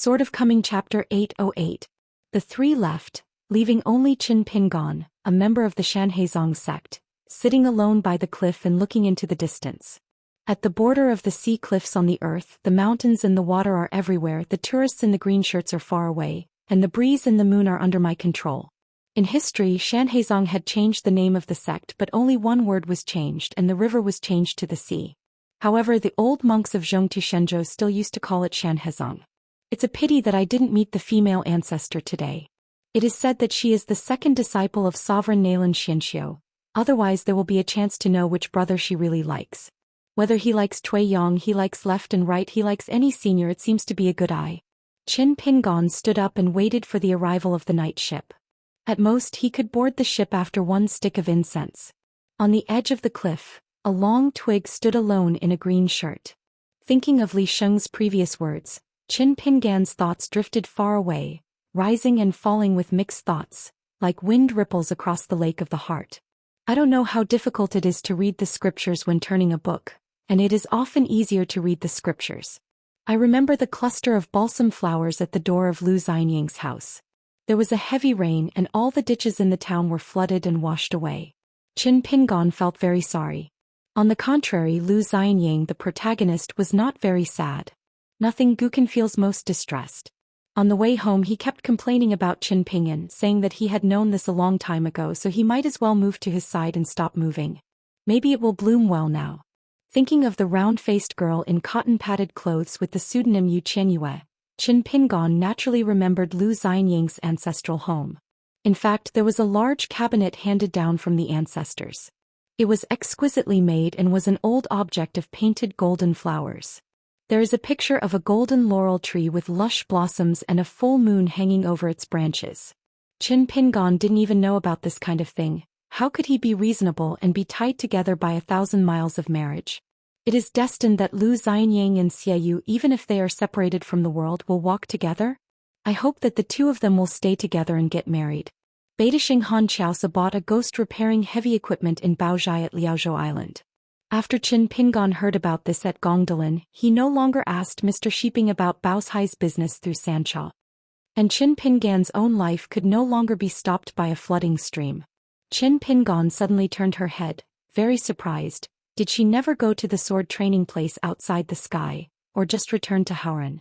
Sort of Coming Chapter 808. The three left, leaving only Qin Pingon, a member of the Shanhaizong sect, sitting alone by the cliff and looking into the distance. At the border of the sea cliffs on the earth, the mountains and the water are everywhere, the tourists in the green shirts are far away, and the breeze and the moon are under my control. In history, Shanhaizong had changed the name of the sect, but only one word was changed and the river was changed to the sea. However, the old monks of Zhongtu Shenzhou still used to call it Shanhaizong. It's a pity that I didn't meet the female ancestor today. It is said that she is the second disciple of sovereign Nalan Xianxia, otherwise there will be a chance to know which brother she really likes. Whether he likes Cui Yong, he likes left and right, he likes any senior, it seems to be a good eye. Qin Pingon stood up and waited for the arrival of the night ship. At most he could board the ship after one stick of incense. On the edge of the cliff, a long twig stood alone in a green shirt. Thinking of Li Sheng's previous words, Qin Pingan's thoughts drifted far away, rising and falling with mixed thoughts, like wind ripples across the lake of the heart. I don't know how difficult it is to read the scriptures when turning a book, and it is often easier to read the scriptures. I remember the cluster of balsam flowers at the door of Lu Xianying's house. There was a heavy rain and all the ditches in the town were flooded and washed away. Qin Pingon felt very sorry. On the contrary, Lu Xianying, the protagonist, was not very sad. Nothing Gukan feels most distressed. On the way home he kept complaining about Qin Pingan, saying that he had known this a long time ago, so he might as well move to his side and stop moving. Maybe it will bloom well now. Thinking of the round-faced girl in cotton-padded clothes with the pseudonym Yu Qianyue, Qin Pingon naturally remembered Lu Xianying's ancestral home. In fact, there was a large cabinet handed down from the ancestors. It was exquisitely made and was an old object of painted golden flowers. There is a picture of a golden laurel tree with lush blossoms and a full moon hanging over its branches. Qin Pingon didn't even know about this kind of thing. How could he be reasonable and be tied together by 1,000 miles of marriage? It is destined that Lu Xianying and Xiaoyu, even if they are separated from the world, will walk together? I hope that the two of them will stay together and get married. Beidashing Han Chaosa bought a ghost repairing heavy equipment in Baozhai at Liaozhou Island. After Qin Pingon heard about this at Gongdalin, he no longer asked Mr. Sheeping about Baozhai's business through Sancha. And Qin Pingan's own life could no longer be stopped by a flooding stream. Qin Pingon suddenly turned her head, very surprised. Did she never go to the sword training place outside the sky, or just return to Hauran?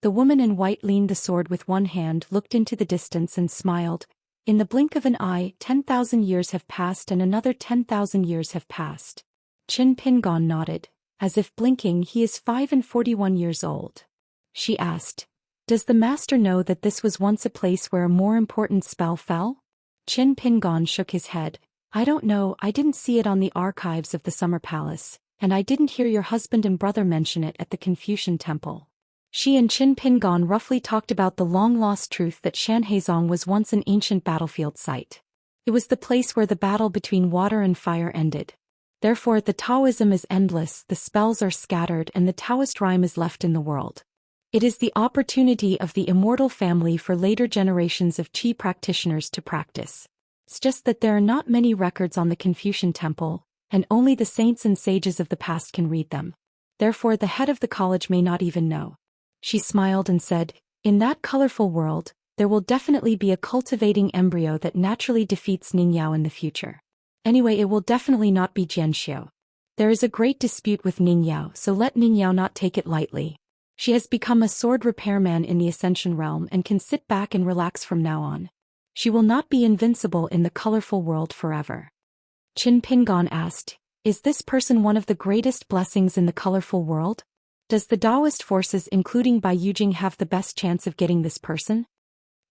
The woman in white leaned the sword with one hand, looked into the distance and smiled. In the blink of an eye, 10,000 years have passed and another 10,000 years have passed. Qin Pingon nodded, as if blinking. He is 41 years old. She asked, "Does the master know that this was once a place where a more important spell fell?" Qin Pingon shook his head. "I don't know, I didn't see it on the archives of the Summer Palace, and I didn't hear your husband and brother mention it at the Confucian Temple." She and Qin Pingon roughly talked about the long-lost truth that Shanhaizong was once an ancient battlefield site. It was the place where the battle between water and fire ended. Therefore the Taoism is endless, the spells are scattered, and the Taoist rhyme is left in the world. It is the opportunity of the Immortal family for later generations of Qi practitioners to practice. It's just that there are not many records on the Confucian Temple, and only the saints and sages of the past can read them. Therefore the head of the college may not even know. She smiled and said, "In that colorful world, there will definitely be a cultivating embryo that naturally defeats Ningyao in the future. Anyway, it will definitely not be Jianxiu. There is a great dispute with Ningyao, so let Ningyao not take it lightly. She has become a sword repairman in the Ascension realm and can sit back and relax from now on. She will not be invincible in the colorful world forever." Qin Pingon asked, "Is this person one of the greatest blessings in the colorful world? Does the Daoist forces, including Bai Yujing, have the best chance of getting this person?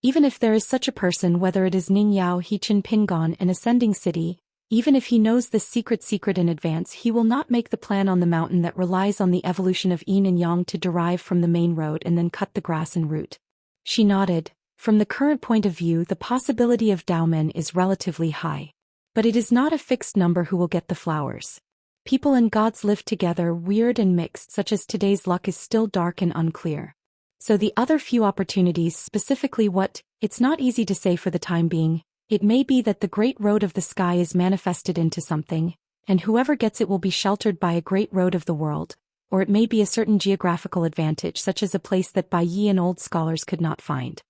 Even if there is such a person, whether it is Ningyao, he Qin Pingon, an ascending city, even if he knows this secret in advance, he will not make the plan on the mountain that relies on the evolution of yin and yang to derive from the main road and then cut the grass and root." She nodded. From the current point of view, the possibility of Daomen is relatively high. But it is not a fixed number who will get the flowers. People and gods live together, weird and mixed, such as today's luck is still dark and unclear. So the other few opportunities, specifically what, it's not easy to say for the time being. It may be that the great road of the sky is manifested into something, and whoever gets it will be sheltered by a great road of the world, or it may be a certain geographical advantage such as a place that Bai Yi and old scholars could not find.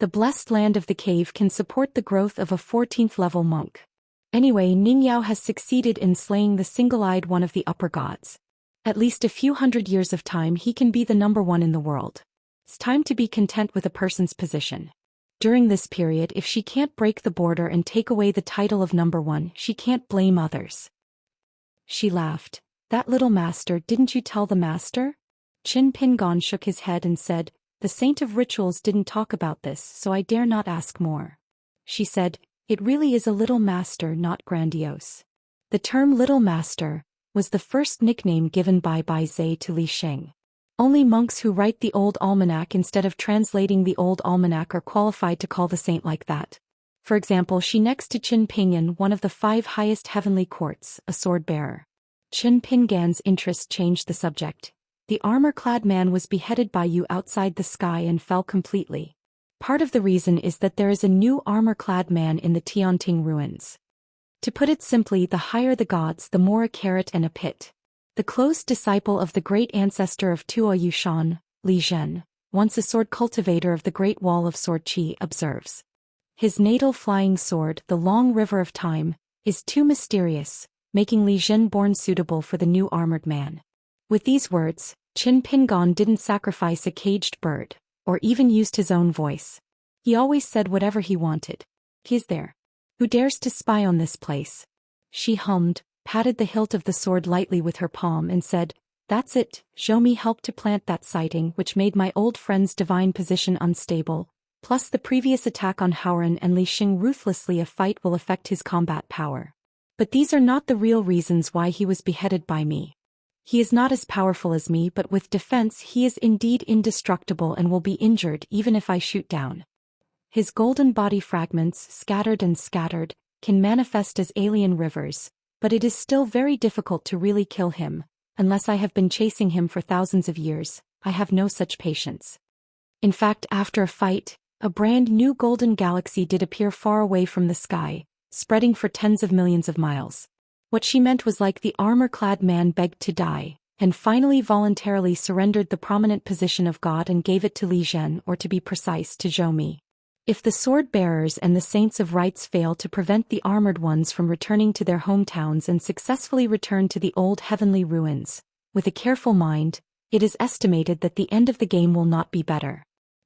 The blessed land of the cave can support the growth of a 14th level monk. Anyway, Ningyao has succeeded in slaying the single-eyed one of the upper gods. At least a few hundred years of time he can be the number one in the world. It's time to be content with a person's position. During this period, if she can't break the border and take away the title of number one, she can't blame others. She laughed. That little master, didn't you tell the master? Qin Pingon shook his head and said, the saint of rituals didn't talk about this, so I dare not ask more. She said, it really is a little master, not grandiose. The term little master was the first nickname given by Bai Zhe to Li Sheng. Only monks who write the old almanac instead of translating the old almanac are qualified to call the saint like that. For example, she next to Qin Pingan, one of the 5 highest heavenly courts, a sword-bearer. Qin Pingan's interest changed the subject. The armor-clad man was beheaded by you outside the sky and fell completely. Part of the reason is that there is a new armor-clad man in the Tianting ruins. To put it simply, the higher the gods, the more a carrot and a pit. The close disciple of the great ancestor of Tuo Yushan, Li Zhen, once a sword cultivator of the Great Wall of Sword Qi, observes. His natal flying sword, the long river of time, is too mysterious, making Li Zhen born suitable for the new armored man. With these words, Qin Pingon didn't sacrifice a caged bird, or even used his own voice. He always said whatever he wanted. He is there. Who dares to spy on this place? She hummed, patted the hilt of the sword lightly with her palm and said, that's it, Zhou Mi helped to plant that sighting which made my old friend's divine position unstable, plus the previous attack on Howren and Li Xing ruthlessly. A fight will affect his combat power. But these are not the real reasons why he was beheaded by me. He is not as powerful as me, but with defense he is indeed indestructible and will be injured even if I shoot down. His golden body fragments, scattered and scattered, can manifest as alien rivers, but it is still very difficult to really kill him, unless I have been chasing him for thousands of years. I have no such patience. In fact, after a fight, a brand new golden galaxy did appear far away from the sky, spreading for tens of millions of miles. What she meant was like the armor-clad man begged to die, and finally voluntarily surrendered the prominent position of God and gave it to Li Zhen, or to be precise, to Zhou Mi. If the sword-bearers and the saints of rights fail to prevent the armored ones from returning to their hometowns and successfully return to the old heavenly ruins, with a careful mind, it is estimated that the end of the game will not be better.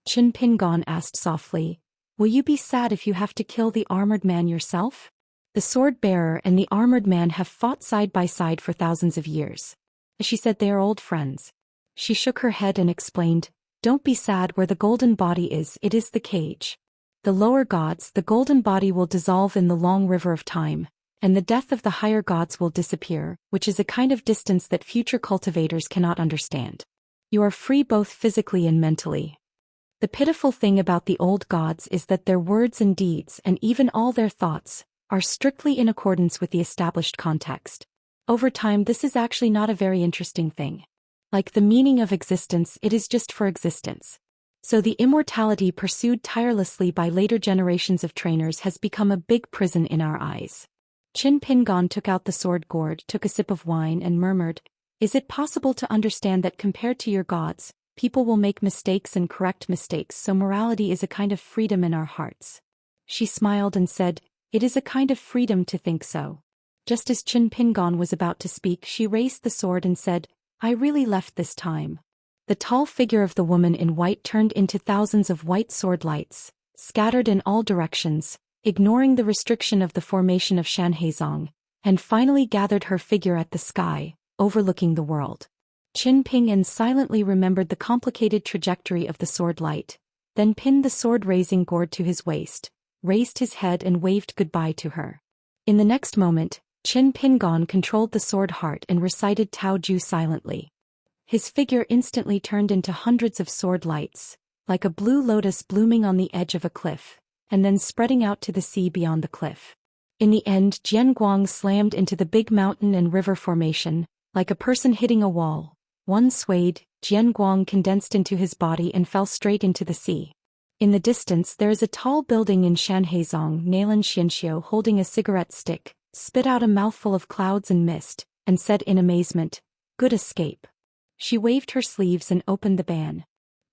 Qin Pingon asked softly, will you be sad if you have to kill the armored man yourself? The sword-bearer and the armored man have fought side by side for thousands of years. She said they are old friends. She shook her head and explained, don't be sad. Where the golden body is, it is the cage. The lower gods, the golden body will dissolve in the long river of time, and the death of the higher gods will disappear, which is a kind of distance that future cultivators cannot understand. You are free both physically and mentally. The pitiful thing about the old gods is that their words and deeds, and even all their thoughts, are strictly in accordance with the established context. Over time, this is actually not a very interesting thing. Like the meaning of existence, it is just for existence. So the immortality pursued tirelessly by later generations of trainers has become a big prison in our eyes. Qin Pingon took out the sword gourd, took a sip of wine and murmured, is it possible to understand that compared to your gods, people will make mistakes and correct mistakes, so morality is a kind of freedom in our hearts? She smiled and said, it is a kind of freedom to think so. Just as Qin Pingon was about to speak, she raised the sword and said, I really left this time. The tall figure of the woman in white turned into thousands of white sword lights, scattered in all directions, ignoring the restriction of the formation of Shanhaizong, and finally gathered her figure at the sky, overlooking the world. Qin Pingan silently remembered the complicated trajectory of the sword light, then pinned the sword-raising gourd to his waist, raised his head and waved goodbye to her. In the next moment, Qin Pingon controlled the sword heart and recited Tao Ju silently. His figure instantly turned into hundreds of sword lights, like a blue lotus blooming on the edge of a cliff, and then spreading out to the sea beyond the cliff. In the end, Jian Guang slammed into the big mountain and river formation, like a person hitting a wall. One swayed, Jian Guang condensed into his body and fell straight into the sea. In the distance there is a tall building in Shanhaizong. Nalan Xianxia, holding a cigarette stick, spit out a mouthful of clouds and mist, and said in amazement, good escape. She waved her sleeves and opened the ban.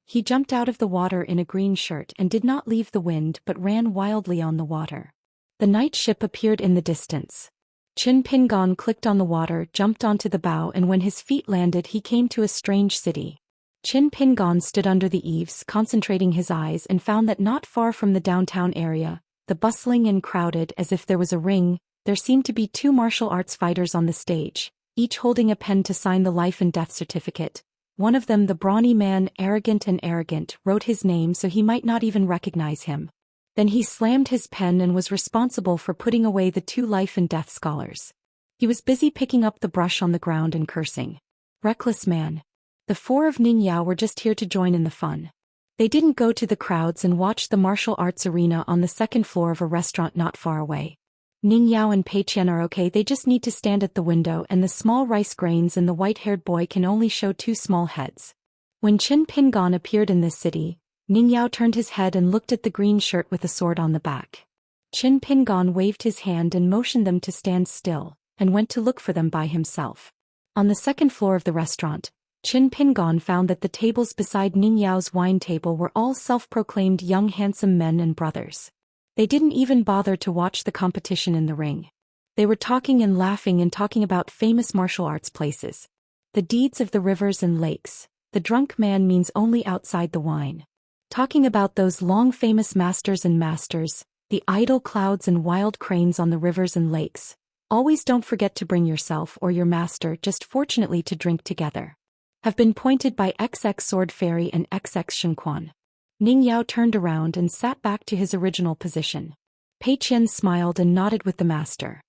He jumped out of the water in a green shirt and did not leave the wind but ran wildly on the water. The night ship appeared in the distance. Qin Pingon clicked on the water, jumped onto the bow, and when his feet landed he came to a strange city. Qin Pingon stood under the eaves, concentrating his eyes, and found that not far from the downtown area, the bustling and crowded as if there was a ring, there seemed to be two martial arts fighters on the stage, each holding a pen to sign the life and death certificate. One of them, the brawny man, arrogant, wrote his name so he might not even recognize him. Then he slammed his pen and was responsible for putting away the two life and death scholars. He was busy picking up the brush on the ground and cursing. Reckless man. The four of Ningyao were just here to join in the fun. They didn't go to the crowds and watch the martial arts arena on the second floor of a restaurant not far away. Ningyao and Pei Qian are okay, they just need to stand at the window, and the small rice grains and the white-haired boy can only show two small heads. When Qin Pingon appeared in this city, Ningyao turned his head and looked at the green shirt with a sword on the back. Qin Pingon waved his hand and motioned them to stand still, and went to look for them by himself. On the second floor of the restaurant, Qin Pingon found that the tables beside Ningyao's wine table were all self-proclaimed young handsome men and brothers. They didn't even bother to watch the competition in the ring. They were talking and laughing and talking about famous martial arts places. The deeds of the rivers and lakes. The drunk man means only outside the wine. Talking about those long famous masters, the idle clouds and wild cranes on the rivers and lakes. Always don't forget to bring yourself or your master, just fortunately to drink together. Have been pointed by XX Sword Fairy and XX Shenquan. Ningyao turned around and sat back to his original position. Pei Qian smiled and nodded with the master.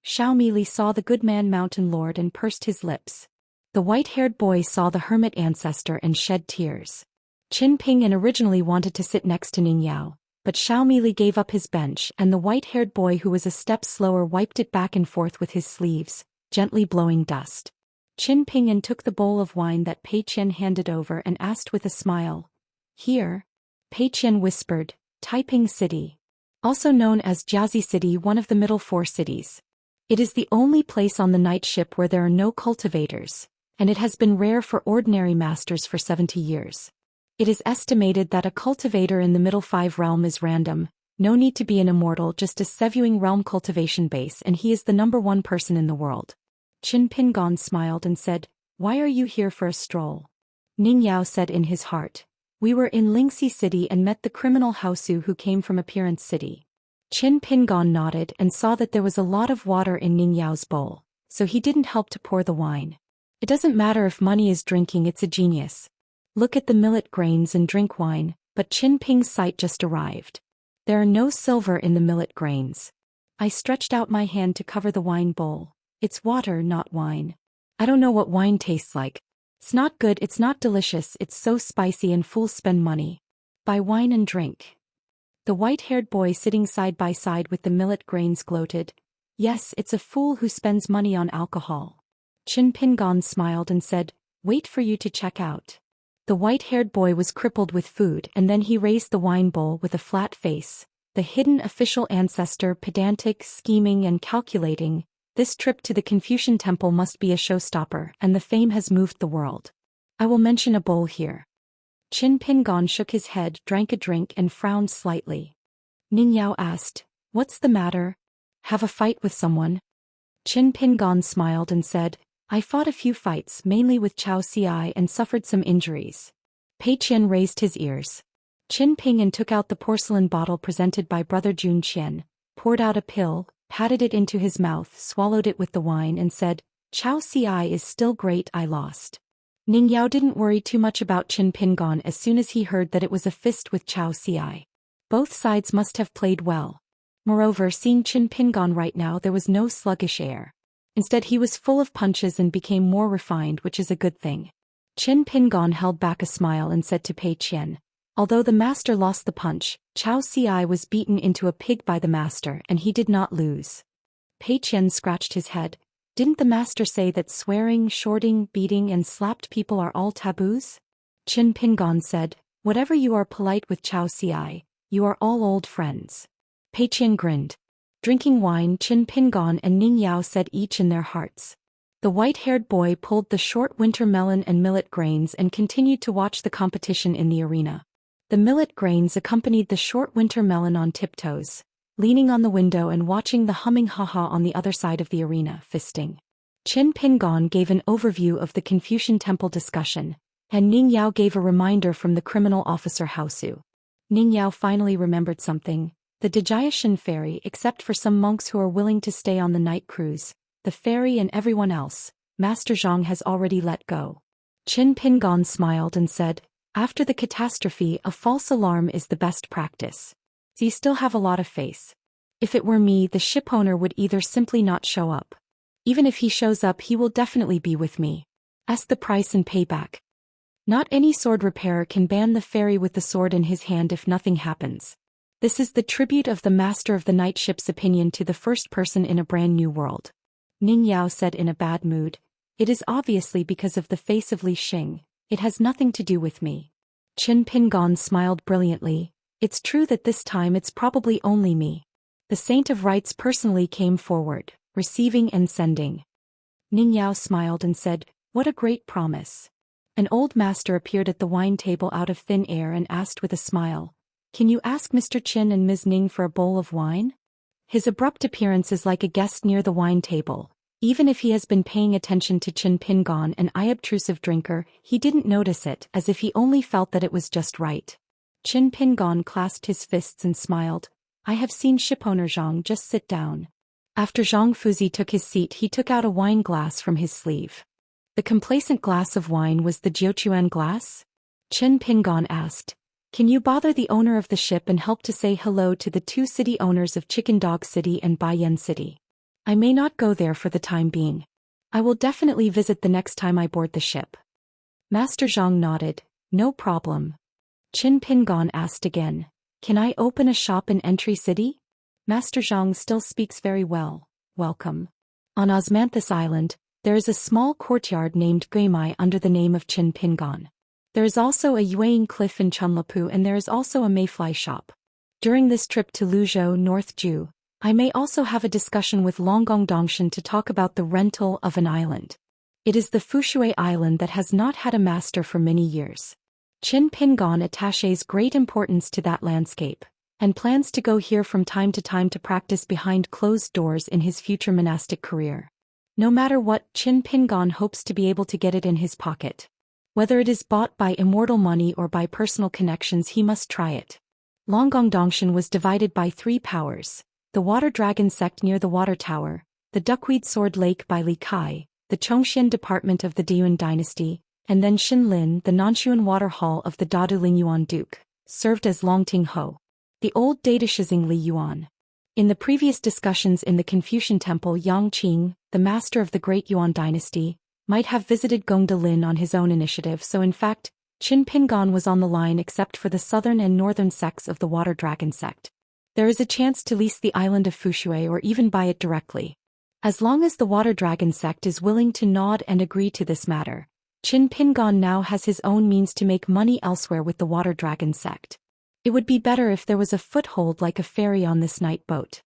Xiaomi Li saw the good man mountain lord and pursed his lips. The white-haired boy saw the hermit ancestor and shed tears. Qin Pingon originally wanted to sit next to Ningyao, but Xiaomi Li gave up his bench and the white-haired boy, who was a step slower, wiped it back and forth with his sleeves, gently blowing dust. Qin Pingon took the bowl of wine that Pei Qian handed over and asked with a smile, "Here?" Pei Qian whispered, "Taiping City. Also known as Jiazi City, one of the middle four cities. It is the only place on the night ship where there are no cultivators, and it has been rare for ordinary masters for 70 years. It is estimated that a cultivator in the middle 5 realm is random, no need to be an immortal, just a Sevuing realm cultivation base, and he is the #1 person in the world." Qin Pingon smiled and said, "Why are you here for a stroll?" Ningyao said in his heart, "We were in Lingxi City and met the criminal Haosu who came from Appearance City." Qin Pingon nodded and saw that there was a lot of water in Ningyao's bowl, so he didn't help to pour the wine. It doesn't matter if money is drinking, it's a genius. Look at the millet grains and drink wine, but Qin Ping's sight just arrived. There are no silver in the millet grains. I stretched out my hand to cover the wine bowl. It's water, not wine. I don't know what wine tastes like. It's not good, it's not delicious, it's so spicy and fools spend money. Buy wine and drink. The white-haired boy sitting side by side with the millet grains gloated, "Yes, it's a fool who spends money on alcohol." Qin Pingon smiled and said, "Wait for you to check out." The white-haired boy was crippled with food, and then he raised the wine bowl with a flat face. The hidden official ancestor, pedantic, scheming and calculating. This trip to the Confucian temple must be a showstopper, and the fame has moved the world. I will mention a bowl here. Qin Pingon shook his head, drank a drink and frowned slightly. Ningyao asked, "What's the matter? Have a fight with someone?" Qin Pingon smiled and said, "I fought a few fights, mainly with Chao Ci, and suffered some injuries." Pei Qian raised his ears. Qin Pingon took out the porcelain bottle presented by brother Zhou Xian, poured out a pill, patted it into his mouth, swallowed it with the wine and said, "Chao Ci is still great, I lost." Ningyao didn't worry too much about Qin Pingon as soon as he heard that it was a fist with Chao Ci. Both sides must have played well. Moreover, seeing Qin Pingon right now, there was no sluggish air. Instead, he was full of punches and became more refined, which is a good thing. Qin Pingon held back a smile and said to Pei Qian, "Although the master lost the punch, Chao Ci was beaten into a pig by the master and he did not lose." Pei Qian scratched his head. "Didn't the master say that swearing, shorting, beating and slapped people are all taboos?" Qin Pingon said, "Whatever, you are polite with Chao Ci, you are all old friends." Pei Qian grinned. Drinking wine, Qin Pingon and Ningyao said each in their hearts, The white-haired boy pulled the short winter melon and millet grains and continued to watch the competition in the arena. The millet grains accompanied the short winter melon on tiptoes, leaning on the window and watching the humming haha on the other side of the arena, fisting. Qin Pingon gave an overview of the Confucian temple discussion, and Ning Yao gave a reminder from the criminal officer Haosu. Ning Yao finally remembered something: the Daoist ferry, except for some monks who are willing to stay on the night cruise, the ferry and everyone else, Master Zhang has already let go. Qin Pingon smiled and said, after the catastrophe, a false alarm is the best practice. You still have a lot of faith. If it were me, the shipowner would either simply not show up. Even if he shows up, he will definitely be with me. Ask the price and payback. Not any sword repairer can ban the ferry with the sword in his hand if nothing happens. This is the tribute of the master of the night ship's opinion to the first person in a brand new world. Ning Yao said in a bad mood, it is obviously because of the face of Li Xing. It has nothing to do with me. Qin Pingon smiled brilliantly. It's true that this time it's probably only me. The Saint of Rights personally came forward, receiving and sending. Ning Yao smiled and said, what a great promise. An old master appeared at the wine table out of thin air and asked with a smile, can you ask Mr. Qin and Ms. Ning for a bowl of wine? His abrupt appearance is like a guest near the wine table. Even if he has been paying attention to Qin Pingon, an unobtrusive drinker, he didn't notice it, as if he only felt that it was just right. Qin Pingon clasped his fists and smiled. I have seen shipowner Zhang just sit down. After Zhang Fuzi took his seat, he took out a wine glass from his sleeve. The complacent glass of wine was the Jiuquan glass? Qin Pingon asked. Can you bother the owner of the ship and help to say hello to the two city owners of Chicken Dog City and Baiyan City? I may not go there for the time being. I will definitely visit the next time I board the ship. Master Zhang nodded. No problem. Qin Pingon asked again. Can I open a shop in Entry City? Master Zhang still speaks very well. Welcome. On Osmanthus Island, there is a small courtyard named Guimai under the name of Qin Pingon. There is also a Yueying Cliff in Chunlapu, and there is also a mayfly shop. During this trip to Luzhou, North Ju, I may also have a discussion with Longgong Dongshan to talk about the rental of an island. It is the Fushui Island that has not had a master for many years. Qin Pingon attaches great importance to that landscape, and plans to go here from time to practice behind closed doors in his future monastic career. No matter what, Qin Pingon hopes to be able to get it in his pocket. Whether it is bought by immortal money or by personal connections, he must try it. Longgong Dongshan was divided by three powers: the Water Dragon sect near the Water Tower, the Duckweed Sword Lake by Li Kai, the Zhou Xian department of the Dayuan dynasty, and then Xinlin, the Nanshuan water hall of the Dadu Lingyuan Duke, served as Longting Ho, the old Datashizing Li Yuan. In the previous discussions in the Confucian temple, Yang Qing, the master of the Great Yuan dynasty, might have visited Gongda Lin on his own initiative, so in fact, Qin Pingon was on the line except for the southern and northern sects of the Water Dragon sect. There is a chance to lease the island of Fushui or even buy it directly. As long as the Water Dragon sect is willing to nod and agree to this matter, Qin Pingon now has his own means to make money elsewhere with the Water Dragon sect. It would be better if there was a foothold like a ferry on this night boat.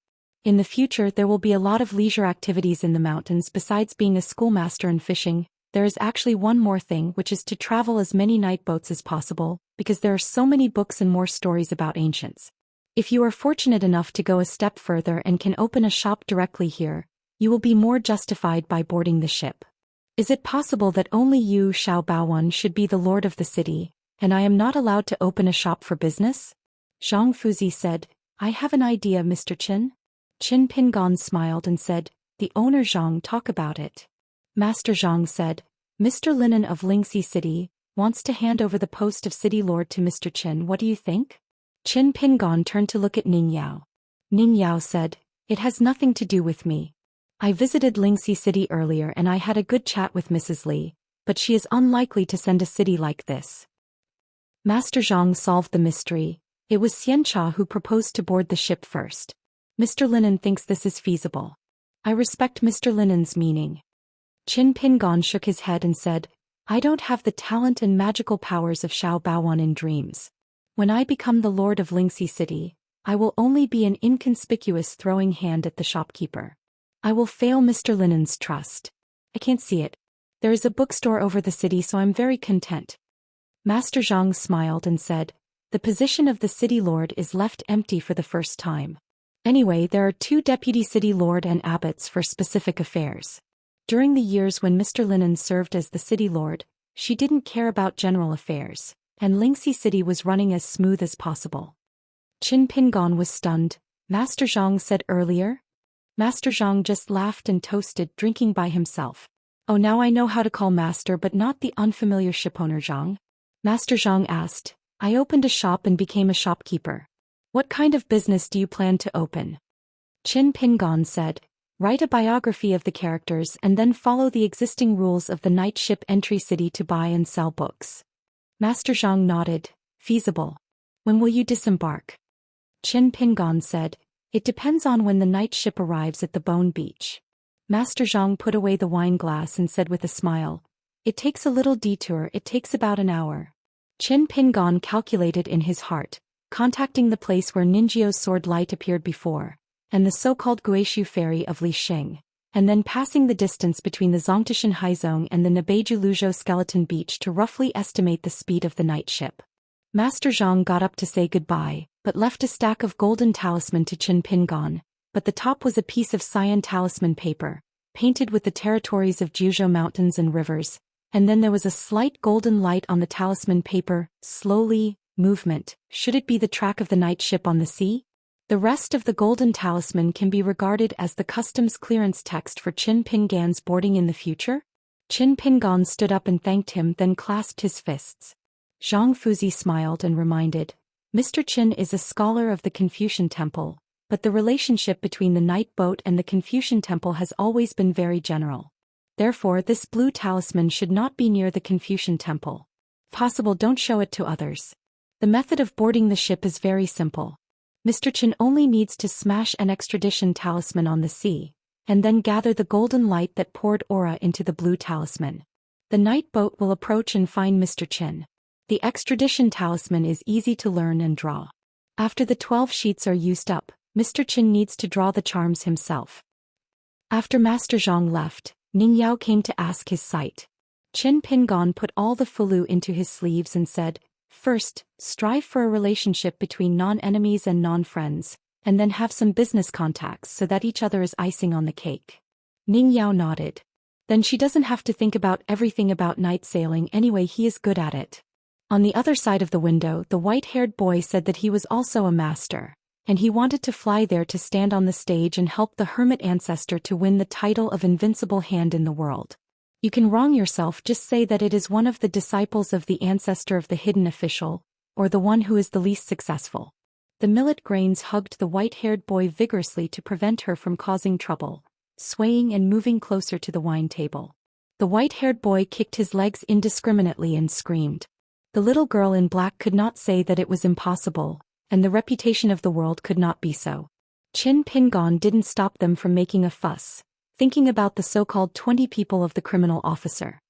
In the future, there will be a lot of leisure activities in the mountains. Besides being a schoolmaster and fishing, there is actually one more thing, which is to travel as many night boats as possible, because there are so many books and more stories about ancients. If you are fortunate enough to go a step further and can open a shop directly here, you will be more justified by boarding the ship. Is it possible that only you, Xiao Baowan, should be the lord of the city, and I am not allowed to open a shop for business? Zhang Fuzi said, I have an idea, Mr. Qin. Qin Pingon smiled and said, the owner Zhang, talk about it. Master Zhang said, Mr. Linen of Lingxi City wants to hand over the post of city lord to Mr. Qin. What do you think? Qin Pingon turned to look at Ning Yao. Ning Yao said, it has nothing to do with me. I visited Lingxi City earlier and I had a good chat with Mrs. Li, but she is unlikely to send a city like this. Master Zhang solved the mystery. It was Xianxia who proposed to board the ship first. Mr. Linen thinks this is feasible. I respect Mr. Linen's meaning. Qin Pingon shook his head and said, I don't have the talent and magical powers of Xiao Baowan in dreams. When I become the lord of Lingxi City, I will only be an inconspicuous throwing hand at the shopkeeper. I will fail Mr. Linen's trust. I can't see it. There is a bookstore over the city, so I'm very content. Master Zhang smiled and said, the position of the city lord is left empty for the first time. Anyway, there are 2 deputy city lord and abbots for specific affairs. During the years when Mr. Linen served as the city lord, she didn't care about general affairs, and Lingxi City was running as smooth as possible. Qin Pingon was stunned. Master Zhang said earlier? Master Zhang just laughed and toasted, drinking by himself. Oh, now I know how to call master but not the unfamiliar shipowner Zhang. Master Zhang asked, I opened a shop and became a shopkeeper. What kind of business do you plan to open? Qin Pingon said, write a biography of the characters and then follow the existing rules of the night ship entry city to buy and sell books. Master Zhang nodded, feasible. When will you disembark? Qin Pingon said, it depends on when the night ship arrives at the Bone Beach. Master Zhang put away the wine glass and said with a smile, it takes a little detour, it takes about an hour. Qin Pingon calculated in his heart, contacting the place where Ninjio's sword light appeared before, and the so-called Guishu ferry of Li Xing, and then passing the distance between the Zongtishan Haizong and the Nebeju Luzhou skeleton beach to roughly estimate the speed of the night ship. Master Zhang got up to say goodbye, but left a stack of golden talisman to Qin Pingon, but the top was a piece of cyan talisman paper, painted with the territories of Juzhou mountains and rivers, and then there was a slight golden light on the talisman paper, slowly, movement, should it be the track of the night ship on the sea? The rest of the golden talisman can be regarded as the customs clearance text for Qin Pingon's boarding in the future? Qin Pingon stood up and thanked him, then clasped his fists. Zhang Fuzi smiled and reminded, Mr. Qin is a scholar of the Confucian Temple, but the relationship between the night boat and the Confucian Temple has always been very general. Therefore, this blue talisman should not be near the Confucian Temple. If possible, don't show it to others. The method of boarding the ship is very simple. Mr. Qin only needs to smash an extradition talisman on the sea, and then gather the golden light that poured aura into the blue talisman. The night boat will approach and find Mr. Qin. The extradition talisman is easy to learn and draw. After the 12 sheets are used up, Mr. Qin needs to draw the charms himself. After Master Zhang left, Ning Yao came to ask his sight. Qin Pingon put all the fulu into his sleeves and said, first, strive for a relationship between non-enemies and non-friends, and then have some business contacts so that each other is icing on the cake. Ning Yao nodded. Then she doesn't have to think about everything about night sailing anyway, he is good at it. On the other side of the window, the white-haired boy said that he was also a master, and he wanted to fly there to stand on the stage and help the hermit ancestor to win the title of invincible hand in the world. You can wrong yourself, just say that it is one of the disciples of the ancestor of the hidden official, or the one who is the least successful. The millet grains hugged the white-haired boy vigorously to prevent her from causing trouble, swaying and moving closer to the wine table. The white-haired boy kicked his legs indiscriminately and screamed. The little girl in black could not say that it was impossible, and the reputation of the world could not be so. Qin Pingon didn't stop them from making a fuss, thinking about the so-called 20 people of the criminal officer.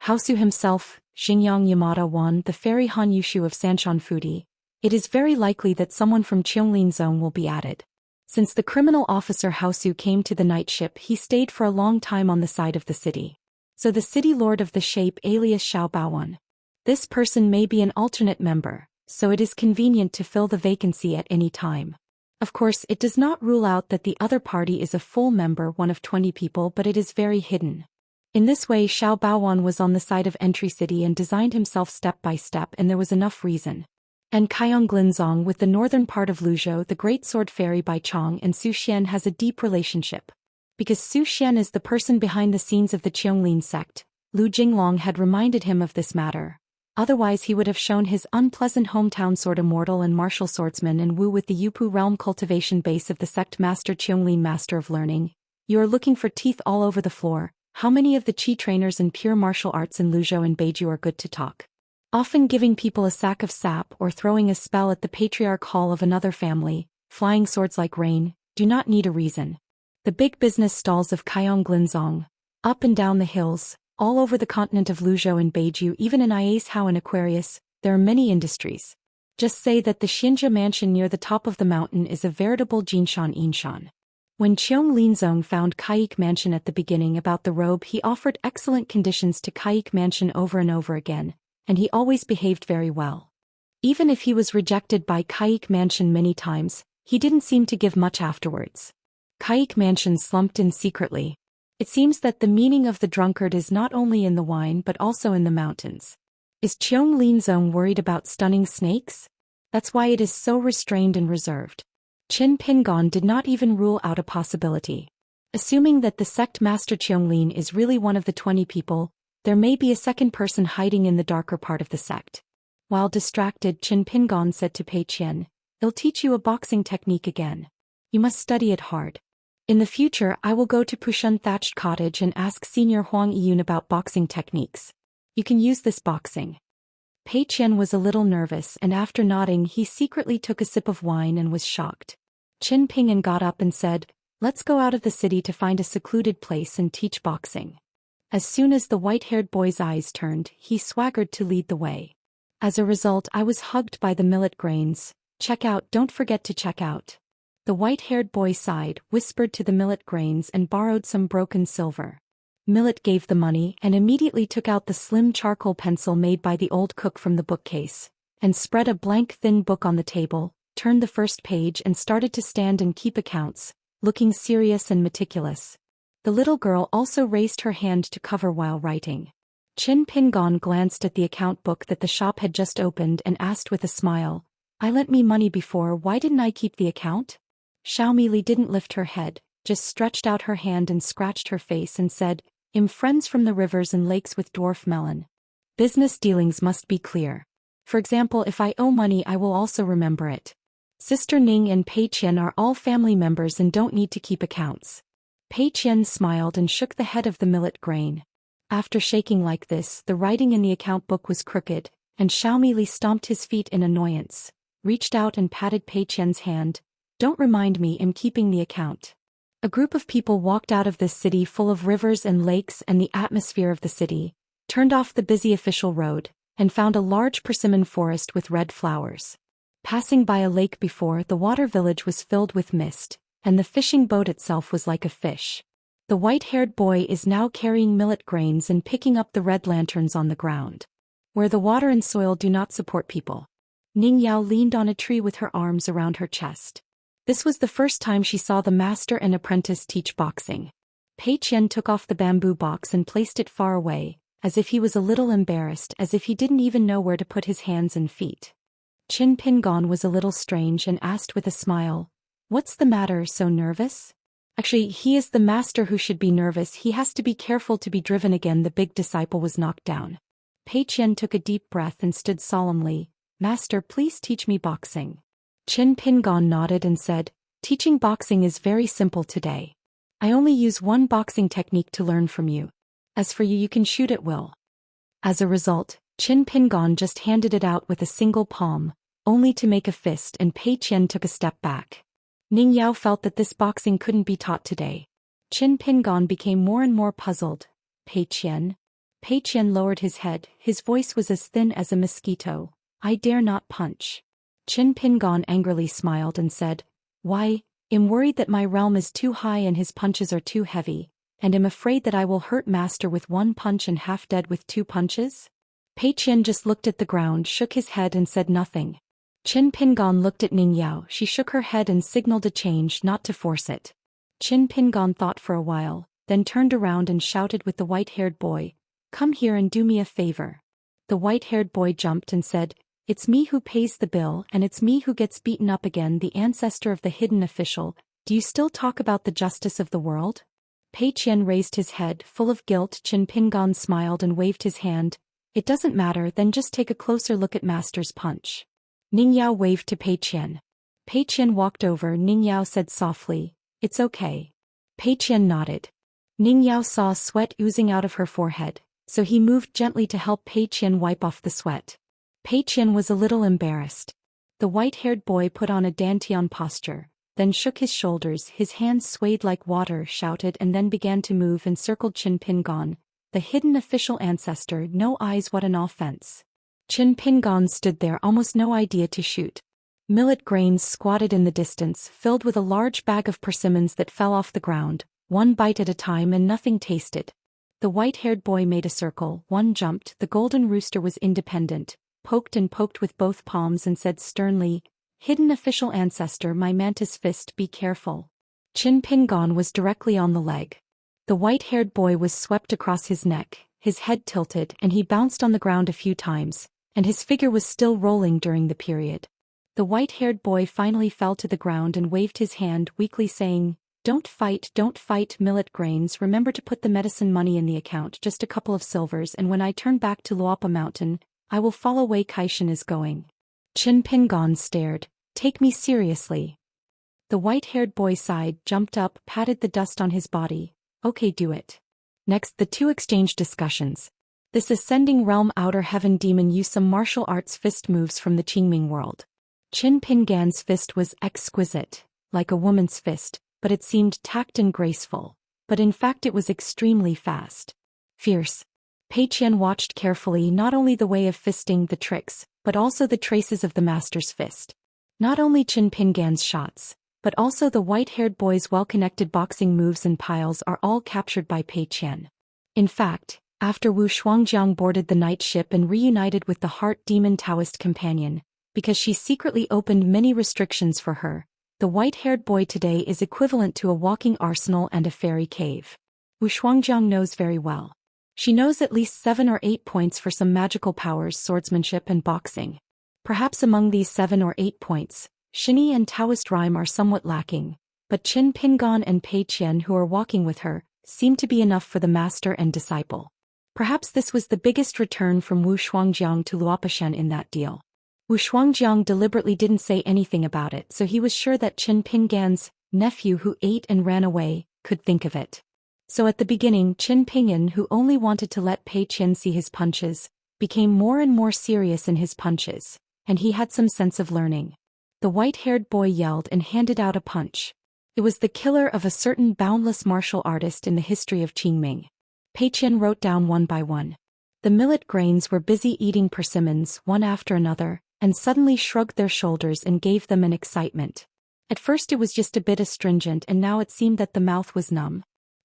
Haosu himself, Xingyang Yamada Wan, the fairy Han Yushu of Sanshan Fudi. It is very likely that someone from Qianglin Zone will be added. Since the criminal officer Haosu came to the night ship, he stayed for a long time on the side of the city. So the city lord of the shape alias Xiao Baowan. This person may be an alternate member, so it is convenient to fill the vacancy at any time. Of course, it does not rule out that the other party is a full member, one of 20 people, but it is very hidden. In this way, Xiao Baowan was on the side of entry city and designed himself step by step, and there was enough reason. And Qianglin with the northern part of Luzhou, the Great Sword Fairy by Chong and Zhou Xian has a deep relationship. Because Zhou Xian is the person behind the scenes of the Qianglin sect, Lu Jinglong had reminded him of this matter. Otherwise he would have shown his unpleasant hometown sword immortal and martial swordsman and Wu with the Yupu realm cultivation base of the sect master Qianglin master of learning. You are looking for teeth all over the floor. How many of the Qi trainers in pure martial arts in Luzhou and Beiju are good to talk? Often giving people a sack of sap or throwing a spell at the patriarch hall of another family, flying swords like rain, do not need a reason. The big business stalls of Qianglin, up and down the hills, all over the continent of Luzhou and Beiju, even in Iashao and Aquarius, there are many industries. Just say that the Xianxia mansion near the top of the mountain is a veritable Jinshan Inshan. When Cheong Linzong found Kaik Mansion at the beginning about the robe, he offered excellent conditions to Kaik Mansion over and over again, and he always behaved very well. Even if he was rejected by Kaik Mansion many times, he didn't seem to give much afterwards. Kaik Mansion slumped in secretly. It seems that the meaning of the drunkard is not only in the wine but also in the mountains. Is Cheong Linzong worried about stunning snakes? That's why it is so restrained and reserved. Qin Pingon did not even rule out a possibility. Assuming that the sect master Cheonglin is really one of the 20 people, there may be a second person hiding in the darker part of the sect. While distracted, Qin Pingon said to Pei Qian, "I'll teach you a boxing technique again. You must study it hard. In the future I will go to Pushun Thatched Cottage and ask Senior Huang Yun about boxing techniques. You can use this boxing." Pei Qian was a little nervous, and after nodding he secretly took a sip of wine and was shocked. Qin Pingan got up and said, "Let's go out of the city to find a secluded place and teach boxing." As soon as the white-haired boy's eyes turned, he swaggered to lead the way. As a result, I was hugged by the millet grains. "Check out, don't forget to check out." The white-haired boy sighed, whispered to the millet grains and borrowed some broken silver. Millet gave the money and immediately took out the slim charcoal pencil made by the old cook from the bookcase, and spread a blank thin book on the table, turned the first page and started to stand and keep accounts, looking serious and meticulous. The little girl also raised her hand to cover while writing. Qin Pingon glanced at the account book that the shop had just opened and asked with a smile, "I lent me money before, why didn't I keep the account?" Xiaomi Li didn't lift her head, just stretched out her hand and scratched her face and said, "I'm friends from the rivers and lakes with Dwarf Melon. Business dealings must be clear. For example, if I owe money I will also remember it. Sister Ning and Pei Qian are all family members and don't need to keep accounts." Pei Qian smiled and shook the head of the millet grain. After shaking like this, the writing in the account book was crooked, and Xiaomi Li stomped his feet in annoyance, reached out and patted Pei Qian's hand. "Don't remind me, I'm keeping the account." A group of people walked out of this city full of rivers and lakes and the atmosphere of the city, turned off the busy official road, and found a large persimmon forest with red flowers. Passing by a lake before, the water village was filled with mist, and the fishing boat itself was like a fish. The white-haired boy is now carrying millet grains and picking up the red lanterns on the ground. Where the water and soil do not support people. Ning Yao leaned on a tree with her arms around her chest. This was the first time she saw the master and apprentice teach boxing. Pei Qian took off the bamboo box and placed it far away, as if he was a little embarrassed, as if he didn't even know where to put his hands and feet. Qin Pingon was a little strange and asked with a smile, "What's the matter, so nervous?" Actually, he is the master who should be nervous. He has to be careful to be driven again. The big disciple was knocked down. Pei Qian took a deep breath and stood solemnly. "Master, please teach me boxing." Qin Pingon nodded and said, "Teaching boxing is very simple today. I only use one boxing technique to learn from you. As for you, you can shoot at will." As a result, Qin Pingon just handed it out with a single palm, only to make a fist, and Pei Qian took a step back. Ning Yao felt that this boxing couldn't be taught today. Qin Pingon became more and more puzzled. "Pei Qian?" Pei Qian lowered his head, his voice was as thin as a mosquito. "I dare not punch." Qin Pingon angrily smiled and said, "Why, I'm worried that my realm is too high and his punches are too heavy, and am afraid that I will hurt master with one punch and half dead with two punches?" Pei Qian just looked at the ground, shook his head and said nothing. Qin Pingon looked at Ning Yao. She shook her head and signaled a change, not to force it. Qin Pingon thought for a while, then turned around and shouted with the white-haired boy, "Come here and do me a favor." The white-haired boy jumped and said, "It's me who pays the bill and it's me who gets beaten up again, the ancestor of the hidden official. Do you still talk about the justice of the world?" Pei Qian raised his head, full of guilt. Qin Pingon smiled and waved his hand. "It doesn't matter, then just take a closer look at master's punch." Ning Yao waved to Pei Qian. Pei Qian walked over. Ning Yao said softly, "It's okay." Pei Qian nodded. Ning Yao saw sweat oozing out of her forehead, so he moved gently to help Pei Qian wipe off the sweat. Pei Qian was a little embarrassed. The white-haired boy put on a dantian posture, then shook his shoulders, his hands swayed like water, shouted and then began to move and circled Qin Pingon, the hidden official ancestor. "No eyes, what an offense." Qin Pingon stood there, almost no idea to shoot. Millet grains squatted in the distance, filled with a large bag of persimmons that fell off the ground, one bite at a time and nothing tasted. The white-haired boy made a circle, one jumped, the golden rooster was independent, poked and poked with both palms and said sternly, "Hidden official ancestor, my mantis fist, be careful." Qin Pingon was directly on the leg. The white-haired boy was swept across his neck, his head tilted and he bounced on the ground a few times, and his figure was still rolling during the period. The white-haired boy finally fell to the ground and waved his hand weakly saying, don't fight, millet grains, remember to put the medicine money in the account, just a couple of silvers, and when I turn back to Luopa Mountain, I will follow where Kaishan is going." Qin Pingon stared. "Take me seriously." The white-haired boy sighed, jumped up, patted the dust on his body. "Okay, do it." Next, the two exchanged discussions. This ascending realm outer heaven demon used some martial arts fist moves from the Qingming world. Qin Pingan's fist was exquisite, like a woman's fist, but it seemed tacked and graceful. But in fact it was extremely fast. Fierce. Pei Qian watched carefully not only the way of fisting, the tricks, but also the traces of the master's fist. Not only Qin Pingan's shots, but also the white-haired boy's well-connected boxing moves and piles are all captured by Pei Qian. In fact, after Wu Shuangjiang boarded the night ship and reunited with the heart demon Daoist companion, because she secretly opened many restrictions for her, the white-haired boy today is equivalent to a walking arsenal and a fairy cave. Wu Shuangjiang knows very well. She knows at least 7 or 8 points for some magical powers, swordsmanship and boxing. Perhaps among these 7 or 8 points, Shini and Taoist rhyme are somewhat lacking, but Qin Pingon and Pei Qian who are walking with her, seem to be enough for the master and disciple. Perhaps this was the biggest return from Wu Shuangjiang to Luopashan in that deal. Wu Shuangjiang deliberately didn't say anything about it, so he was sure that Qin Pingan's nephew who ate and ran away could think of it. So at the beginning, Qin Pingan, who only wanted to let Pei Qian see his punches, became more and more serious in his punches, and he had some sense of learning. The white-haired boy yelled and handed out a punch. It was the killer of a certain boundless martial artist in the history of Qingming. Pei Qian wrote down one by one. The millet grains were busy eating persimmons one after another, and suddenly shrugged their shoulders and gave them an excitement. At first it was just a bit astringent and now it seemed that the mouth was numb.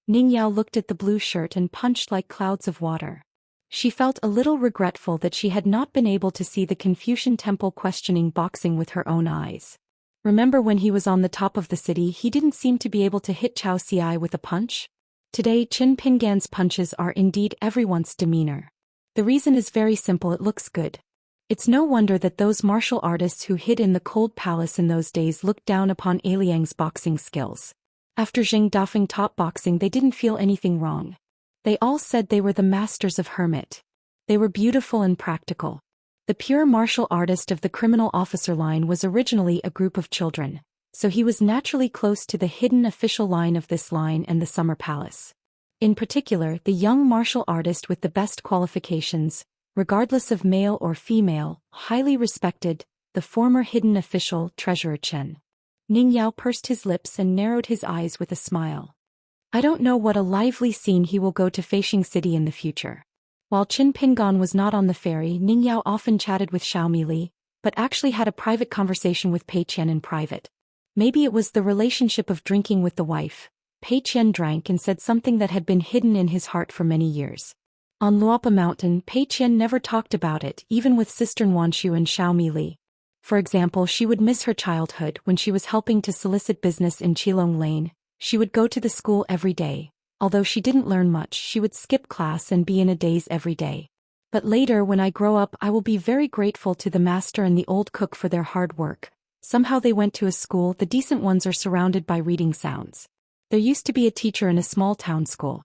Ning Yao looked at the blue shirt and punched like clouds of water. She felt a little regretful that she had not been able to see the Confucian temple questioning boxing with her own eyes. Remember when he was on the top of the city he didn't seem to be able to hit Chao Xiai with a punch? Today Qin Pingan's punches are indeed everyone's demeanor. The reason is very simple, it looks good. It's no wonder that those martial artists who hid in the cold palace in those days looked down upon Aliang's boxing skills. After Jing Dafeng taught boxing they didn't feel anything wrong. They all said they were the masters of hermit. They were beautiful and practical. The pure martial artist of the criminal officer line was originally a group of children, so he was naturally close to the hidden official line of this line and the summer palace. In particular, the young martial artist with the best qualifications, regardless of male or female, highly respected, the former hidden official, Treasurer Chen. Ning Yao pursed his lips and narrowed his eyes with a smile. I don't know what a lively scene he will go to Feishing City in the future. While Qin Pingon was not on the ferry, Ning Yao often chatted with Xiaomi Li, but actually had a private conversation with Pei Qian in private. Maybe it was the relationship of drinking with the wife. Pei Qian drank and said something that had been hidden in his heart for many years. On Luopa Mountain, Pei Qian never talked about it, even with Sister Wanshu and Xiaomi Li. For example, she would miss her childhood when she was helping to solicit business in Qilong Lane. She would go to the school every day. Although she didn't learn much, she would skip class and be in a daze every day. But later, when I grow up, I will be very grateful to the master and the old cook for their hard work. Somehow they went to a school, the decent ones are surrounded by reading sounds. There used to be a teacher in a small town school.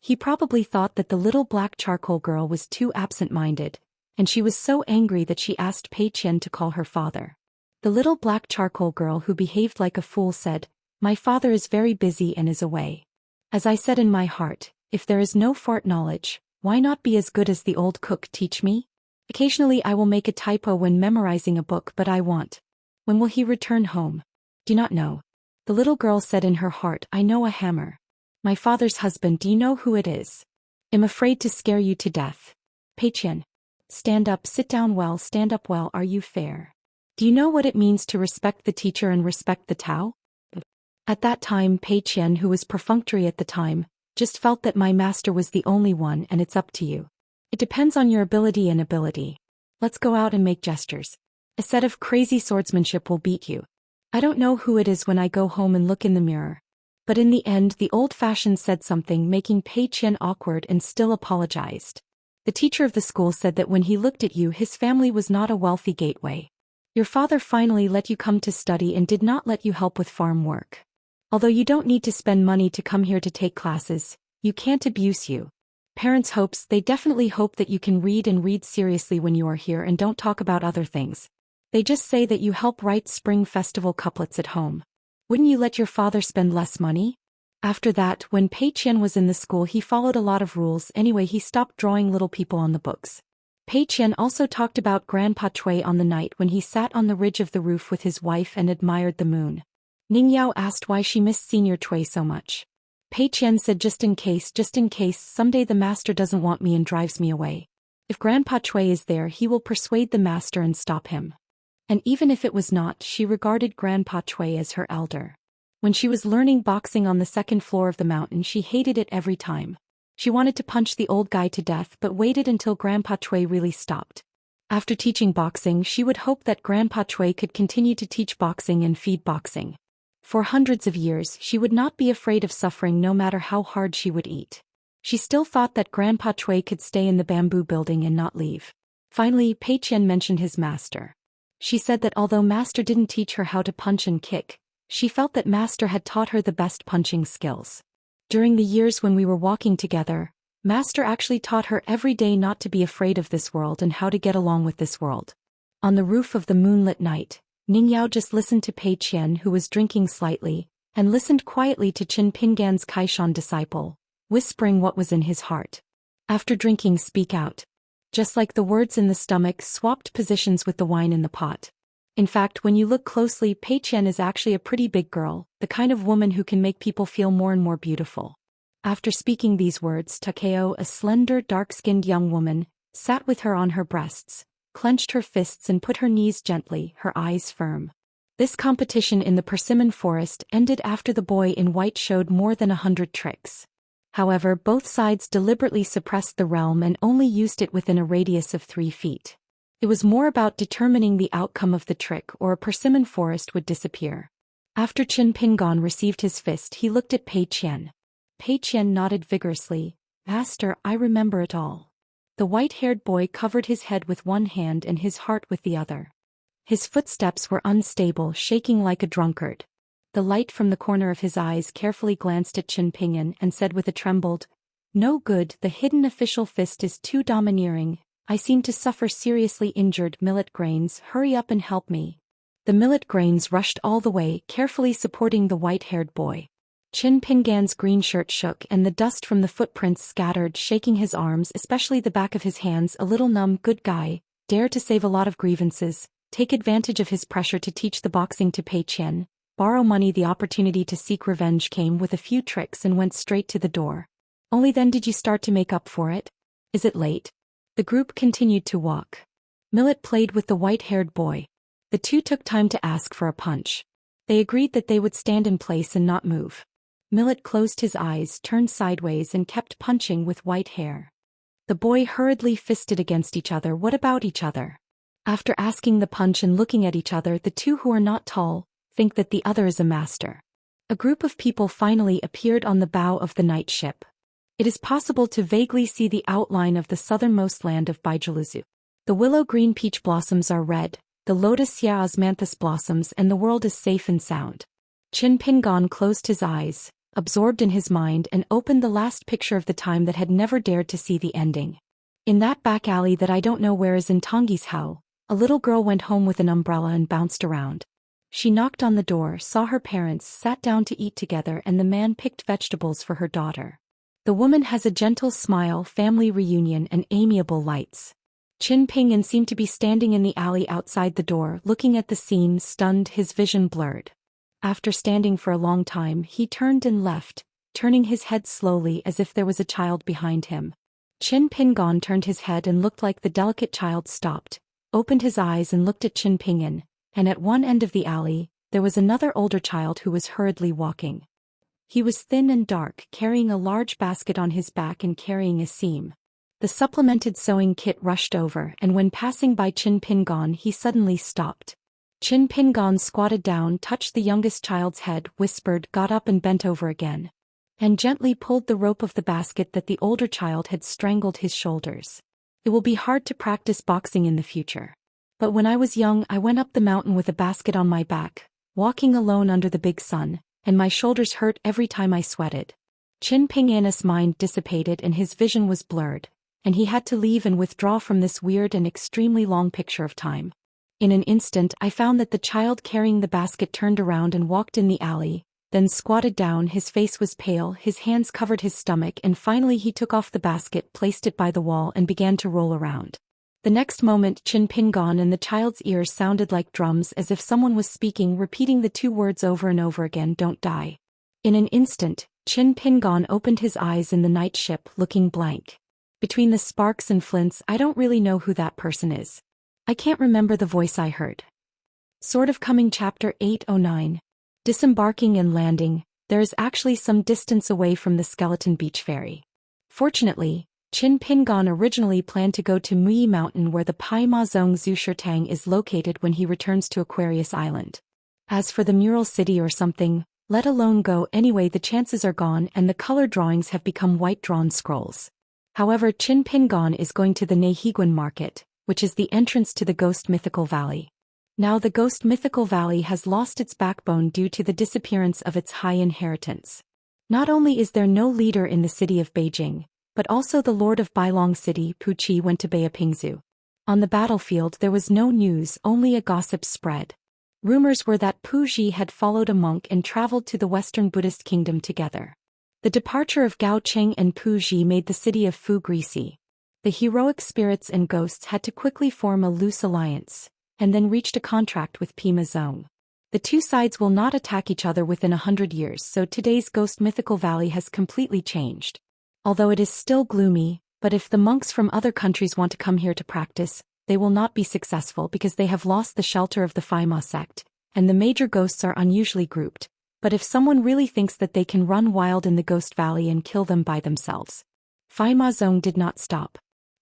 He probably thought that the little black charcoal girl was too absent-minded, and she was so angry that she asked Pei Qian to call her father. The little black charcoal girl who behaved like a fool said, "My father is very busy and is away." As I said in my heart, if there is no fart knowledge, why not be as good as the old cook teach me? Occasionally I will make a typo when memorizing a book, but I want. When will he return home? Do not know. The little girl said in her heart, I know a hammer. My father's husband, do you know who it is? Am afraid to scare you to death. Pei Qian. Stand up, sit down well, stand up well, are you fair? Do you know what it means to respect the teacher and respect the Tao? At that time Pei Qian, who was perfunctory at the time, just felt that my master was the only one and it's up to you. It depends on your ability and ability. Let's go out and make gestures. A set of crazy swordsmanship will beat you. I don't know who it is when I go home and look in the mirror. But in the end the old-fashioned said something making Pei Qian awkward and still apologized. The teacher of the school said that when he looked at you his family was not a wealthy gateway. Your father finally let you come to study and did not let you help with farm work. Although you don't need to spend money to come here to take classes, you can't abuse you. Parents' hopes, they definitely hope that you can read and read seriously when you are here and don't talk about other things. They just say that you help write spring festival couplets at home. Wouldn't you let your father spend less money? After that, when Pei Qian was in the school he followed a lot of rules anyway. He stopped drawing little people on the books. Pei Qian also talked about Grandpa Cui on the night when he sat on the ridge of the roof with his wife and admired the moon. Ning Yao asked why she missed Senior Cui so much. Pei Qian said just in case someday the master doesn't want me and drives me away. If Grandpa Cui is there he will persuade the master and stop him. And even if it was not, she regarded Grandpa Cui as her elder. When she was learning boxing on the second floor of the mountain she hated it every time. She wanted to punch the old guy to death but waited until Grandpa Cui really stopped. After teaching boxing she would hope that Grandpa Cui could continue to teach boxing and feed boxing. For hundreds of years she would not be afraid of suffering no matter how hard she would eat. She still thought that Grandpa Cui could stay in the bamboo building and not leave. Finally Pei Qian mentioned his master. She said that although master didn't teach her how to punch and kick, she felt that master had taught her the best punching skills. During the years when we were walking together, master actually taught her every day not to be afraid of this world and how to get along with this world. On the roof of the moonlit night, Ning Yao just listened to Pei Qian, who was drinking slightly, and listened quietly to Qin Pingan's Kaishan disciple, whispering what was in his heart. After drinking, speak out. Just like the words in the stomach swapped positions with the wine in the pot. In fact, when you look closely, Pei Qian is actually a pretty big girl, the kind of woman who can make people feel more and more beautiful. After speaking these words, Takeo, a slender, dark-skinned young woman, sat with her on her breasts, clenched her fists and put her knees gently, her eyes firm. This competition in the persimmon forest ended after the boy in white showed more than 100 tricks. However, both sides deliberately suppressed the realm and only used it within a radius of 3 feet. It was more about determining the outcome of the trick or a persimmon forest would disappear. After Qin Pingan received his fist he looked at Pei Qian. Pei Qian nodded vigorously. Master, I remember it all. The white-haired boy covered his head with one hand and his heart with the other. His footsteps were unstable, shaking like a drunkard. The light from the corner of his eyes carefully glanced at Qin Pingan and said with a trembled, "No good, the hidden official fist is too domineering. I seem to suffer seriously injured. Millet grains, hurry up and help me." The millet grains rushed all the way, carefully supporting the white-haired boy. Qin Pingan's green shirt shook and the dust from the footprints scattered, shaking his arms, especially the back of his hands. A little numb. Good guy, dare to save a lot of grievances, take advantage of his pressure to teach the boxing to Pei Qian, borrow money. The opportunity to seek revenge came with a few tricks and went straight to the door. Only then did you start to make up for it? Is it late? The group continued to walk. Millet played with the white-haired boy. The two took time to ask for a punch. They agreed that they would stand in place and not move. Millet closed his eyes, turned sideways and kept punching with white hair. The boy hurriedly fisted against each other. What about each other? After asking the punch and looking at each other, the two who are not tall think that the other is a master. A group of people finally appeared on the bow of the night ship. It is possible to vaguely see the outline of the southernmost land of Baijiluzu. The willow-green peach blossoms are red, the lotus-sia osmanthus blossoms, and the world is safe and sound. Qin Pingan closed his eyes, absorbed in his mind, and opened the last picture of the time that had never dared to see the ending. In that back alley that I don't know where is in Tongyi's house, a little girl went home with an umbrella and bounced around. She knocked on the door, saw her parents, sat down to eat together, and the man picked vegetables for her daughter. The woman has a gentle smile, family reunion, and amiable lights. Qin Pingan seemed to be standing in the alley outside the door, looking at the scene, stunned, his vision blurred. After standing for a long time, he turned and left, turning his head slowly as if there was a child behind him. Qin Pingan turned his head and looked like the delicate child stopped, opened his eyes and looked at Qin Pingan, and at one end of the alley, there was another older child who was hurriedly walking. He was thin and dark, carrying a large basket on his back and carrying a seam. The supplemented sewing kit rushed over, and when passing by Qin Pingon he suddenly stopped. Qin Pingon squatted down, touched the youngest child's head, whispered, got up and bent over again, and gently pulled the rope of the basket that the older child had strangled his shoulders. It will be hard to practice boxing in the future. But when I was young I went up the mountain with a basket on my back, walking alone under the big sun, and my shoulders hurt every time I sweated. Qin Pingan's mind dissipated and his vision was blurred, and he had to leave and withdraw from this weird and extremely long picture of time. In an instant I found that the child carrying the basket turned around and walked in the alley, then squatted down, his face was pale, his hands covered his stomach, and finally he took off the basket, placed it by the wall and began to roll around. The next moment Qin Pingon and the child's ears sounded like drums, as if someone was speaking, repeating the two words over and over again, don't die. In an instant, Qin Pingon opened his eyes in the night ship, looking blank. Between the sparks and flints, I don't really know who that person is. I can't remember the voice I heard. Sort of coming. Chapter 809. Disembarking and landing. There is actually some distance away from the Skeleton Beach Ferry. Fortunately, Qin Pingon originally planned to go to Muyi Mountain where the Pai Ma Zong Zhu Shirtang is located when he returns to Aquarius Island. As for the mural city or something, let alone go anyway, the chances are gone and the color drawings have become white drawn scrolls. However, Qin Pingon is going to the Nehiguan Market, which is the entrance to the Ghost Mythical Valley. Now the Ghost Mythical Valley has lost its backbone due to the disappearance of its high inheritance. Not only is there no leader in the city of Beijing, but also the Lord of Bailong City, Pu Qi, went to Beipingzu. On the battlefield there was no news, only a gossip spread. Rumors were that Pu Qi had followed a monk and traveled to the Western Buddhist kingdom together. The departure of Gao Cheng and Pu Qi made the city of Fu greasy. The heroic spirits and ghosts had to quickly form a loose alliance, and then reached a contract with Pima Zong. The two sides will not attack each other within 100 years, so today's Ghost Mythical Valley has completely changed. Although it is still gloomy, but if the monks from other countries want to come here to practice, they will not be successful because they have lost the shelter of the Faima sect, and the major ghosts are unusually grouped. But if someone really thinks that they can run wild in the Ghost Valley and kill them by themselves. Faima Zong did not stop.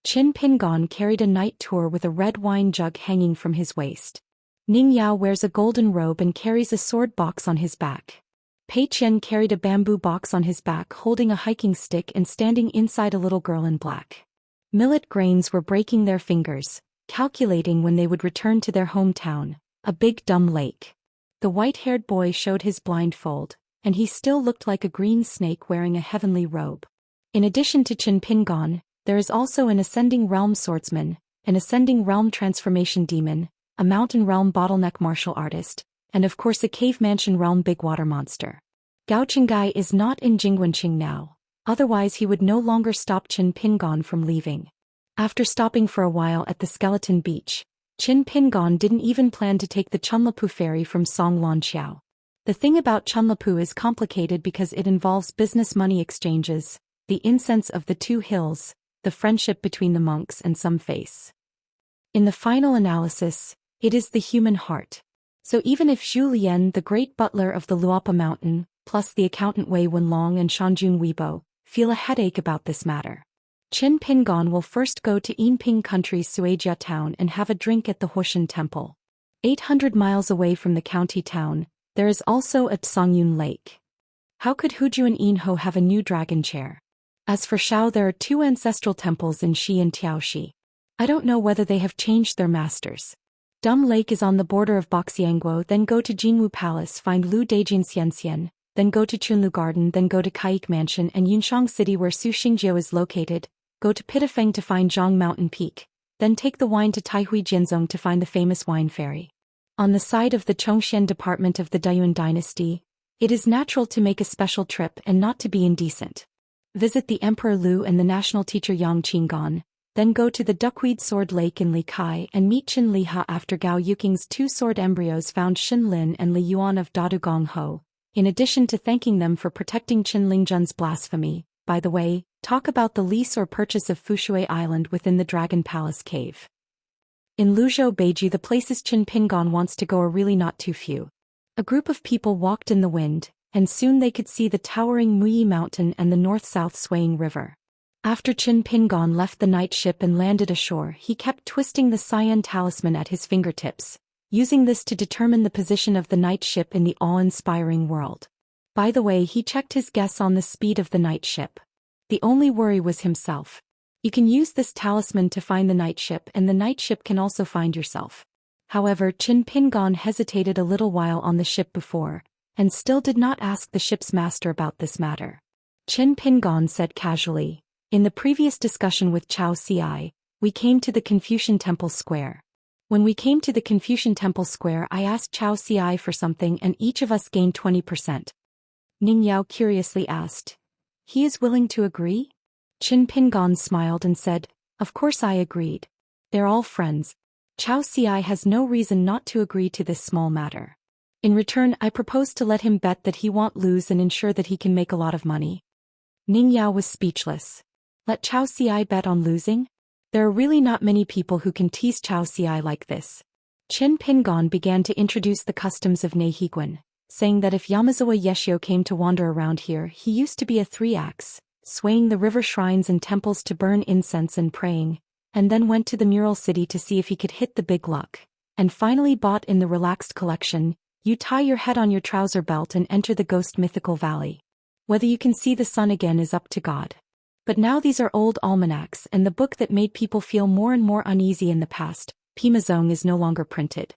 Qin Pingon carried a night tour with a red wine jug hanging from his waist. Ning Yao wears a golden robe and carries a sword box on his back. Pei Qian carried a bamboo box on his back holding a hiking stick and standing inside a little girl in black. Millet grains were breaking their fingers, calculating when they would return to their hometown, a big dumb lake. The white-haired boy showed his blindfold, and he still looked like a green snake wearing a heavenly robe. In addition to Qin Pingon, there is also an Ascending Realm Swordsman, an Ascending Realm Transformation Demon, a Mountain Realm Bottleneck Martial Artist, and of course a Cave Mansion Realm Big Water Monster. Gao Qinggai is not in Jingwenqing now, otherwise he would no longer stop Qin Pingon from leaving. After stopping for a while at the Skeleton Beach, Qin Pingon didn't even plan to take the Chunlapu ferry from Songlonqiao. The thing about Chunlapu is complicated because it involves business money exchanges, the incense of the two hills, the friendship between the monks and some face. In the final analysis, it is the human heart. So even if Zhu Lian, the great butler of the Luopa Mountain, plus the accountant Wei Wenlong and Shanjun Weibo, feel a headache about this matter, Qin Pingon will first go to Yinping Country's Suijia town and have a drink at the Huoshan Temple. 800 miles away from the county town, there is also a Tsongyun Lake. How could Huju and Yinho have a new dragon chair? As for Shao, there are two ancestral temples in Xi and Tiaoxi. I don't know whether they have changed their masters. Dumb Lake is on the border of Boxiangguo, then go to Jinwu Palace, find Lu Dejin Xianxian, then go to Chunlu Garden, then go to Kaik Mansion and Yunshang City where Su Xingjiu is located, go to Pitafeng to find Zhang Mountain Peak, then take the wine to Taihui Jinzong to find the famous wine ferry. On the side of the Zhou department of the Dayuan dynasty, it is natural to make a special trip and not to be indecent. Visit the Emperor Lu and the national teacher Yang Qinggan, then go to the Duckweed Sword Lake in Li Kai and meet Qin Liha after Gao Yuking's two sword embryos found Xin Lin and Li Yuan of Dadu Gong Ho, in addition to thanking them for protecting Qin Lingjun's blasphemy. By the way, talk about the lease or purchase of Fushui Island within the Dragon Palace Cave. In Luzhou Beiji the places Qin Pingon wants to go are really not too few. A group of people walked in the wind, and soon they could see the towering Muyi Mountain and the north-south swaying river. After Qin Pingon left the night ship and landed ashore, he kept twisting the Xian talisman at his fingertips, using this to determine the position of the night ship in the awe-inspiring world. By the way, he checked his guess on the speed of the night ship. The only worry was himself. You can use this talisman to find the night ship, and the night ship can also find yourself. However, Qin Pingon hesitated a little while on the ship before, and still did not ask the ship's master about this matter. Qin Pingon said casually, "In the previous discussion with Zhou Xian, we came to the Confucian Temple Square. When we came to the Confucian Temple Square, I asked Zhou Xian for something and each of us gained 20%. Ning Yao curiously asked, "He is willing to agree?" Qin Pingon smiled and said, "Of course I agreed. They're all friends. Zhou Xian has no reason not to agree to this small matter. In return, I propose to let him bet that he won't lose and ensure that he can make a lot of money." Ning Yao was speechless. Let Zhou Xian bet on losing? There are really not many people who can tease Zhou Xian like this. Qin Pingon began to introduce the customs of Neihiguan, saying that if Yamazawa Yeshio came to wander around here, he used to be a three-axe, swaying the river shrines and temples to burn incense and praying, and then went to the Mural City to see if he could hit the big luck, and finally bought in the relaxed collection, "You tie your head on your trouser belt and enter the ghost mythical valley. Whether you can see the sun again is up to God." But now these are old almanacs, and the book that made people feel more and more uneasy in the past, Pimazong, is no longer printed.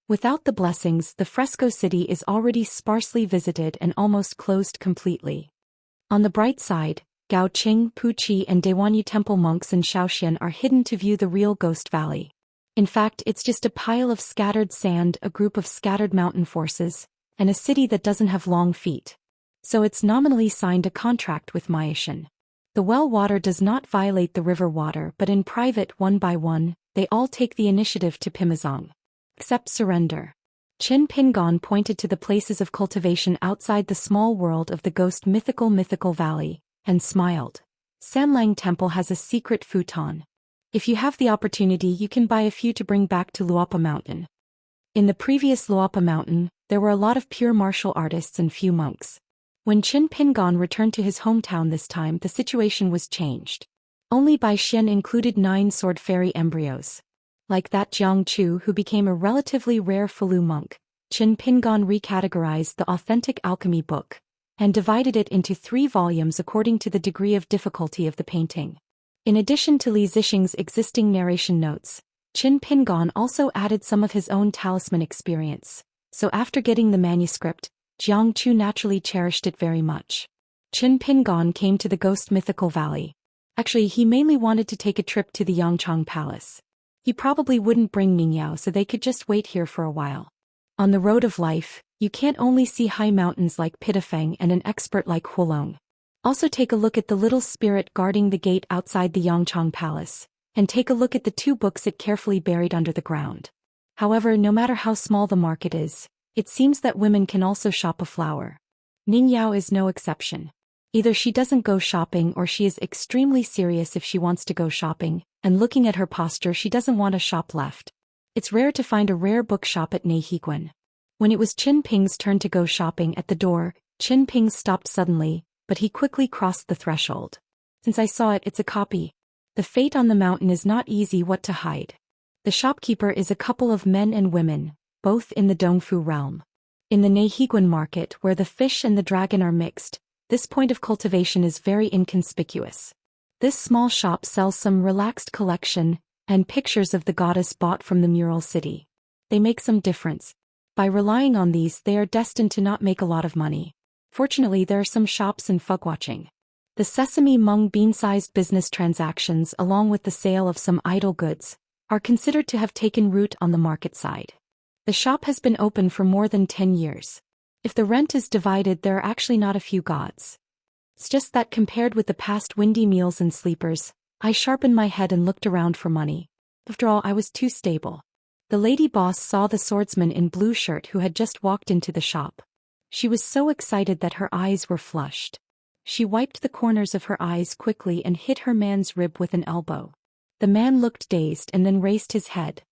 Without the blessings, the fresco city is already sparsely visited and almost closed completely. On the bright side, Gao Qing, Pu Qi and Dewanyu temple monks in Zhou Xian are hidden to view the real ghost valley. In fact, it's just a pile of scattered sand, a group of scattered mountain forces, and a city that doesn't have long feet. So it's nominally signed a contract with Maishan. The well water does not violate the river water, but in private, one by one, they all take the initiative to Pimazong. Accept surrender. Qin Pingon pointed to the places of cultivation outside the small world of the ghost mythical valley, and smiled. Sanlang Temple has a secret futon. If you have the opportunity, you can buy a few to bring back to Luopa Mountain. In the previous Luopa Mountain, there were a lot of pure martial artists and few monks. When Qin Pingon returned to his hometown this time, the situation was changed. Only Bai Xian included 9 sword fairy embryos. Like that Jiang Chu who became a relatively rare Falu monk, Qin Pingon recategorized the authentic alchemy book, and divided it into 3 volumes according to the degree of difficulty of the painting. In addition to Li Zixing's existing narration notes, Qin Pingon also added some of his own talisman experience, so after getting the manuscript, Jiang Chu naturally cherished it very much. Qin Pingon came to the ghost mythical valley. Actually, he mainly wanted to take a trip to the Yangchang Palace. He probably wouldn't bring Ningyao, so they could just wait here for a while. On the road of life, you can't only see high mountains like Pitafeng and an expert like Hulong. Also take a look at the little spirit guarding the gate outside the Yangchang Palace, and take a look at the 2 books it carefully buried under the ground. However, no matter how small the market is, it seems that women can also shop a flower. Ning Yao is no exception. Either she doesn't go shopping or she is extremely serious if she wants to go shopping, and looking at her posture she doesn't want a shop left. It's rare to find a rare bookshop at Neihiguan. When it was Qin Ping's turn to go shopping at the door, Qin Ping stopped suddenly, but he quickly crossed the threshold. "Since I saw it, it's a copy. The fate on the mountain is not easy, what to hide." The shopkeeper is a couple of men and women, both in the Dongfu realm. In the Neihiguan market, where the fish and the dragon are mixed, this point of cultivation is very inconspicuous. This small shop sells some relaxed collection, and pictures of the goddess bought from the Mural City. They make some difference. By relying on these, they are destined to not make a lot of money. Fortunately, there are some shops in Fugwatching. The sesame mung bean-sized business transactions, along with the sale of some idle goods, are considered to have taken root on the market side. The shop has been open for more than 10 years. If the rent is divided, there are actually not a few gods. It's just that compared with the past windy meals and sleepers, I sharpened my head and looked around for money. After all, I was too stable. The lady boss saw the swordsman in blue shirt who had just walked into the shop. She was so excited that her eyes were flushed. She wiped the corners of her eyes quickly and hit her man's rib with an elbow. The man looked dazed and then raised his head.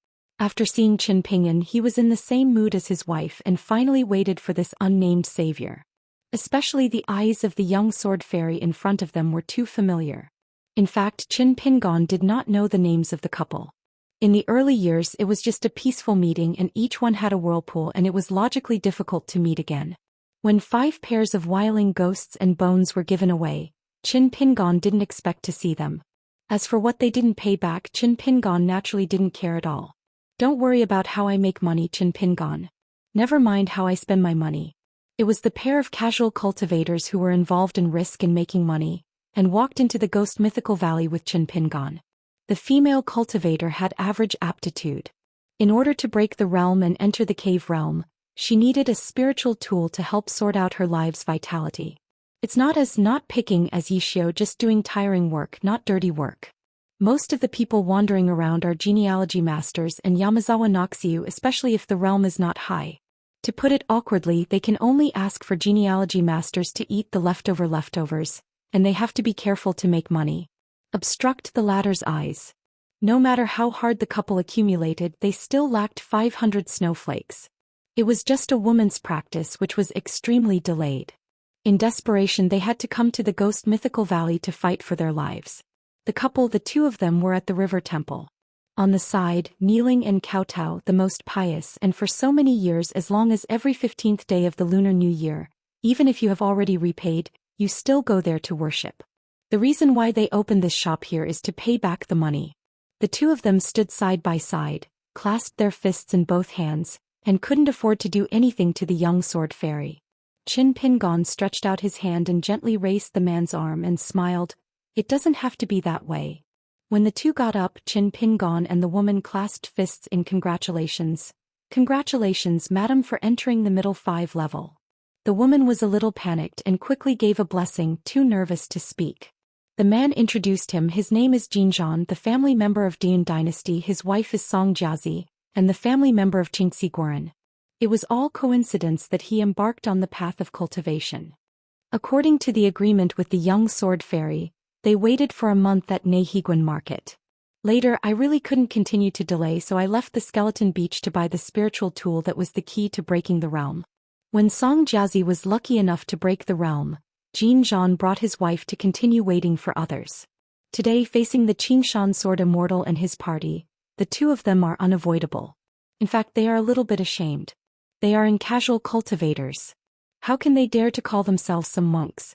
After seeing Qin Pingan, he was in the same mood as his wife and finally waited for this unnamed savior. Especially the eyes of the young sword fairy in front of them were too familiar. In fact, Qin Pingan did not know the names of the couple. In the early years it was just a peaceful meeting and each one had a whirlpool and it was logically difficult to meet again. When 5 pairs of whiling ghosts and bones were given away, Qin Pingan didn't expect to see them. As for what they didn't pay back, Qin Pingan naturally didn't care at all. Don't worry about how I make money, Qin Pingan. Never mind how I spend my money. It was the pair of casual cultivators who were involved in risk and making money, and walked into the ghost mythical valley with Qin Pingan. The female cultivator had average aptitude. In order to break the realm and enter the cave realm, she needed a spiritual tool to help sort out her life's vitality. It's not picking as Yishio, just doing tiring work, not dirty work. Most of the people wandering around are genealogy masters and Yamazawa Noxiu, especially if the realm is not high. To put it awkwardly, they can only ask for genealogy masters to eat the leftovers, and they have to be careful to make money. Obstruct the latter's eyes. No matter how hard the couple accumulated, they still lacked 500 snowflakes. It was just a woman's practice which was extremely delayed. In desperation they had to come to the ghost mythical valley to fight for their lives. The 2 of them were at the river temple. On the side, kneeling and kowtow, the most pious, and for so many years, as long as every 15th day of the Lunar New Year, even if you have already repaid, you still go there to worship. The reason why they opened this shop here is to pay back the money. The 2 of them stood side by side, clasped their fists in both hands, and couldn't afford to do anything to the young sword fairy. Qin Pingan stretched out his hand and gently raised the man's arm and smiled. It doesn't have to be that way. When the 2 got up, Qin Pingan and the woman clasped fists in congratulations. Congratulations, madam, for entering the middle 5 level. The woman was a little panicked and quickly gave a blessing, too nervous to speak. The man introduced him. His name is Jinzhan, the family member of Daoist dynasty. His wife is Song Jiazi, and the family member of Qingxi. It was all coincidence that he embarked on the path of cultivation. According to the agreement with the young sword fairy, they waited for a month at Neihiguan market. Later, I really couldn't continue to delay, so I left the skeleton beach to buy the spiritual tool that was the key to breaking the realm. When Song Jiazi was lucky enough to break the realm, Jinzhan brought his wife to continue waiting for others. Today, facing the Qingshan sword Immortal and his party, the 2 of them are unavoidable. In fact, they are a little bit ashamed. They are casual cultivators. How can they dare to call themselves some monks?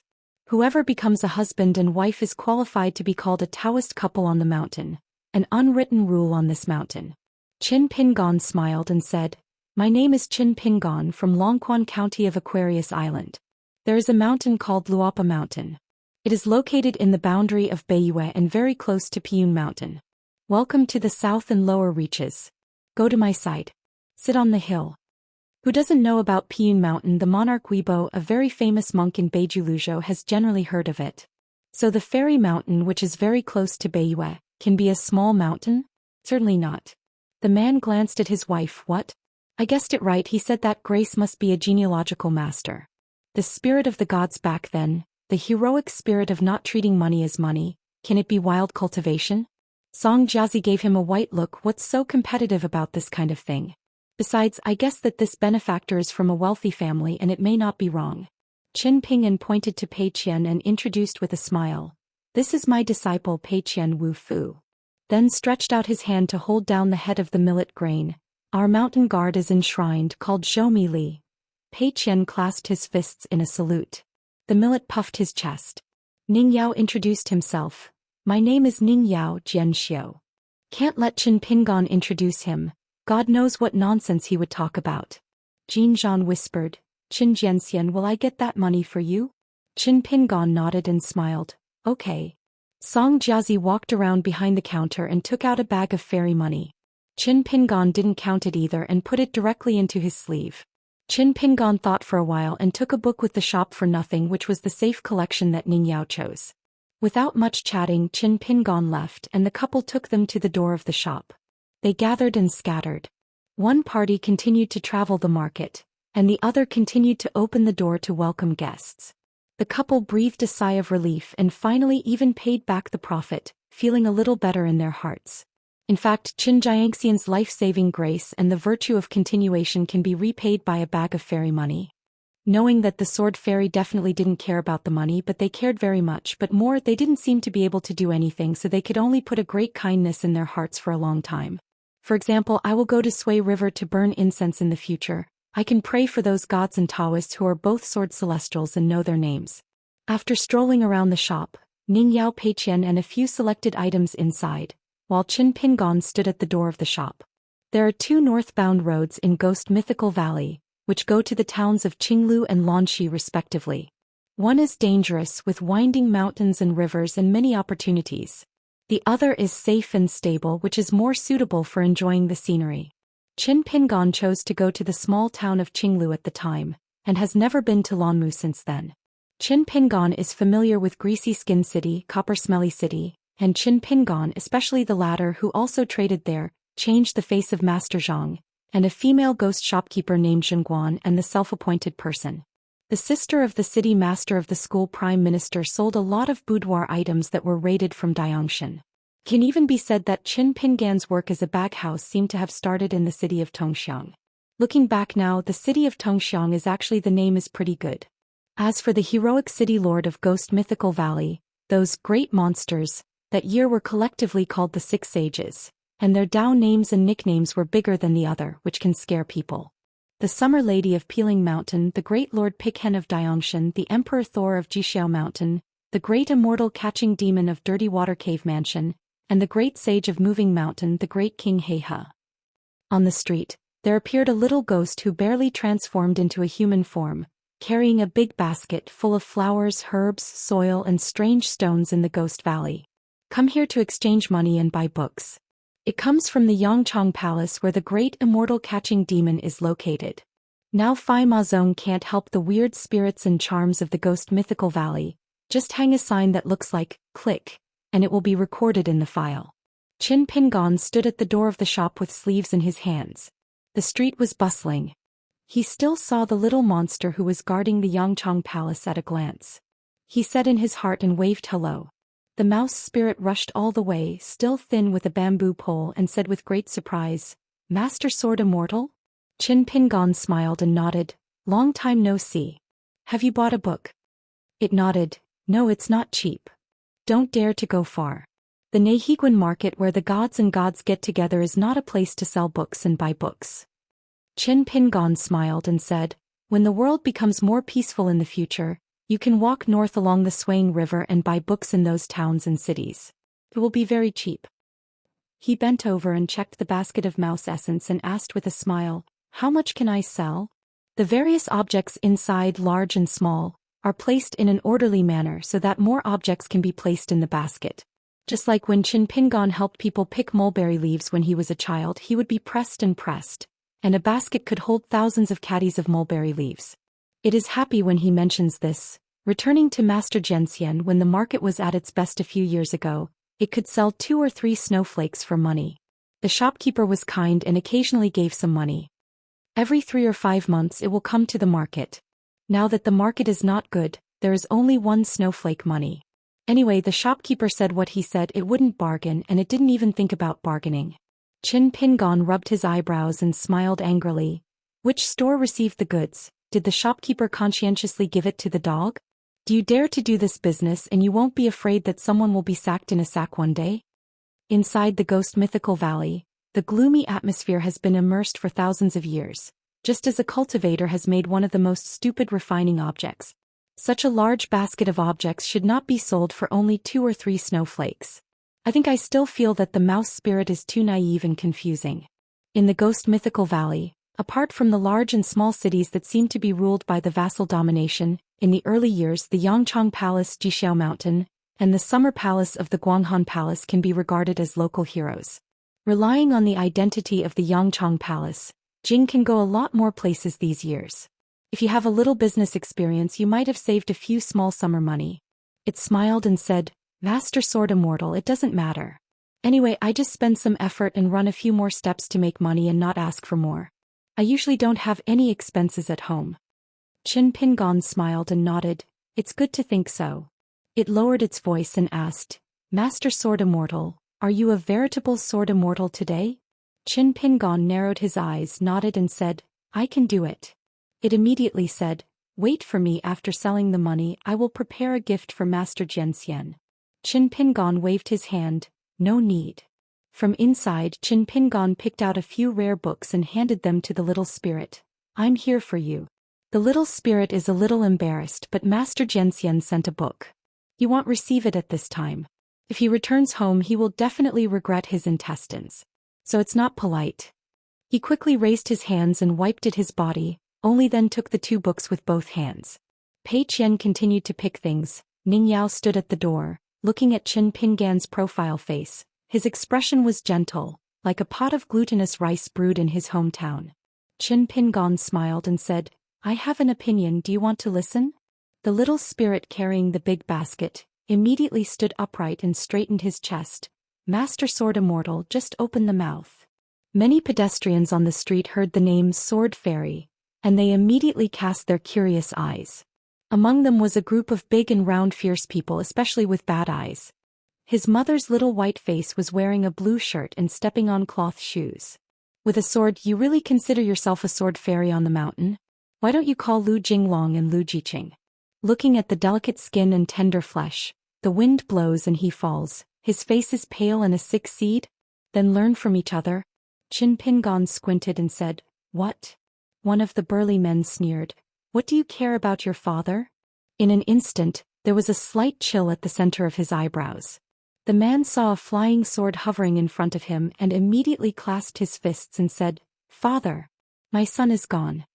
Whoever becomes a husband and wife is qualified to be called a Daoist couple on the mountain, an unwritten rule on this mountain. Qin Pingan smiled and said, "My name is Qin Pingan from Longquan County of Aquarius Island. There is a mountain called Luapa Mountain. It is located in the boundary of Beiyue and very close to Piyun Mountain. Welcome to the south and lower reaches. Go to my side. Sit on the hill." Who doesn't know about Piyun Mountain? The monarch Weibo, a very famous monk in Beijuluzhou, has generally heard of it. So the fairy mountain, which is very close to Beiyue, can be a small mountain? Certainly not. The man glanced at his wife. What? I guessed it right. He said that Grace must be a genealogical master. The spirit of the gods back then, the heroic spirit of not treating money as money, can it be wild cultivation? Song Jiazi gave him a white look. What's so competitive about this kind of thing? Besides, I guess that this benefactor is from a wealthy family and it may not be wrong. Qin Pingan pointed to Pei Qian and introduced with a smile. This is my disciple Pei Qian Wu Fu. Then stretched out his hand to hold down the head of the millet grain. Our mountain guard is enshrined, called Zhou Mi Li. Pei Qian clasped his fists in a salute. The millet puffed his chest. Ning Yao introduced himself. My name is Ning Yao Jianxiu. Can't let Qin Pingan introduce him. God knows what nonsense he would talk about. Jinzhan whispered, Qin Jianxian, will I get that money for you? Qin Pingan nodded and smiled. Okay. Song Jiazi walked around behind the counter and took out a bag of fairy money. Qin Pingan didn't count it either and put it directly into his sleeve. Qin Pingan thought for a while and took a book with the shop for nothing, which was the safe collection that Ning Yao chose. Without much chatting, Qin Pingan left and the couple took them to the door of the shop. They gathered and scattered. One party continued to travel the market, and the other continued to open the door to welcome guests. The couple breathed a sigh of relief and finally even paid back the profit, feeling a little better in their hearts. In fact, Xianxian's life-saving grace and the virtue of continuation can be repaid by a bag of fairy money. Knowing that the sword fairy definitely didn't care about the money, but they cared very much, but more, they didn't seem to be able to do anything, so they could only put a great kindness in their hearts for a long time. For example, I will go to Sui River to burn incense in the future. I can pray for those gods and Daoists who are both sword celestials and know their names. After strolling around the shop, Ning Yao paid Qian and a few selected items inside, while Qin Pingon stood at the door of the shop. There are 2 northbound roads in Ghost Mythical Valley, which go to the towns of Qinglu and Lanxi respectively. One is dangerous with winding mountains and rivers and many opportunities. The other is safe and stable, which is more suitable for enjoying the scenery. Qin Pingon chose to go to the small town of Qinglu at the time, and has never been to Lanmu since then. Qin Pingon is familiar with Greasy Skin City, Copper Smelly City, and Qin Pingon, especially the latter who also traded there, changed the face of Master Zhang, and a female ghost shopkeeper named Zhengguan and the self-appointed person. The sister of the city master of the school prime minister sold a lot of boudoir items that were raided from Daoist. Can even be said that Qin Pingan's work as a baghouse seemed to have started in the city of Tongxiang. Looking back now, the city of Tongxiang is actually the name is pretty good. As for the heroic city lord of Ghost Mythical Valley, those great monsters, that year were collectively called the 6 Sages, and their Dao names and nicknames were bigger than the other, which can scare people. The Summer Lady of Peeling Mountain, the Great Lord Pighen of Daongshan, the Emperor Thor of Jixiao Mountain, the Great Immortal Catching Demon of Dirty Water Cave Mansion, and the Great Sage of Moving Mountain, the Great King Heiha. On the street, there appeared a little ghost who barely transformed into a human form, carrying a big basket full of flowers, herbs, soil, and strange stones in the Ghost Valley. Come here to exchange money and buy books. It comes from the Yangchang Palace where the Great Immortal Catching Demon is located. Now Fai Ma Zong can't help the weird spirits and charms of the Ghost Mythical Valley. Just hang a sign that looks like, click, and it will be recorded in the file. Qin Pingon stood at the door of the shop with sleeves in his hands. The street was bustling. He still saw the little monster who was guarding the Yangchang Palace at a glance. He said in his heart and waved hello. The mouse spirit rushed all the way, still thin with a bamboo pole, and said with great surprise, "Master Sword Immortal?" Qin Pingon smiled and nodded, "Long time no see. Have you bought a book?" It nodded, "No, it's not cheap. Don't dare to go far. The Nehiguan market where the gods and gods get together is not a place to sell books and buy books." Qin Pingon smiled and said, "When the world becomes more peaceful in the future, you can walk north along the Swaying River and buy books in those towns and cities. It will be very cheap." He bent over and checked the basket of mouse essence and asked with a smile, "How much can I sell?" The various objects inside, large and small, are placed in an orderly manner so that more objects can be placed in the basket. Just like when Qin Pingon helped people pick mulberry leaves when he was a child, he would be pressed, and a basket could hold thousands of caddies of mulberry leaves. It is happy when he mentions this. Returning to Master Xian, when the market was at its best a few years ago, it could sell 2 or 3 snowflakes for money. The shopkeeper was kind and occasionally gave some money. Every 3 or 5 months it will come to the market. Now that the market is not good, there is only 1 snowflake money. Anyway, the shopkeeper said what he said, it wouldn't bargain, and it didn't even think about bargaining. Qin Pingon rubbed his eyebrows and smiled angrily. Which store received the goods? Did the shopkeeper conscientiously give it to the dog? Do you dare to do this business and you won't be afraid that someone will be sacked in a sack one day? Inside the Ghost Mythical Valley, the gloomy atmosphere has been immersed for thousands of years, just as a cultivator has made one of the most stupid refining objects. Such a large basket of objects should not be sold for only 2 or 3 snowflakes. I think I still feel that the mouse spirit is too naive and confusing. In the Ghost Mythical Valley, apart from the large and small cities that seem to be ruled by the vassal domination, in the early years the Yangchang Palace, Jixiao Mountain, and the Summer Palace of the Guanghan Palace can be regarded as local heroes. Relying on the identity of the Yangchang Palace, Jing can go a lot more places these years. If you have a little business experience, you might have saved a few small summer money. It smiled and said, "Master Sword Immortal, it doesn't matter. Anyway, I just spend some effort and run a few more steps to make money and not ask for more. I usually don't have any expenses at home." Qin Pingon smiled and nodded, "It's good to think so." It lowered its voice and asked, "Master Sword Immortal, Are you a veritable sword immortal today? Qin Pingon narrowed his eyes, nodded and said, I can do it. It immediately said, wait for me. After selling the money, I will prepare a gift for Master Xian. Qin Pingon waved his hand, no need. From inside, Qin Pingon picked out a few rare books and handed them to the little spirit. I'm here for you. The little spirit is a little embarrassed, but Master Xian sent a book. He won't receive it at this time. If he returns home, he will definitely regret his intestines. So it's not polite. He quickly raised his hands and wiped at his body, only then took the two books with both hands. Pei Qian continued to pick things. Ning Yao stood at the door, looking at Qin Pingan's profile face. His expression was gentle, like a pot of glutinous rice brewed in his hometown. Qin Pingan smiled and said, I have an opinion, do you want to listen? The little spirit carrying the big basket immediately stood upright and straightened his chest. Master Sword Immortal, just open the mouth. Many pedestrians on the street heard the name Sword Fairy, and they immediately cast their curious eyes. Among them was a group of big and round fierce people, especially with bad eyes. His mother's little white face was wearing a blue shirt and stepping on cloth shoes. With a sword, you really consider yourself a sword fairy on the mountain? Why don't you call Lu Jinglong and Lu Jiqing? Looking at the delicate skin and tender flesh, the wind blows and he falls, his face is pale and a sick seed? Then learn from each other. Qin Pingan squinted and said, what? One of the burly men sneered, what do you care about your father? In an instant, there was a slight chill at the center of his eyebrows. The man saw a flying sword hovering in front of him and immediately clasped his fists and said, Father, my son is gone.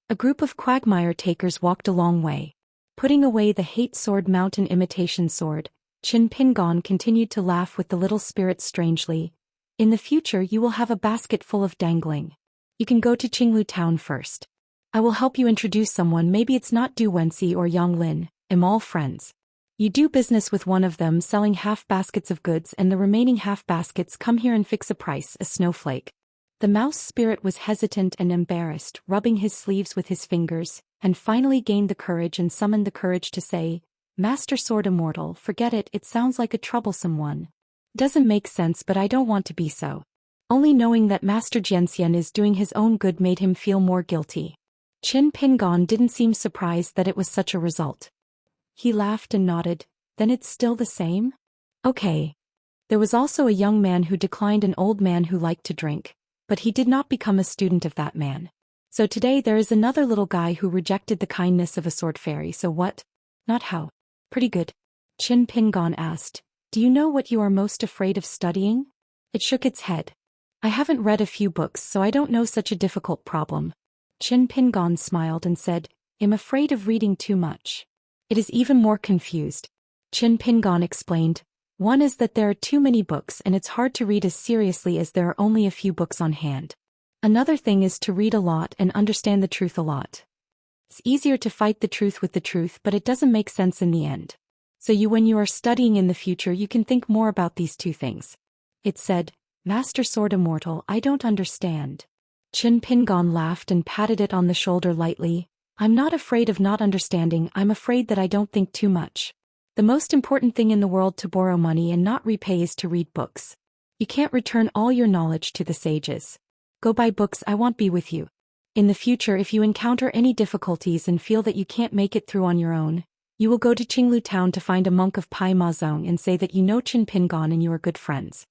A group of quagmire takers walked a long way. Putting away the hate sword mountain imitation sword, Qin Pingan continued to laugh with the little spirit strangely. In the future you will have a basket full of dangling. You can go to Qinglu town first. I will help you introduce someone, maybe it's not Du Wenxi or Yang Lin, all friends. You do business with one of them selling half baskets of goods and the remaining half baskets come here and fix a price, a snowflake. The mouse spirit was hesitant and embarrassed, rubbing his sleeves with his fingers, and finally gained the courage and summoned the courage to say, Master Sword Immortal, forget it, it sounds like a troublesome one. Doesn't make sense, but I don't want to be so. Only knowing that Master Xian is doing his own good made him feel more guilty. Qin Pingan didn't seem surprised that it was such a result. He laughed and nodded, then it's still the same? Okay. There was also a young man who declined an old man who liked to drink, but he did not become a student of that man. So today there is another little guy who rejected the kindness of a sword fairy, so what? Not how. Pretty good. Qin Pingan asked, do you know what you are most afraid of studying? It shook its head. I haven't read a few books, so I don't know such a difficult problem. Qin Pingan smiled and said, I'm afraid of reading too much. It is even more confused. Qin Pingan explained, one is that there are too many books and it's hard to read as seriously as there are only a few books on hand. Another thing is to read a lot and understand the truth a lot. It's easier to fight the truth with the truth, but it doesn't make sense in the end. So when you are studying in the future, you can think more about these two things. It said, Master Sword Immortal, I don't understand. Qin Pingan laughed and patted it on the shoulder lightly. I'm not afraid of not understanding, I'm afraid that I don't think too much. The most important thing in the world to borrow money and not repay is to read books. You can't return all your knowledge to the sages. Go buy books, I won't be with you. In the future, if you encounter any difficulties and feel that you can't make it through on your own, you will go to Qinglu town to find a monk of Pai Ma Zong and say that you know Qin Pingan and you are good friends.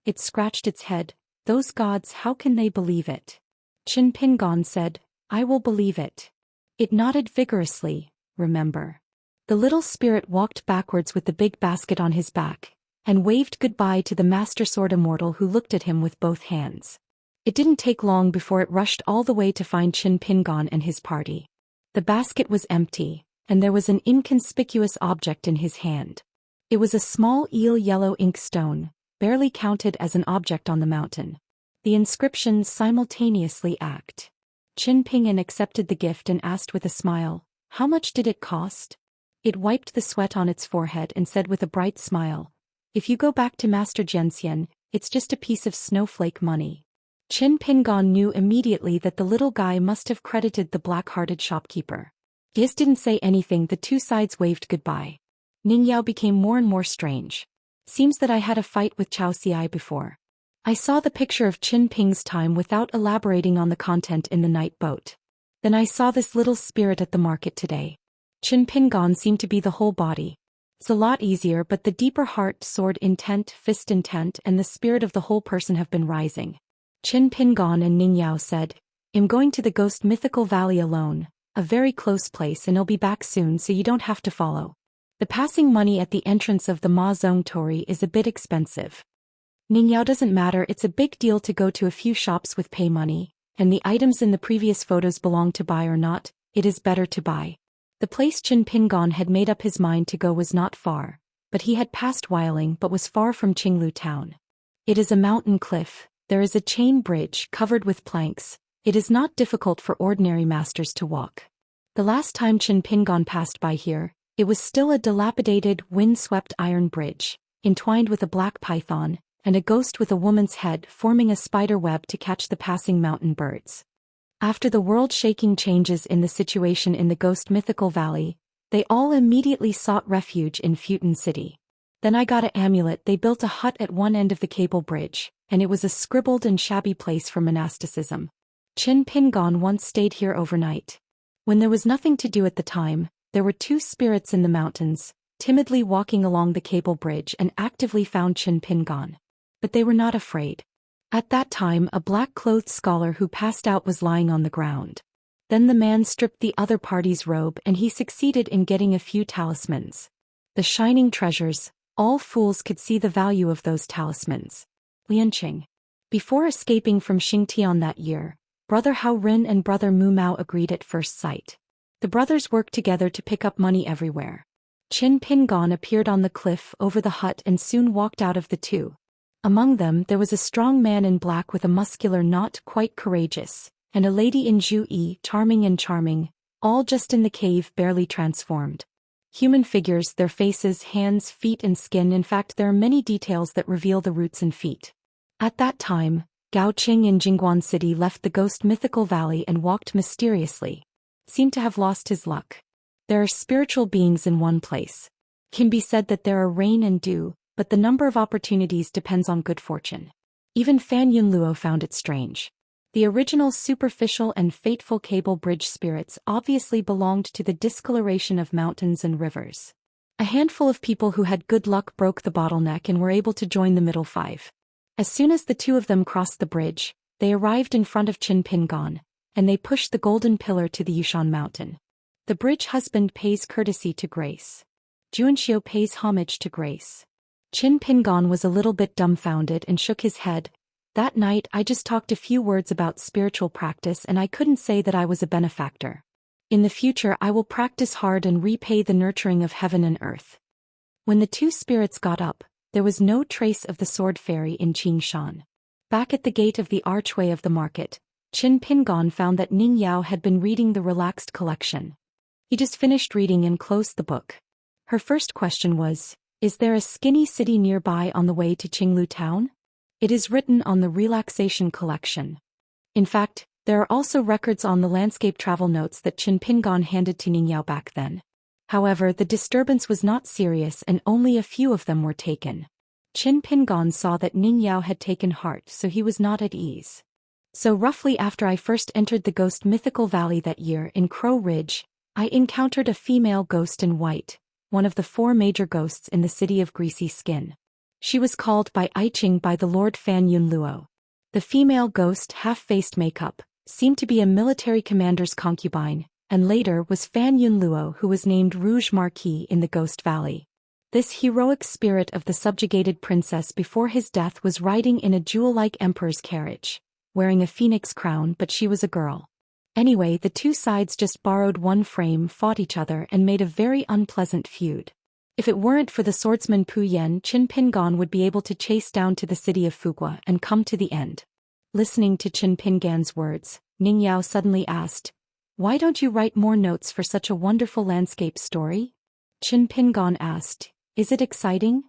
It scratched its head. Those gods, how can they believe it? Qin Pingan said, I will believe it. It nodded vigorously, remember. The little spirit walked backwards with the big basket on his back, and waved goodbye to the Master Sword Immortal who looked at him with both hands. It didn't take long before it rushed all the way to find Qin Pingan and his party. The basket was empty, and there was an inconspicuous object in his hand. It was a small eel yellow ink stone, barely counted as an object on the mountain. The inscriptions simultaneously act. Qin Pingan accepted the gift and asked with a smile, how much did it cost? It wiped the sweat on its forehead and said with a bright smile, if you go back to Master Xian, it's just a piece of snowflake money. Qin Pingan knew immediately that the little guy must have credited the black-hearted shopkeeper. Giz didn't say anything, the two sides waved goodbye. Ning Yao became more and more strange. Seems that I had a fight with Xiaoxia before. I saw the picture of Qin Ping's time without elaborating on the content in the night boat. Then I saw this little spirit at the market today. Qin Pingon seemed to be the whole body. It's a lot easier, but the deeper heart, sword intent, fist intent, and the spirit of the whole person have been rising. Qin Pingon and Ning Yao said, I'm going to the Ghost Mythical Valley alone, a very close place, and I'll be back soon so you don't have to follow. The passing money at the entrance of the Ma Zong Tori is a bit expensive. Ning Yao doesn't matter, it's a big deal to go to a few shops with pay money, and the items in the previous photos belong to buy or not, it is better to buy. The place Qin Pingon had made up his mind to go was not far, but he had passed Weiling but was far from Qinglu town. It is a mountain cliff, there is a chain bridge covered with planks, it is not difficult for ordinary masters to walk. The last time Qin Pingon passed by here, it was still a dilapidated, wind-swept iron bridge, entwined with a black python, and a ghost with a woman's head forming a spider web to catch the passing mountain birds. After the world-shaking changes in the situation in the Ghost Mythical Valley, they all immediately sought refuge in Futon City. Then I got an amulet. They built a hut at one end of the cable bridge, and it was a scribbled and shabby place for monasticism. Qin Pingon once stayed here overnight. When there was nothing to do at the time, there were two spirits in the mountains, timidly walking along the cable bridge and actively found Qin Pingon. But they were not afraid. At that time a black-clothed scholar who passed out was lying on the ground. Then the man stripped the other party's robe and he succeeded in getting a few talismans. The shining treasures, all fools could see the value of those talismans. Lianqing. Before escaping from Xingtian that year, Brother Hao Rin and Brother Mu Mao agreed at first sight. The brothers worked together to pick up money everywhere. Qin Pingon appeared on the cliff over the hut and soon walked out of the two. Among them there was a strong man in black with a muscular not quite courageous, and a lady in Zhu Yi charming, all just in the cave barely transformed. Human figures, their faces, hands, feet and skin, in fact there are many details that reveal the roots and feet. At that time, Gao Qing in Jingguan City left the Ghost Mythical Valley and walked mysteriously. Seemed to have lost his luck. There are spiritual beings in one place. Can be said that there are rain and dew, but the number of opportunities depends on good fortune. Even Fan Yunluo found it strange. The original superficial and fateful cable bridge spirits obviously belonged to the discoloration of mountains and rivers. A handful of people who had good luck broke the bottleneck and were able to join the middle five. As soon as the two of them crossed the bridge, they arrived in front of Qin Pingon, and they pushed the golden pillar to the Yushan mountain. The bridge husband pays courtesy to grace. Juanxiu pays homage to grace. Qin Pingon was a little bit dumbfounded and shook his head. That night I just talked a few words about spiritual practice and I couldn't say that I was a benefactor. In the future I will practice hard and repay the nurturing of heaven and earth. When the two spirits got up, there was no trace of the sword fairy in Qingshan. Back at the gate of the archway of the market, Qin Pingon found that Ning Yao had been reading the relaxed collection. He just finished reading and closed the book. Her first question was, is there a skinny city nearby on the way to Qinglu town? It is written on the relaxation collection. In fact, there are also records on the landscape travel notes that Qin Pingon handed to Ning Yao back then. However, the disturbance was not serious and only a few of them were taken. Qin Pingon saw that Ning Yao had taken heart, so he was not at ease. So roughly after I first entered the Ghost Mythical Valley that year in Crow Ridge, I encountered a female ghost in white, one of the 4 major ghosts in the city of Greasy Skin. She was called by I Ching by the Lord Fan Yunluo. The female ghost, half-faced makeup, seemed to be a military commander's concubine, and later was Fan Yunluo, who was named Rouge Marquis in the Ghost Valley. This heroic spirit of the subjugated princess before his death was riding in a jewel-like emperor's carriage, wearing a phoenix crown, but she was a girl. Anyway, the two sides just borrowed one frame, fought each other and made a very unpleasant feud. If it weren't for the swordsman Pu Yen, Qin Pingon would be able to chase down to the city of Fugua and come to the end. Listening to Qin Pingan's words, Ning Yao suddenly asked, "Why don't you write more notes for such a wonderful landscape story?" Qin Pingon asked, "Is it exciting?"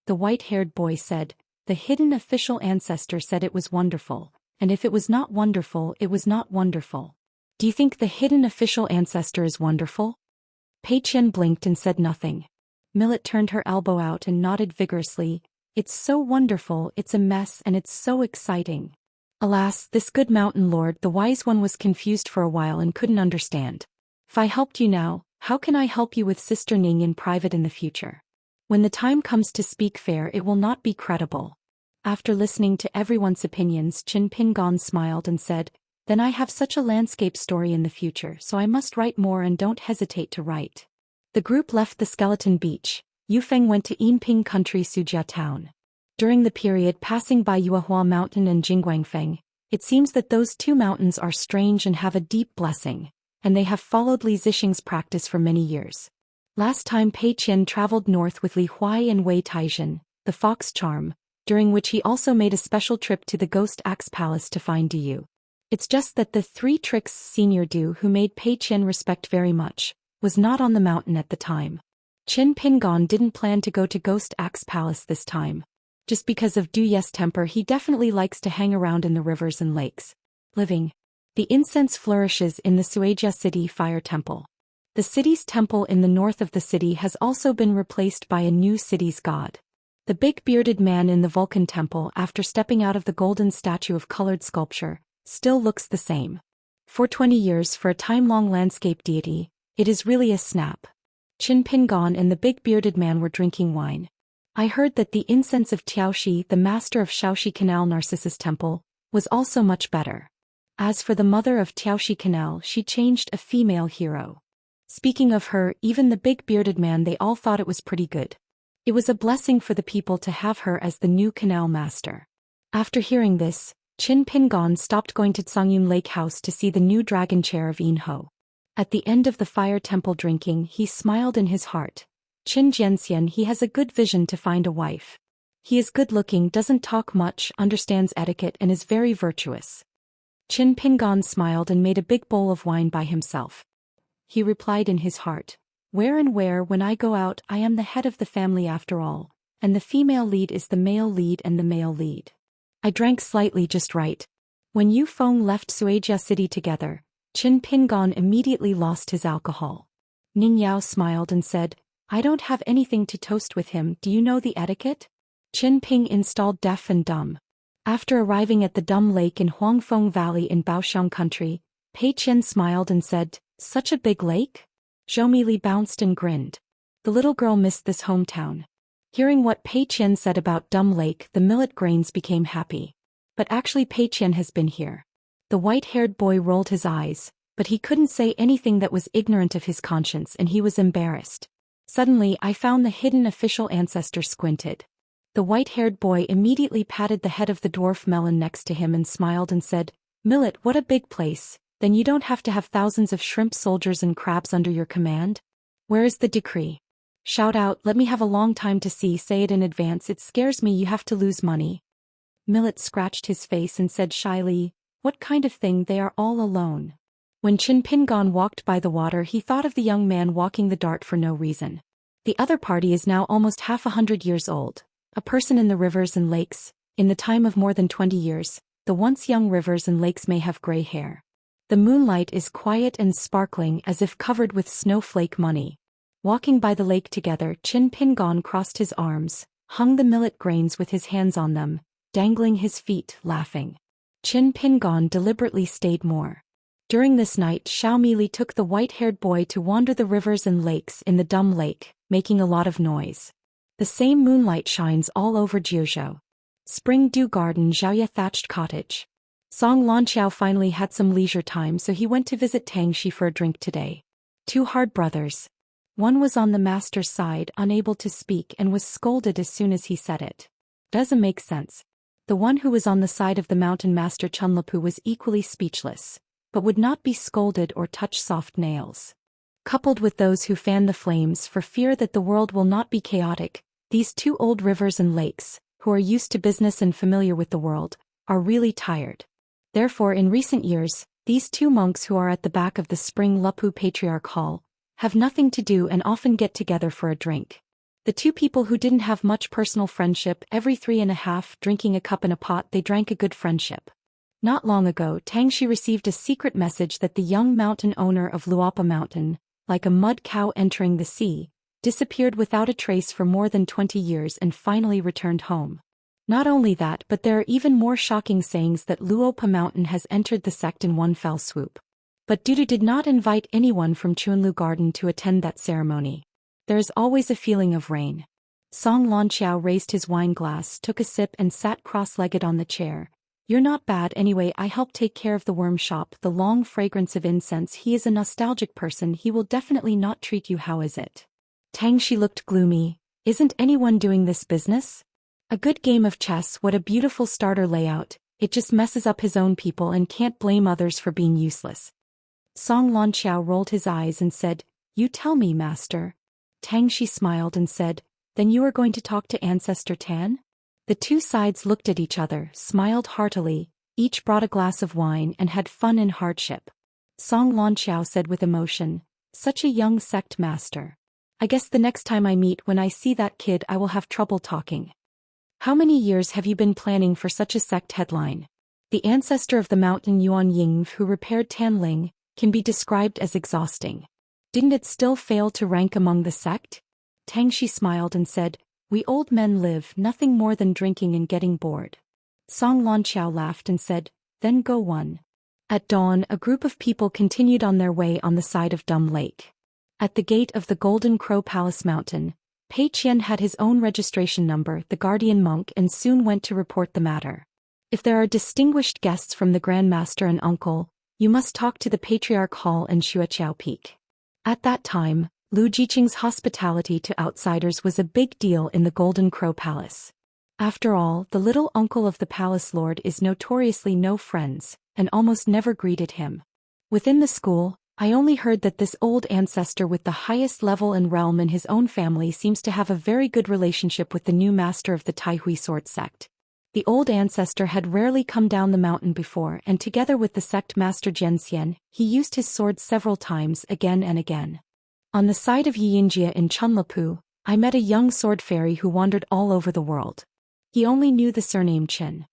The white-haired boy said, "The hidden official ancestor said it was wonderful, and if it was not wonderful, it was not wonderful." "Do you think the hidden official ancestor is wonderful?" Pei Qian blinked and said nothing. Millet turned her elbow out and nodded vigorously. It's so wonderful, it's a mess and it's so exciting. Alas, this good mountain lord, the wise one, was confused for a while and couldn't understand. If I helped you now, how can I help you with Sister Ning in private in the future? When the time comes to speak fair, it will not be credible. After listening to everyone's opinions, Qin Pingon smiled and said, Then I have such a landscape story in the future, so I must write more and don't hesitate to write. The group left the Skeleton Beach. Yufeng went to Yinping Country Suzhia Town. During the period passing by Yuehua Mountain and Jingguangfeng, it seems that those two mountains are strange and have a deep blessing, and they have followed Li Zixing's practice for many years. Last time Pei Qian traveled north with Li Huai and Wei Taizhen, the fox charm, during which he also made a special trip to the Ghost Axe Palace to find Du. It's just that the three tricks senior Du, who made Pei Qian respect very much, was not on the mountain at the time. Qin Pingon didn't plan to go to Ghost Axe Palace this time. Just because of Du Ye's temper, he definitely likes to hang around in the rivers and lakes. Living. The incense flourishes in the Suijia City Fire Temple. The city's temple in the north of the city has also been replaced by a new city's god. The big bearded man in the Vulcan temple, after stepping out of the golden statue of colored sculpture, still looks the same. For 20 years, for a time-long landscape deity, it is really a snap. Qin Pingon and the big bearded man were drinking wine. I heard that the incense of Tiaoxi, the master of Shaoxi Canal Narcissus Temple, was also much better. As for the mother of Tiaoxi Canal, she changed a female hero. Speaking of her, even the big bearded man, they all thought it was pretty good. It was a blessing for the people to have her as the new canal master. After hearing this, Qin Pingon stopped going to Tsangyun Lake House to see the new dragon chair of Yinho. At the end of the fire temple drinking, he smiled in his heart. Qin Jianxian, he has a good vision to find a wife. He is good-looking, doesn't talk much, understands etiquette and is very virtuous. Qin Pingon smiled and made a big bowl of wine by himself. He replied in his heart, Where and where, when I go out, I am the head of the family after all, and the female lead is the male lead and the male lead. I drank slightly just right. When Yu Feng left Suijia City together, Qin Pingon immediately lost his alcohol. Ning Yao smiled and said, I don't have anything to toast with him, do you know the etiquette? Qin Ping installed deaf and dumb. After arriving at the Dumb Lake in Huangfeng Valley in Baoxiang Country, Pei Qian smiled and said, Such a big lake? Zhou Mili bounced and grinned. The little girl missed this hometown. Hearing what Pei Qian said about Dumb Lake, the millet grains became happy. But actually Pei Qian has been here. The white-haired boy rolled his eyes, but he couldn't say anything that was ignorant of his conscience, and he was embarrassed. Suddenly I found the hidden official ancestor squinted. The white-haired boy immediately patted the head of the dwarf melon next to him and smiled and said, Millet, what a big place, then you don't have to have thousands of shrimp soldiers and crabs under your command? Where is the decree? Shout out, let me have a long time to see, say it in advance, it scares me you have to lose money. Millet scratched his face and said shyly, What kind of thing, they are all alone. When Qin Pingon walked by the water, he thought of the young man walking the dart for no reason. The other party is now almost 100 years old. A person in the rivers and lakes, in the time of more than 20 years, the once young rivers and lakes may have gray hair. The moonlight is quiet and sparkling as if covered with snowflake money. Walking by the lake together, Qin Pingon crossed his arms, hung the millet grains with his hands on them, dangling his feet, laughing. Qin Pingon deliberately stayed more. During this night, Xiaomili took the white-haired boy to wander the rivers and lakes in the Dumb Lake, making a lot of noise. The same moonlight shines all over Jiuzhou. Spring Dew Garden, Zhaoye thatched cottage. Song Lanqiao finally had some leisure time, so he went to visit Tangxi for a drink today. Two hard brothers. One was on the master's side, unable to speak, and was scolded as soon as he said it. Doesn't make sense. The one who was on the side of the mountain master Chunlapu was equally speechless, but would not be scolded or touch soft nails. Coupled with those who fan the flames for fear that the world will not be chaotic, these two old rivers and lakes, who are used to business and familiar with the world, are really tired. Therefore, in recent years, these two monks who are at the back of the Spring Lupu Patriarch Hall have nothing to do and often get together for a drink. The two people who didn't have much personal friendship, every 3.5 drinking a cup in a pot, they drank a good friendship. Not long ago, Tangxi received a secret message that the young mountain owner of Luapa Mountain, like a mud cow entering the sea, disappeared without a trace for more than 20 years and finally returned home. Not only that, but there are even more shocking sayings that Luopa Mountain has entered the sect in one fell swoop. But Dudu did not invite anyone from Chunlu Garden to attend that ceremony. There is always a feeling of rain. Song Lanqiao raised his wine glass, took a sip and sat cross-legged on the chair. You're not bad anyway. I helped take care of the worm shop, the long fragrance of incense. He is a nostalgic person. He will definitely not treat you. How is it? Tangxi looked gloomy. Isn't anyone doing this business? A good game of chess. What a beautiful starter layout. It just messes up his own people and can't blame others for being useless. Song Lanqiao rolled his eyes and said, You tell me, master. Tangxi smiled and said, Then you are going to talk to Ancestor Tan? The two sides looked at each other, smiled heartily, each brought a glass of wine and had fun in hardship. Song Lanqiao said with emotion, Such a young sect master. I guess the next time I meet, when I see that kid, I will have trouble talking. How many years have you been planning for such a sect? Headline. The ancestor of the mountain Yuan Yingv who repaired Tanling can be described as exhausting. Didn't it still fail to rank among the sect? Tangxi smiled and said, We old men live nothing more than drinking and getting bored. Song Lanqiao laughed and said, Then go one. At dawn, a group of people continued on their way on the side of Dumb Lake. At the gate of the Golden Crow Palace Mountain, Pei Qian had his own registration number, the guardian monk, and soon went to report the matter. If there are distinguished guests from the Grand Master and uncle, you must talk to the Patriarch Hall and Xueqiao Peak. At that time, Lu Jiqing's hospitality to outsiders was a big deal in the Golden Crow Palace. After all, the little uncle of the palace lord is notoriously no friends, and almost never greeted him. Within the school, I only heard that this old ancestor with the highest level and realm in his own family seems to have a very good relationship with the new master of the Taihui sword sect. The old ancestor had rarely come down the mountain before, and together with the sect master Xian, he used his sword several times, again and again. On the side of Xianxia in Chunlapu, I met a young sword fairy who wandered all over the world. He only knew the surname Qin.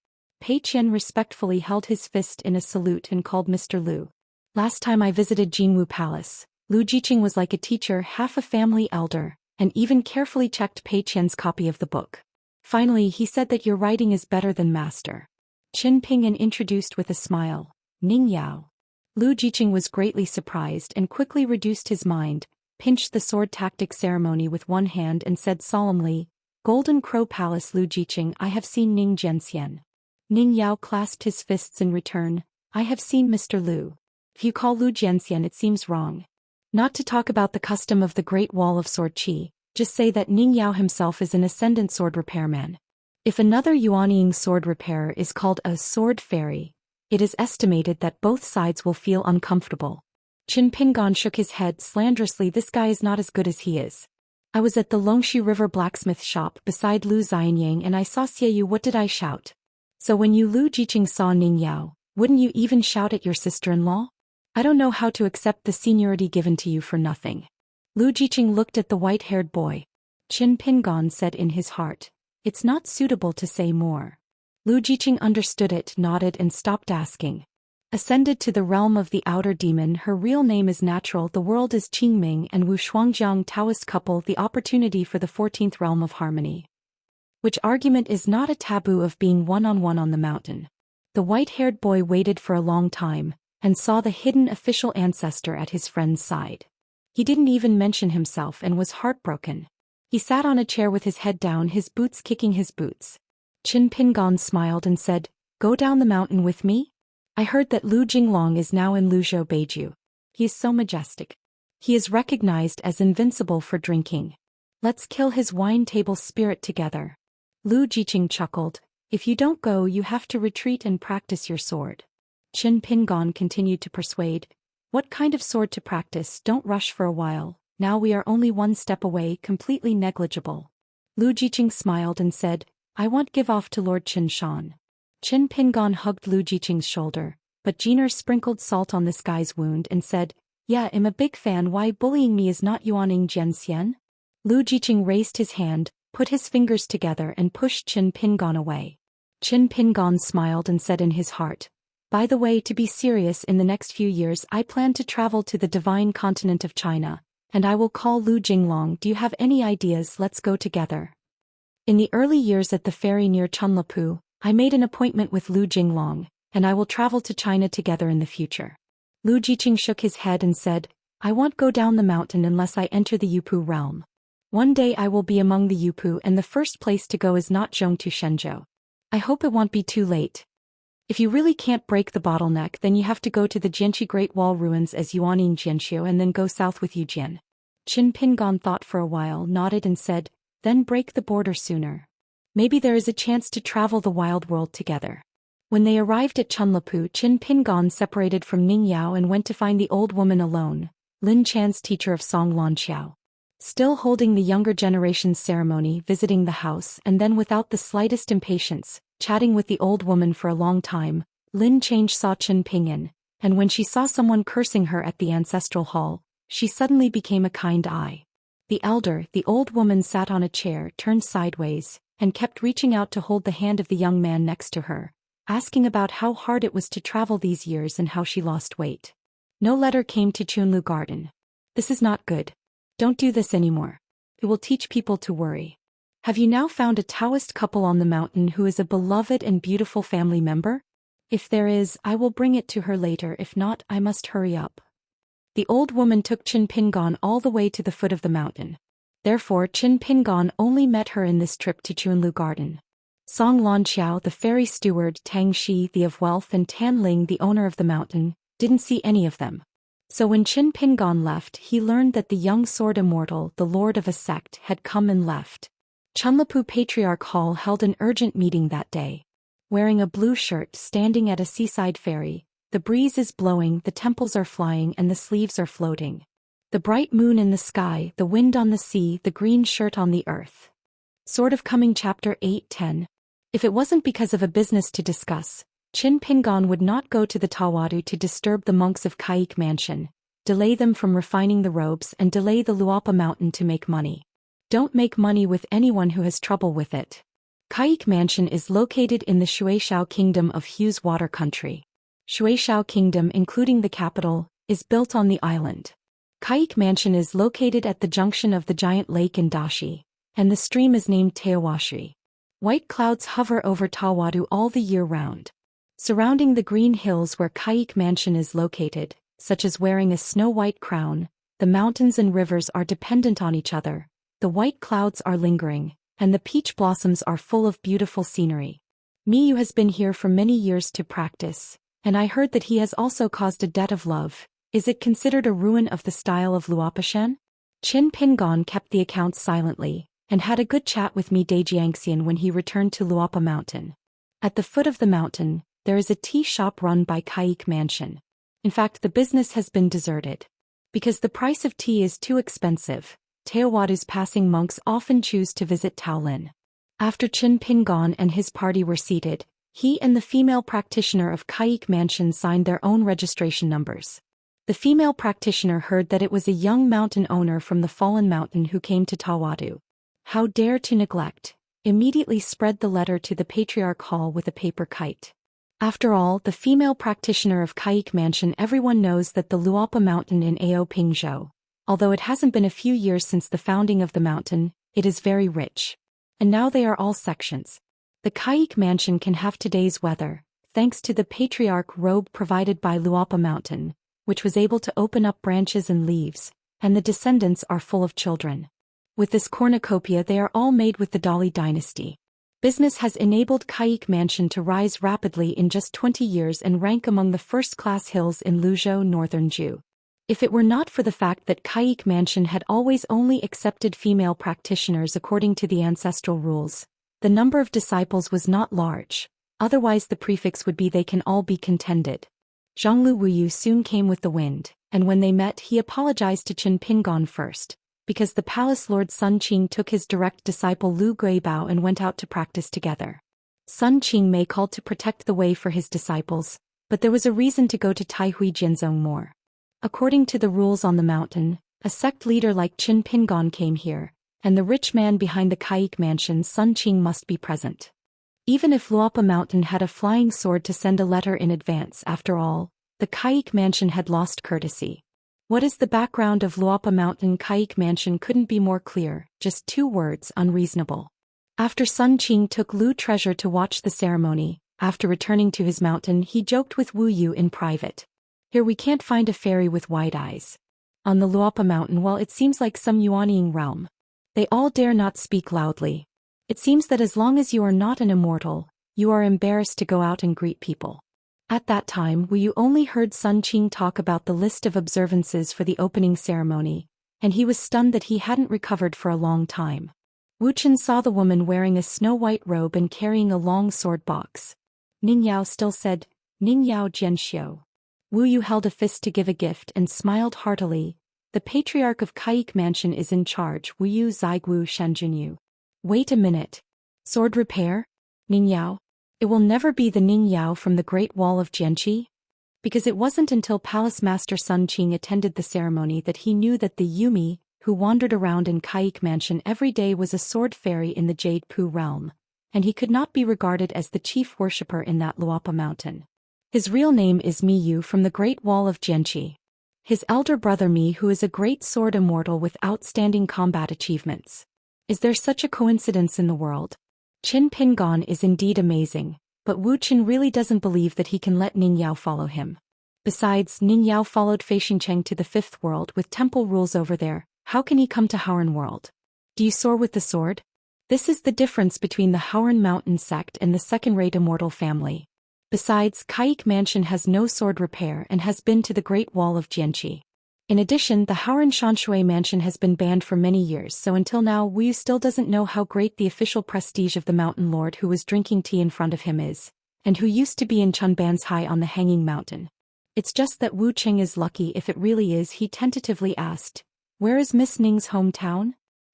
Pei Qian respectfully held his fist in a salute and called Mr. Lu. Last time I visited Jinwu Palace, Lu Jiqing was like a teacher, half a family elder, and even carefully checked Pei Qian's copy of the book. Finally, he said that your writing is better than master. Qin Pingan introduced with a smile, Ning Yao. Lu Jiqing was greatly surprised and quickly reduced his mind, pinched the sword tactic ceremony with one hand and said solemnly, Golden Crow Palace Lu Jiqing, I have seen Ning Zhenxian. Ning Yao clasped his fists in return, I have seen Mr. Lu. If you call Lu Zhenxian, it seems wrong. Not to talk about the custom of the Great Wall of Sword Qi, just say that Ning Yao himself is an ascendant sword repairman. If another Yuanying sword repairer is called a sword fairy, it is estimated that both sides will feel uncomfortable. Qin Pingan shook his head slanderously. This guy is not as good as he is. I was at the Longshu River blacksmith shop beside Lu Xianyang and I saw Xieyu. What did I shout? So when you Lu Jiqing saw Ning Yao, wouldn't you even shout at your sister-in-law? I don't know how to accept the seniority given to you for nothing. Lu Jiqing looked at the white-haired boy. Qin Pingan said in his heart, It's not suitable to say more. Lu Jiqing understood it, nodded and stopped asking. Ascended to the realm of the outer demon, her real name is natural, the world is Qingming and Wu Shuangjiang Taoist couple, the opportunity for the 14th realm of harmony. Which argument is not a taboo of being one-on-one on the mountain. The white-haired boy waited for a long time, and saw the hidden official ancestor at his friend's side. He didn't even mention himself and was heartbroken. He sat on a chair with his head down, his boots kicking his boots. Qin Pingan smiled and said, Go down the mountain with me? I heard that Lu Jinglong is now in Luzhou Beiju. He is so majestic. He is recognized as invincible for drinking. Let's kill his wine table spirit together. Lu Jiqing chuckled, If you don't go, you have to retreat and practice your sword. Qin Pingan continued to persuade, What kind of sword to practice? Don't rush for a while, now we are only one step away, completely negligible. Lu Jiqing smiled and said, I won't give off to Lord Qin Shan. Qin Pingan hugged Lu Jiqing's shoulder, but Jiner sprinkled salt on this guy's wound and said, Yeah, I'm a big fan. Why bullying me is not Yuaning Jianxian? Lu Jiqing raised his hand, put his fingers together and pushed Qin Pingan away. Qin Pingan smiled and said in his heart, By the way, to be serious, in the next few years I plan to travel to the divine continent of China, and I will call Lu Jinglong. Do you have any ideas? Let's go together. In the early years at the ferry near Chunlapu, I made an appointment with Lu Jinglong, and I will travel to China together in the future. Lu Jiqing shook his head and said, I won't go down the mountain unless I enter the Yupu realm. One day I will be among the Yupu, and the first place to go is not Zhongtu Shenzhou. I hope it won't be too late. If you really can't break the bottleneck, then you have to go to the Jianqi Great Wall ruins as Yuaning Jianxiu and then go south with Yujian. Qin Pingon thought for a while, nodded and said, then break the border sooner. Maybe there is a chance to travel the wild world together. When they arrived at Chunlapu, Qin Pingon separated from Ning Yao and went to find the old woman alone, Lin Chan's teacher of Song Lan Xiao. Still holding the younger generation's ceremony, visiting the house, and then without the slightest impatience, chatting with the old woman for a long time, Lin Chang saw Qin Pingon, and when she saw someone cursing her at the ancestral hall, she suddenly became a kind eye. The old woman sat on a chair, turned sideways, and kept reaching out to hold the hand of the young man next to her, asking about how hard it was to travel these years and how she lost weight. No letter came to Chunlu Garden. This is not good. Don't do this anymore. It will teach people to worry. Have you now found a Daoist couple on the mountain who is a beloved and beautiful family member? If there is, I will bring it to her later. If not, I must hurry up. The old woman took Qin Pingon all the way to the foot of the mountain. Therefore Qin Pingon only met her in this trip to Chunlu Garden. Song Lan Xiao, the fairy steward, Tang Shi, the of wealth, and Tan Ling, the owner of the mountain, didn't see any of them. So when Qin Pingon left, he learned that the young sword Immortal, the lord of a sect, had come and left. Chunlapu Patriarch Hall held an urgent meeting that day. Wearing a blue shirt, standing at a seaside ferry, the breeze is blowing, the temples are flying, and the sleeves are floating. The bright moon in the sky, the wind on the sea, the green shirt on the earth. Sort of coming. Chapter 8-10. If it wasn't because of a business to discuss, Qin Pingon would not go to the Tawadu to disturb the monks of Kaik Mansion, delay them from refining the robes, and delay the Luapa Mountain to make money. Don't make money with anyone who has trouble with it. Kaik Mansion is located in the Shueishao Kingdom of Hu's Water Country. Shueishao Kingdom, including the capital, is built on the island. Kaik Mansion is located at the junction of the giant lake in Dashi, and the stream is named Teowashi. White clouds hover over Tawadu all the year round. Surrounding the green hills where Kaik Mansion is located, such as wearing a snow-white crown, the mountains and rivers are dependent on each other, the white clouds are lingering, and the peach blossoms are full of beautiful scenery. Miyu has been here for many years to practice, and I heard that he has also caused a debt of love. Is it considered a ruin of the style of Luapashan? Qin Pingon kept the accounts silently, and had a good chat with me Xianxia when he returned to Luapa Mountain. At the foot of the mountain, there is a tea shop run by Kaik Mansion. In fact, the business has been deserted. Because the price of tea is too expensive, Teowadu's passing monks often choose to visit Taolin. After Qin Pingon and his party were seated, he and the female practitioner of Kaik Mansion signed their own registration numbers. The female practitioner heard that it was a young mountain owner from the fallen mountain who came to Tawadu. How dare to neglect! Immediately spread the letter to the Patriarch Hall with a paper kite. After all, the female practitioner of Kaik Mansion, everyone knows that the Luapa Mountain in Ao Pingzhou, although it hasn't been a few years since the founding of the mountain, it is very rich. And now they are all sections. The Kaik Mansion can have today's weather, thanks to the Patriarch robe provided by Luapa Mountain, which was able to open up branches and leaves, and the descendants are full of children. With this cornucopia they are all made with the Dali dynasty. Business has enabled Kaik Mansion to rise rapidly in just 20 years and rank among the first-class hills in Luzhou, northern Zhou. If it were not for the fact that Kaik Mansion had always only accepted female practitioners according to the ancestral rules, the number of disciples was not large, otherwise the prefix would be they can all be contended. Zhonglu Wuyu soon came with the wind, and when they met he apologized to Qin Pingon first, because the palace lord Sun Qing took his direct disciple Lu Guibao and went out to practice together. Sun Qing called to protect the way for his disciples, but there was a reason to go to Taihui Jianzong more. According to the rules on the mountain, a sect leader like Qin Pingon came here, and the rich man behind the Kaik Mansion Sun Qing must be present. Even if Luapa Mountain had a flying sword to send a letter in advance, after all, the Kaik Mansion had lost courtesy. What is the background of Luopa Mountain Kaik Mansion couldn't be more clear, just 2 words, unreasonable. After Sun Qing took Lu Treasure to watch the ceremony, after returning to his mountain he joked with Wu Yu in private. Here we can't find a fairy with wide eyes. On the Luopa Mountain, well, it seems like some Yuanying realm. They all dare not speak loudly. It seems that as long as you are not an immortal, you are embarrassed to go out and greet people. At that time Wu Yu only heard Sun Qing talk about the list of observances for the opening ceremony, and he was stunned that he hadn't recovered for a long time. Wu Chen saw the woman wearing a snow-white robe and carrying a long sword box. Ning Yao still said, Ning Yao Jianxiu. Wu Yu held a fist to give a gift and smiled heartily. The patriarch of Kaik Mansion is in charge. Wu Yu Zaigu Shanjunyu. Wait a minute. Sword repair? Ning Yao? It will never be the Ning Yao from the Great Wall of Jianqi? Because it wasn't until Palace Master Sun Qing attended the ceremony that he knew that the Yumi, who wandered around in Kaik Mansion every day, was a sword fairy in the Jade Pu realm, and he could not be regarded as the chief worshipper in that Luopa Mountain. His real name is Mi Yu from the Great Wall of Jianqi. His elder brother Mi, who is a great sword immortal with outstanding combat achievements. Is there such a coincidence in the world? Qin Pingon is indeed amazing, but Wu Chen really doesn't believe that he can let Ning Yao follow him. Besides, Ning Yao followed Fei Xingcheng to the 5th world with temple rules over there. How can he come to Howren world? Do you soar with the sword? This is the difference between the Howren Mountain sect and the second-rate immortal family. Besides, Kaik Mansion has no sword repair and has been to the Great Wall of Jianqi. In addition, the Howren Xianshui Mansion has been banned for many years, so until now Wu Yu still doesn't know how great the official prestige of the Mountain Lord who was drinking tea in front of him is, and who used to be in Chunban's High on the Hanging Mountain. It's just that Wu Cheng is lucky if it really is. He tentatively asked, "Where is Miss Ning's hometown?"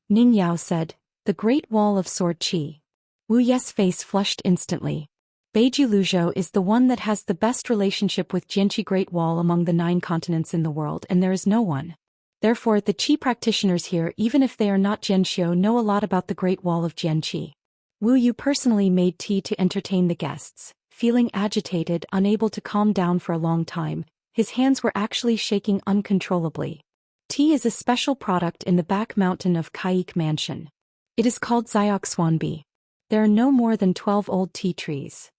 Ning Yao said, "The Great Wall of Sword Qi." Wu Ye's face flushed instantly. Beiju Luzhou is the one that has the best relationship with Jianqi Great Wall among the 9 continents in the world, and there is no one. Therefore, the Qi practitioners here, even if they are not Jianxiu, know a lot about the Great Wall of Jianqi. Wu Yu personally made tea to entertain the guests, feeling agitated, unable to calm down for a long time. His hands were actually shaking uncontrollably. Tea is a special product in the back mountain of Kaik Mansion. It is called Zioxuanbi. There are no more than 12 old tea trees.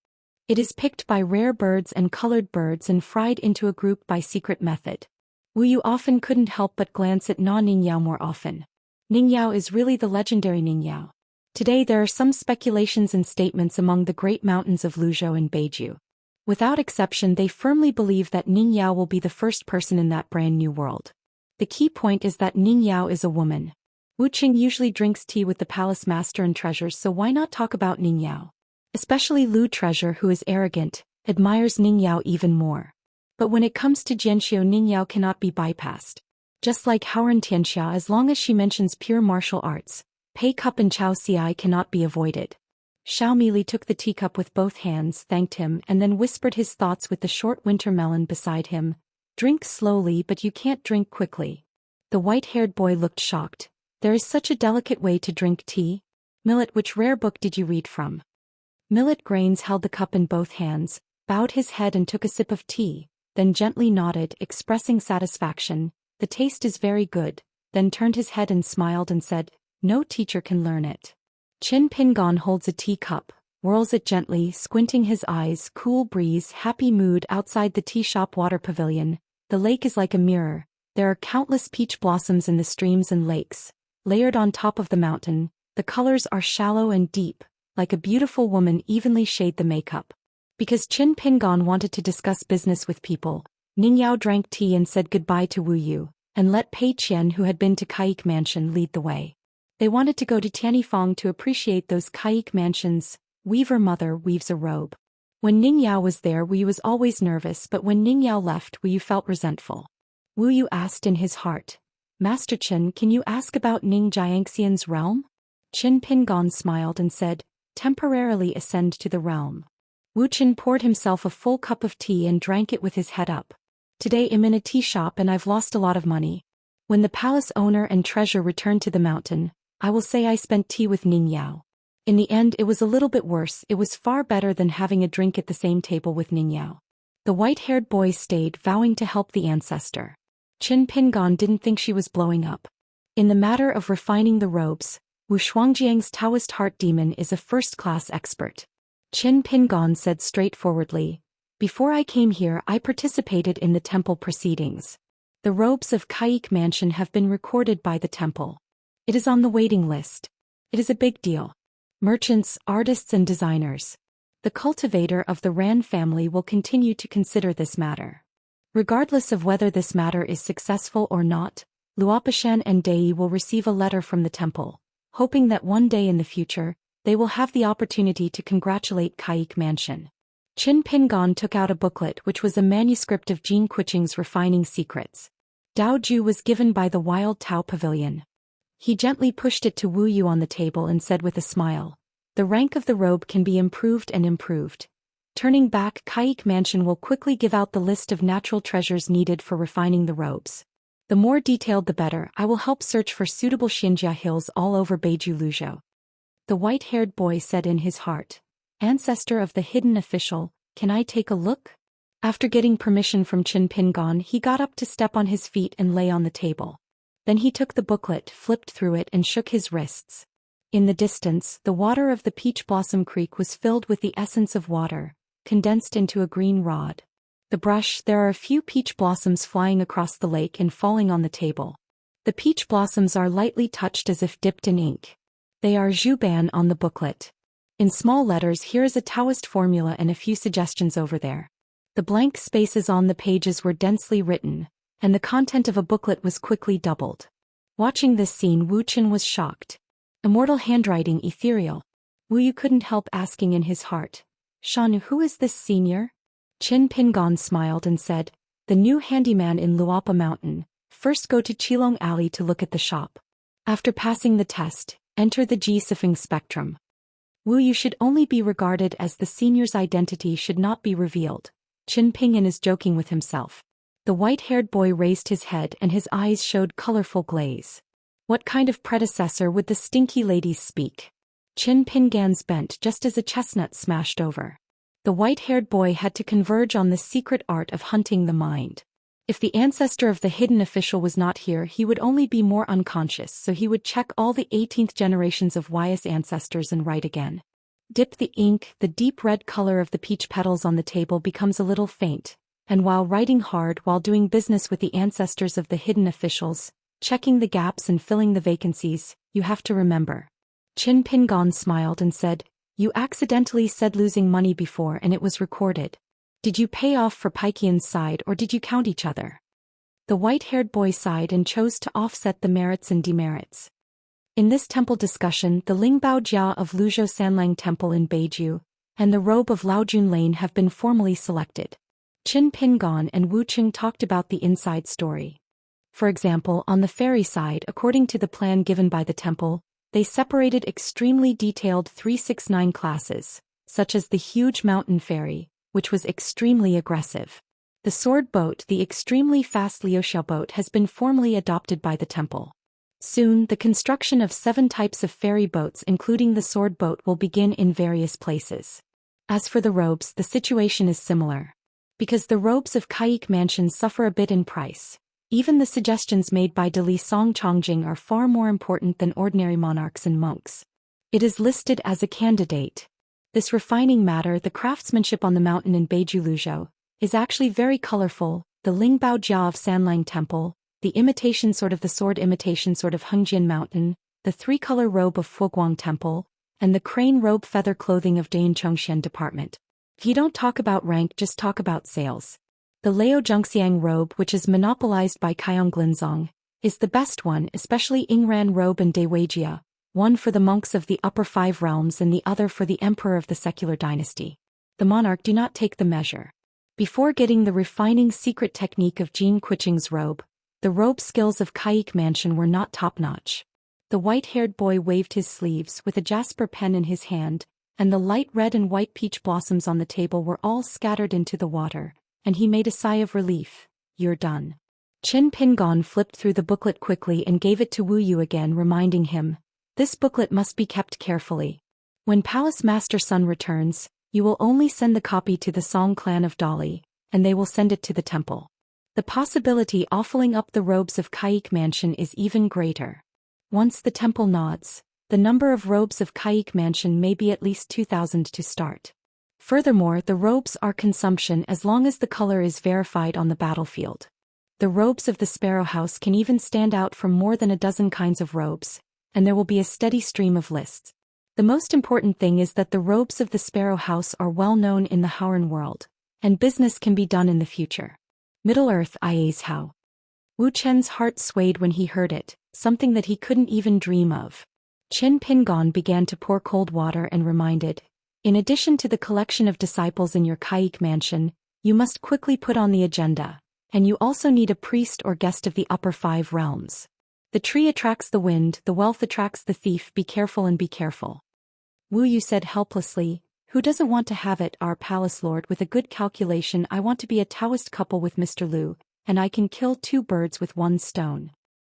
It is picked by rare birds and colored birds and fried into a group by secret method. Wu Yu often couldn't help but glance at Na Ning Yao more often. Ning Yao is really the legendary Ning Yao. Today there are some speculations and statements among the great mountains of Luzhou and Beiju. Without exception, they firmly believe that Ning Yao will be the first person in that brand new world. The key point is that Ning Yao is a woman. Wu Qing usually drinks tea with the palace master and treasures, so why not talk about Ning Yao? Especially Lu Treasure, who is arrogant, admires Ning Yao even more. But when it comes to Jianxiu, Ning Yao cannot be bypassed. Just like Howren Tianxia, as long as she mentions pure martial arts, Pei Cup and Chao Ci cannot be avoided. Xiao Mili took the teacup with both hands, thanked him, and then whispered his thoughts with the short winter melon beside him. "Drink slowly, but you can't drink quickly." The white-haired boy looked shocked. "There is such a delicate way to drink tea?" "Millet, which rare book did you read from?" Millet Grains held the cup in both hands, bowed his head and took a sip of tea, then gently nodded, expressing satisfaction. "The taste is very good," then turned his head and smiled and said, "No teacher can learn it." Qin Pingon holds a tea cup, whirls it gently, squinting his eyes. Cool breeze, happy mood outside the tea shop water pavilion. The lake is like a mirror. There are countless peach blossoms in the streams and lakes. Layered on top of the mountain, the colors are shallow and deep, like a beautiful woman evenly shade the makeup. Because Qin Pingon wanted to discuss business with people, Ning Yao drank tea and said goodbye to Wu Yu, and let Pei Qian, who had been to Kaik Mansion, lead the way. They wanted to go to Tianifang to appreciate those Kaik Mansions. Weaver mother weaves a robe. When Ning Yao was there, Wu Yu was always nervous, but when Ning Yao left, Wu Yu felt resentful. Wu Yu asked in his heart, "Master Qin, can you ask about Ning Jiangxian's realm?" Qin Pingon smiled and said, "Temporarily ascend to the realm." Wu Chen poured himself a full cup of tea and drank it with his head up. "Today I'm in a tea shop and I've lost a lot of money. When the palace owner and treasure return to the mountain, I will say I spent tea with Ning Yao. In the end it was a little bit worse. It was far better than having a drink at the same table with Ning Yao." The white-haired boy stayed, vowing to help the ancestor. Qin Pingon didn't think she was blowing up. In the matter of refining the robes, Wu Shuangjiang's Taoist heart demon is a first-class expert. Qin Pingon said straightforwardly, "Before I came here I participated in the temple proceedings. The robes of Kaik Mansion have been recorded by the temple. It is on the waiting list. It is a big deal. Merchants, artists and designers. The cultivator of the Ran family will continue to consider this matter. Regardless of whether this matter is successful or not, Luopishan and Dei will receive a letter from the temple, hoping that one day in the future, they will have the opportunity to congratulate Kaik Mansion." Qin Pingon took out a booklet which was a manuscript of Jin Qiqing's Refining Secrets. Dao Ju was given by the Wild Tao Pavilion. He gently pushed it to Wu Yu on the table and said with a smile, "The rank of the robe can be improved and improved. Turning back, Kaik Mansion will quickly give out the list of natural treasures needed for refining the robes. The more detailed the better. I will help search for suitable Xianxia hills all over Beiju Luzhou." The white-haired boy said in his heart, "Ancestor of the hidden official, can I take a look?" After getting permission from Qin Pingon, he got up to step on his feet and lay on the table. Then he took the booklet, flipped through it and shook his wrists. In the distance, the water of the Peach Blossom Creek was filled with the essence of water, condensed into a green rod. The brush, there are a few peach blossoms flying across the lake and falling on the table. The peach blossoms are lightly touched as if dipped in ink. They are Zhuban on the booklet. In small letters, here is a Taoist formula and a few suggestions over there. The blank spaces on the pages were densely written, and the content of a booklet was quickly doubled. Watching this scene, Wu Qin was shocked. Immortal handwriting, ethereal. Wu Yu couldn't help asking in his heart, "Shan, who is this senior?" Qin Pingon smiled and said, "The new handyman in Luapa Mountain. First go to Qilong Alley to look at the shop. After passing the test, enter the Ji-Sifeng spectrum." Wu Yu should only be regarded as the senior's identity should not be revealed. Qin Pingon is joking with himself. The white-haired boy raised his head and his eyes showed colorful glaze. What kind of predecessor would the stinky ladies speak? Qin Pingon's bent just as a chestnut smashed over. The white-haired boy had to converge on the secret art of hunting the mind. If the ancestor of the hidden official was not here, he would only be more unconscious, so he would check all the 18th generations of Wyas ancestors and write again. Dip the ink, the deep red color of the peach petals on the table becomes a little faint, and while writing hard while doing business with the ancestors of the hidden officials, checking the gaps and filling the vacancies, you have to remember. Qin Pingon smiled and said, "You accidentally said losing money before and it was recorded. Did you pay off for Paikian's side or did you count each other?" The white-haired boy sighed and chose to offset the merits and demerits. In this temple discussion, the Lingbao Jia of Luzhou Sanlang Temple in Beiju and the robe of Laojun Lane have been formally selected. Qin Pingon and Wu Qing talked about the inside story. For example, on the fairy side, according to the plan given by the temple, they separated extremely detailed 369 classes, such as the huge mountain fairy, which was extremely aggressive. The sword boat, the extremely fast Liuxiao boat, has been formally adopted by the temple. Soon, the construction of 7 types of fairy boats including the sword boat will begin in various places. As for the robes, the situation is similar. Because the robes of Kaik Mansion suffer a bit in price, even the suggestions made by Dali Song Chongjing are far more important than ordinary monarchs and monks. It is listed as a candidate. This refining matter, the craftsmanship on the mountain in Beiju Luzhou, is actually very colorful. The Lingbao Jia of Sanlang Temple, the imitation sword of the sword imitation sword of Hengjian Mountain, the 3-color robe of Fuguang Temple, and the crane robe feather clothing of Daoist Department. If you don't talk about rank, just talk about sales. The Lao Zhengxiang robe, which is monopolized by Kaiyong Glinzong, is the best one, especially Ingran robe and Dewejia, one for the monks of the upper 5 realms and the other for the emperor of the secular dynasty. The monarch do not take the measure. Before getting the refining secret technique of Jin Qiqing's robe, the robe skills of Kaik Mansion were not top-notch. The white-haired boy waved his sleeves with a jasper pen in his hand, and the light red and white peach blossoms on the table were all scattered into the water, and he made a sigh of relief. "You're done." Qin Pingon flipped through the booklet quickly and gave it to Wu Yu again, reminding him, "This booklet must be kept carefully. When Palace Master Sun returns, you will only send the copy to the Song clan of Dali, and they will send it to the temple. The possibility offering up the robes of Kaik Mansion is even greater. Once the temple nods, the number of robes of Kaik Mansion may be at least 2,000 to start. Furthermore, the robes are consumption as long as the color is verified on the battlefield. The robes of the Sparrow House can even stand out from more than a dozen kinds of robes, and there will be a steady stream of lists. The most important thing is that the robes of the Sparrow House are well known in the Howren world, and business can be done in the future. Middle-earth IA's how. Wu Chen's heart swayed when he heard it, something that he couldn't even dream of. Qin Pingon began to pour cold water and reminded, in addition to the collection of disciples in your Kaik Mansion, you must quickly put on the agenda, and you also need a priest or guest of the upper 5 realms. The tree attracts the wind, the wealth attracts the thief, be careful and be careful. Wu Yu said helplessly, who doesn't want to have it, our palace lord? With a good calculation I want to be a Taoist couple with Mr. Lu, and I can kill 2 birds with 1 stone.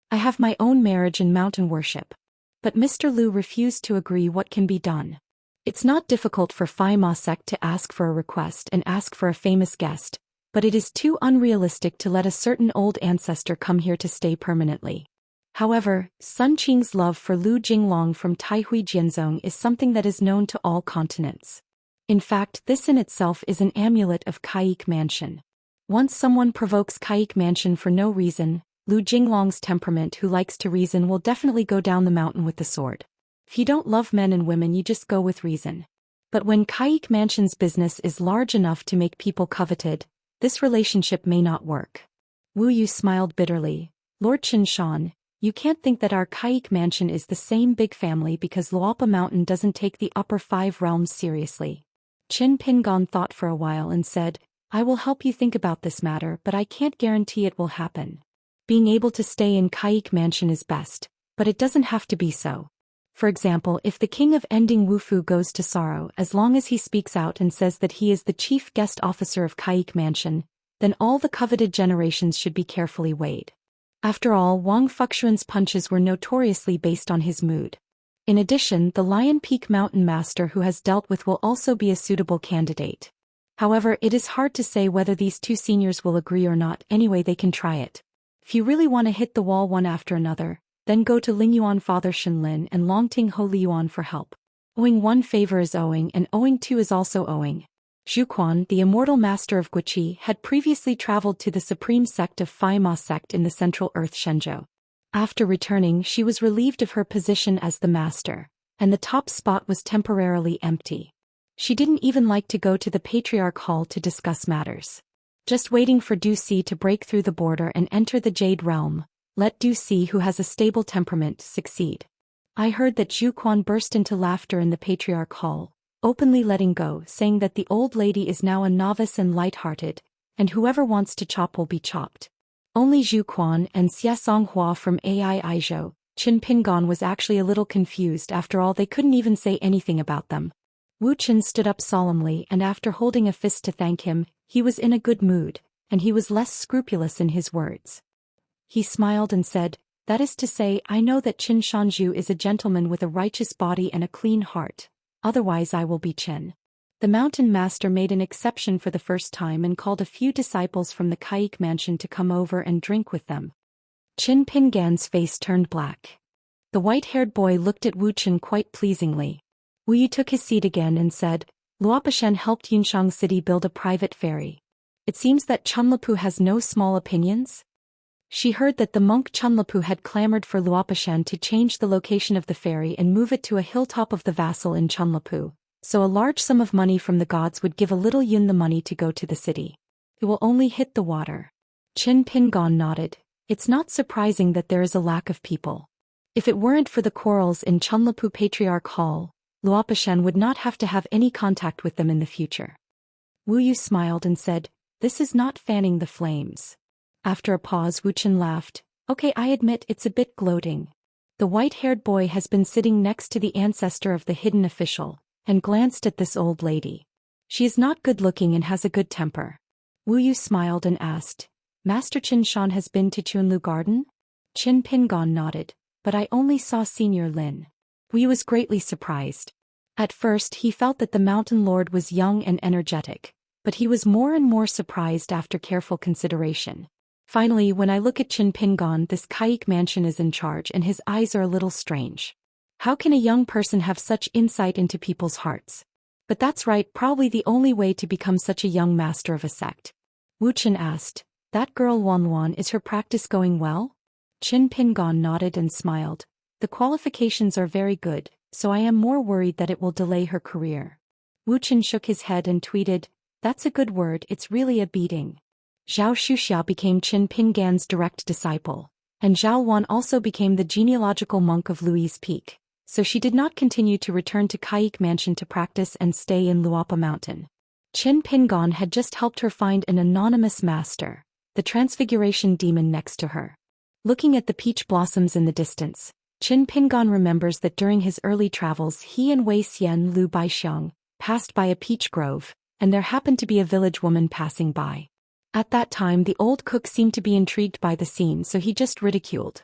I have my own marriage and mountain worship. But Mr. Lu refused to agree. What can be done? It's not difficult for Phi Ma sect to ask for a request and ask for a famous guest, but it is too unrealistic to let a certain old ancestor come here to stay permanently. However, Sun Qing's love for Lu Jinglong from Taihui Jianzong is something that is known to all continents. In fact, this in itself is an amulet of Kaik Mansion. Once someone provokes Kaik Mansion for no reason, Lu Jinglong's temperament, who likes to reason, will definitely go down the mountain with the sword. If you don't love men and women, you just go with reason. But when Kaik Mansion's business is large enough to make people coveted, this relationship may not work. Wu Yu smiled bitterly. Lord Qin Shan, you can't think that our Kaik Mansion is the same big family because Luopa Mountain doesn't take the upper 5 realms seriously. Qin Pingon thought for a while and said, I will help you think about this matter, but I can't guarantee it will happen. Being able to stay in Kaik Mansion is best, but it doesn't have to be so. For example, if the king of Ending Wufu goes to sorrow, as long as he speaks out and says that he is the chief guest officer of Kaik Mansion, then all the coveted generations should be carefully weighed. After all, Wang Fuxuan's punches were notoriously based on his mood. In addition, the Lion Peak Mountain Master who has dealt with will also be a suitable candidate. However, it is hard to say whether these 2 seniors will agree or not. Anyway, they can try it. If you really want to hit the wall one after another, then go to Lingyuan Father Shenlin and Longting Ho Liyuan for help. Owing 1 favor is owing, and owing 2 is also owing. Zhuquan, the immortal master of Guqi, had previously traveled to the supreme sect of Phi Ma sect in the Central Earth Shenzhou. After returning, she was relieved of her position as the master, and the top spot was temporarily empty. She didn't even like to go to the Patriarch Hall to discuss matters. Just waiting for Du Si to break through the border and enter the Jade Realm, let Du Si, who has a stable temperament, succeed. I heard that Zhu Quan burst into laughter in the Patriarch Hall, openly letting go, saying that the old lady is now a novice and light-hearted, and whoever wants to chop will be chopped. Only Zhu Quan and Xia Songhua from AI Aizhou. Qin Pingon was actually a little confused. After all, they couldn't even say anything about them. Wu Qin stood up solemnly, and after holding a fist to thank him, he was in a good mood, and he was less scrupulous in his words. He smiled and said, that is to say, I know that Qin Shanzhu is a gentleman with a righteous body and a clean heart. Otherwise I will be Qin. The mountain master made an exception for the first time and called a few disciples from the Kaik Mansion to come over and drink with them. Qin Pingan's face turned black. The white-haired boy looked at Wu Qin quite pleasingly. Wu Yu took his seat again and said, Luopa helped Yunshang City build a private ferry. It seems that Chunlapu has no small opinions. She heard that the monk Chunlapu had clamored for Luopa to change the location of the ferry and move it to a hilltop of the vassal in Chunlapu, so a large sum of money from the gods would give a little Yun the money to go to the city. It will only hit the water. Qin Pingon nodded. It's not surprising that there is a lack of people. If it weren't for the quarrels in Chunlapu Patriarch Hall, Luopa would not have to have any contact with them in the future. Wu Yu smiled and said, this is not fanning the flames. After a pause, Wu Qin laughed. Okay, I admit it's a bit gloating. The white-haired boy has been sitting next to the ancestor of the hidden official, and glanced at this old lady. She is not good-looking and has a good temper. Wu Yu smiled and asked, Master Qin Shan has been to Chunlu Garden? Qin Pingon nodded, but I only saw Senior Lin. Wu Yu was greatly surprised. At first he felt that the mountain lord was young and energetic, but he was more and more surprised after careful consideration. Finally, when I look at Qin Pingon, this Kaik mansion is in charge and his eyes are a little strange. How can a young person have such insight into people's hearts? But that's right, probably the only way to become such a young master of a sect. Wu Chen asked, that girl Wan, is her practice going well? Qin Pingon nodded and smiled. The qualifications are very good, so I am more worried that it will delay her career. Wu Chen shook his head and tweeted, that's a good word, it's really a beating. Zhou Xian became Qin Pingan's direct disciple, and Zhao Wan also became the genealogical monk of Louise Peak, so she did not continue to return to Kaik Mansion to practice and stay in Luapa Mountain. Qin Pingon had just helped her find an anonymous master, the transfiguration demon next to her. Looking at the peach blossoms in the distance, Qin Pingon remembers that during his early travels he and Wei Xian Lu Baixiang passed by a peach grove, and there happened to be a village woman passing by. At that time the old cook seemed to be intrigued by the scene, so he just ridiculed.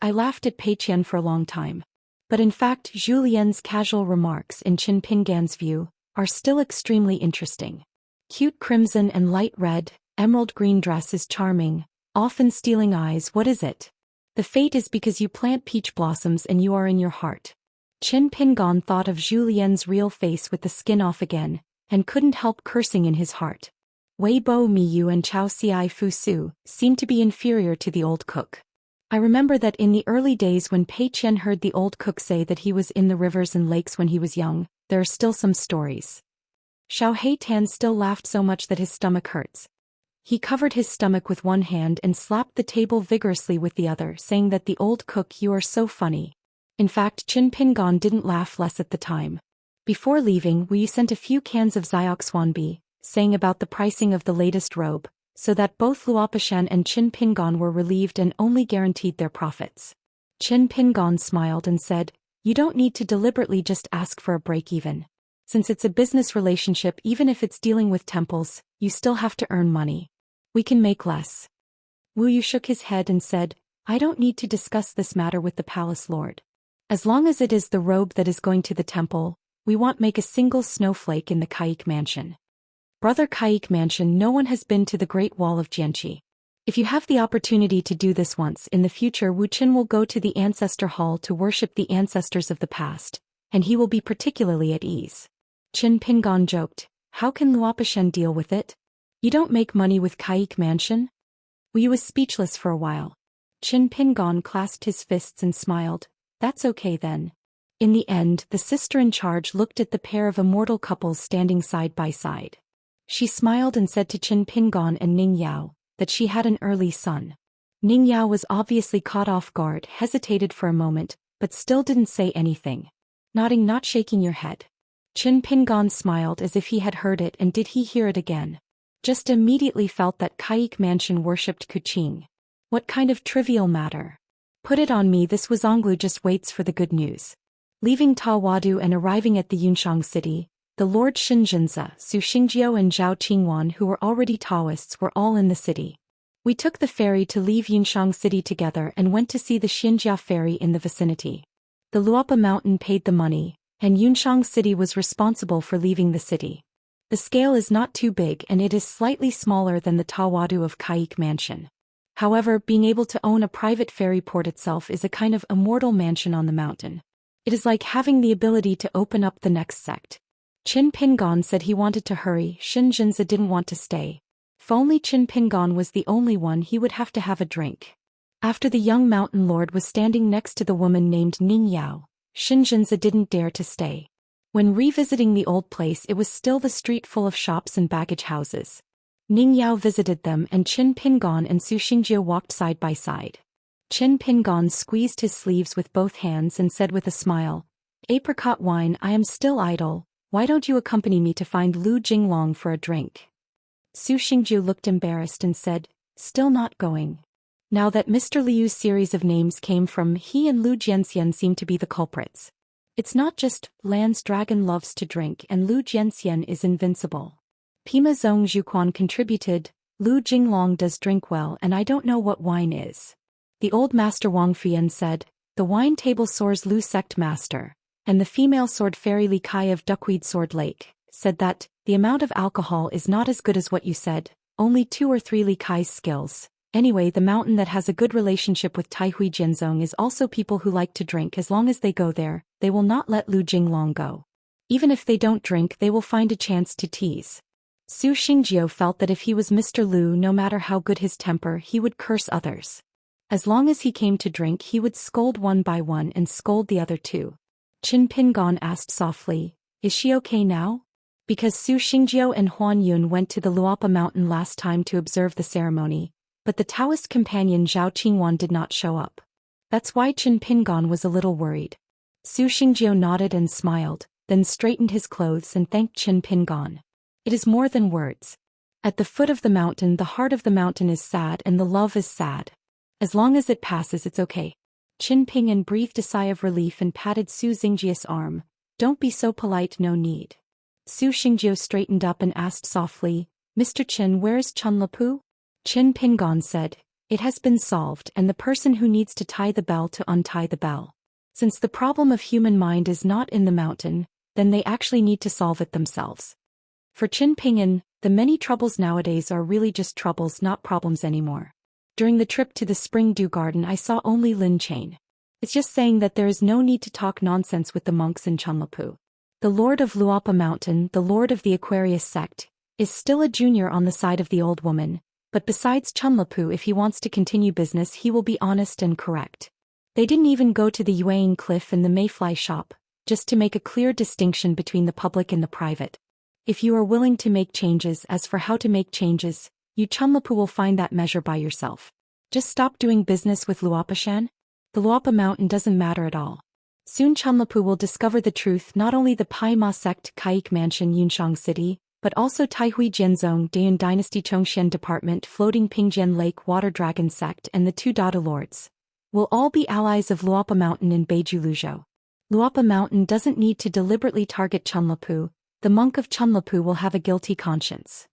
I laughed at Pei Qian for a long time. But in fact Zhou Lian's casual remarks in Qin Pingan's view are still extremely interesting. Cute crimson and light red, emerald green dress is charming, often stealing eyes, what is it? The fate is because you plant peach blossoms and you are in your heart. Qin Pingon thought of Zhou Lian's real face with the skin off again, and couldn't help cursing in his heart. Wei Bo Miyu and Chao Xiai Fu Su seemed to be inferior to the old cook. I remember that in the early days when Pei Qian heard the old cook say that he was in the rivers and lakes when he was young, there are still some stories. Xiao Heitan still laughed so much that his stomach hurts. He covered his stomach with one hand and slapped the table vigorously with the other, saying that the old cook, you are so funny. In fact, Qin Pingon didn't laugh less at the time. Before leaving, Wu Yu sent a few cans of Zioxwanbi, saying about the pricing of the latest robe, so that both Luopashan and Qin Pingon were relieved and only guaranteed their profits. Qin Pingon smiled and said, you don't need to deliberately just ask for a break-even. Since it's a business relationship, even if it's dealing with temples, you still have to earn money. We can make less. Wu Yu shook his head and said, I don't need to discuss this matter with the palace lord. As long as it is the robe that is going to the temple, we won't make a single snowflake in the Kaik Mansion. Brother Kaik Mansion, no one has been to the Great Wall of Jianqi. If you have the opportunity to do this once in the future, Wu Chen will go to the Ancestor Hall to worship the ancestors of the past, and he will be particularly at ease. Qin Pingon joked, how can Luopashan deal with it? You don't make money with Kaik Mansion? Wu Yu was speechless for a while. Qin Pingon clasped his fists and smiled, that's okay then. In the end, the sister in charge looked at the pair of immortal couples standing side by side. She smiled and said to Qin Pingon and Ning Yao that she had an early son. Ning Yao was obviously caught off guard, hesitated for a moment, but still didn't say anything. Nodding, not shaking your head. Qin Pingon smiled as if he had heard it, and did he hear it again? Just immediately felt that Kaik Mansion worshipped Kuqing. What kind of trivial matter? Put it on me, this Wuzonglu just waits for the good news. Leaving Tawadu and arriving at the Yunshang city, the Lord Xinzhenzi, Su Xingjiu and Zhao Qingwan, who were already Taoists, were all in the city. We took the ferry to leave Yunshang city together and went to see the Xianxia ferry in the vicinity. The Luapa Mountain paid the money, and Yunshang city was responsible for leaving the city. The scale is not too big and it is slightly smaller than the Tawadu of Kaik Mansion. However, being able to own a private ferry port itself is a kind of immortal mansion on the mountain. It is like having the ability to open up the next sect. Qin Pingon said he wanted to hurry, Xinzhenzi didn't want to stay. If only Qin Pingon was the only one, he would have to have a drink. After the young mountain lord was standing next to the woman named Ning Yao, Xinzhenzi didn't dare to stay. When revisiting the old place, it was still the street full of shops and baggage houses. Ning Yao visited them and Qin Pingon and Su Xingjiu walked side by side. Qin Pingon squeezed his sleeves with both hands and said with a smile, apricot wine, I am still idle, why don't you accompany me to find Lu Jinglong for a drink? Su Xingjiu looked embarrassed and said, still not going. Now that Mr. Liu's series of names came from, he and Lu Jianxian seem to be the culprits. It's not just, Lan's dragon loves to drink and Lu Jianxian is invincible. Pima Zong Zhuquan contributed, Lu Jinglong does drink well and I don't know what wine is. The old master Wang Fian said, the wine table soars Lu sect master, and the female sword fairy Li Kai of Duckweed Sword Lake, said that, the amount of alcohol is not as good as what you said, only 2 or 3 Li Kai's skills, Anyway, the mountain that has a good relationship with Taihui Jianzong is also people who like to drink. As long as they go there, they will not let Lu Jinglong go. Even if they don't drink, they will find a chance to tease. Su Xingjiu felt that if he was Mr. Lu, no matter how good his temper, he would curse others. As long as he came to drink, he would scold one by one and scold the other two. Qin Pingon asked softly, "Is she okay now?" Because Su Xingjiu and Huan Yun went to the Luopa mountain last time to observe the ceremony, but the Taoist companion Zhao Qingwan did not show up. That's why Qin Pingon was a little worried. Su Xingjiu nodded and smiled, then straightened his clothes and thanked Qin Pingon. It is more than words. At the foot of the mountain, the heart of the mountain is sad and the love is sad. As long as it passes, it's okay. Qin Pingon breathed a sigh of relief and patted Su Xingjiu's arm. Don't be so polite, no need. Su Xingjiu straightened up and asked softly, "Mr. Qin, where is Chunlapu?" Qin Pingon said, "It has been solved, and the person who needs to tie the bell to untie the bell. Since the problem of human mind is not in the mountain, then they actually need to solve it themselves." For Qin Pingon, the many troubles nowadays are really just troubles, not problems anymore. During the trip to the Spring Dew Garden, I saw only Lin Chain. It's just saying that there is no need to talk nonsense with the monks in Chunlapu. The Lord of Luopa Mountain, the Lord of the Aquarius sect, is still a junior on the side of the old woman, but besides Chunlapu, if he wants to continue business, he will be honest and correct. They didn't even go to the Yueying Cliff and the Mayfly shop, just to make a clear distinction between the public and the private. If you are willing to make changes, as for how to make changes, you Chunlapu will find that measure by yourself. Just stop doing business with Luopashan. The Luopa Mountain doesn't matter at all. Soon Chunlapu will discover the truth, not only the Pai Ma sect Kaik Mansion Yunshang City, but also Taihui Jianzong Daoist Dynasty Zhou Xian Department Floating Pingjian Lake Water Dragon Sect and the two Dada Lords will all be allies of Luopa Mountain in Beiju Luzhou. Luopa Mountain doesn't need to deliberately target Chunlapu. The monk of Chunlapu will have a guilty conscience.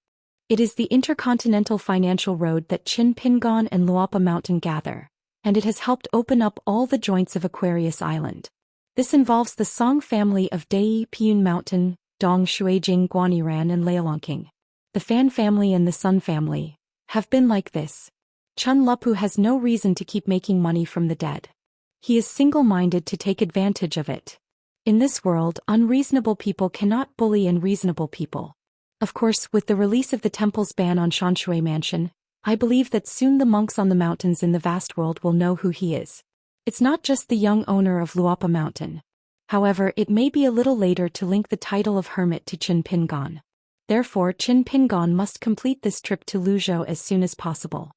It is the intercontinental financial road that Qin Pingon and Luopa Mountain gather, and it has helped open up all the joints of Aquarius Island. This involves the Song family of Dai Piyun Mountain, Dong Shuijing Guaniran and Lialongking. The Fan family and the Sun family have been like this. Chunlapu has no reason to keep making money from the dead. He is single-minded to take advantage of it. In this world, unreasonable people cannot bully unreasonable people. Of course, with the release of the temple's ban on Shanshui Mansion, I believe that soon the monks on the mountains in the vast world will know who he is. It's not just the young owner of Luopa Mountain. However, it may be a little later to link the title of hermit to Qin Pingon. Therefore, Qin Pingon must complete this trip to Luzhou as soon as possible.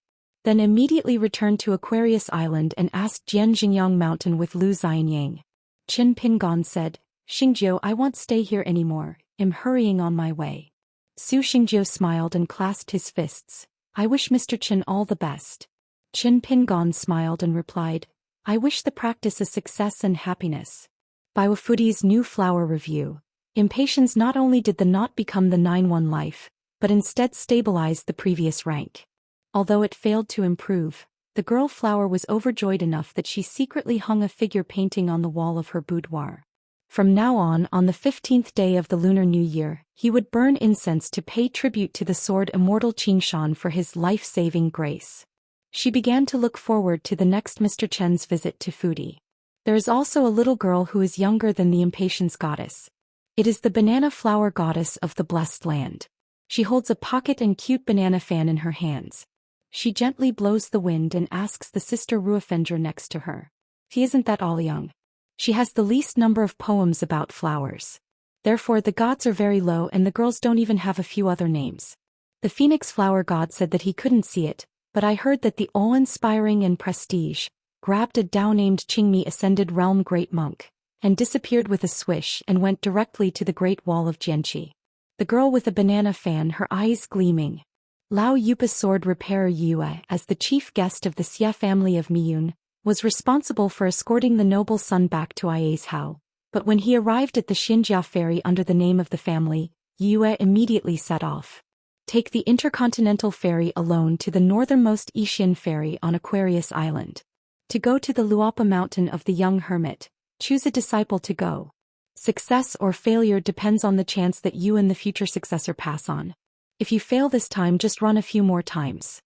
Then immediately return to Aquarius Island and ask Jianjingyang Mountain with Lu Xianyang. Qin Pingon said, "Xingjiu, I won't stay here anymore, I'm hurrying on my way." Su Xingjiu smiled and clasped his fists. "I wish Mr. Qin all the best." Qin Pingon smiled and replied, "I wish the practice a success and happiness." By Wafudi's new flower review, impatience not only did the knot become the 9-1 life, but instead stabilized the previous rank. Although it failed to improve, the girl flower was overjoyed enough that she secretly hung a figure painting on the wall of her boudoir. From now on the 15th day of the Lunar New Year, he would burn incense to pay tribute to the sword Immortal Qingshan for his life-saving grace. She began to look forward to the next Mr. Chen's visit to Fudi. There is also a little girl who is younger than the impatience goddess. It is the banana flower goddess of the blessed land. She holds a pocket and cute banana fan in her hands. She gently blows the wind and asks the sister Ruifendra next to her. She isn't that all young. She has the least number of poems about flowers. Therefore the gods are very low and the girls don't even have a few other names. The phoenix flower god said that he couldn't see it, but I heard that the awe-inspiring and prestige grabbed a Dao named Qingmi Ascended Realm Great Monk, and disappeared with a swish and went directly to the Great Wall of Jianqi. The girl with a banana fan, her eyes gleaming. Lao Yupa's sword repairer Yue, as the chief guest of the Xia family of Miyun, was responsible for escorting the noble son back to Ia's house, but when he arrived at the Xinjia ferry under the name of the family, Yue immediately set off. Take the intercontinental ferry alone to the northernmost Yixian ferry on Aquarius Island. To go to the Luopa Mountain of the young hermit, choose a disciple to go. Success or failure depends on the chance that you and the future successor pass on. If you fail this time, just run a few more times.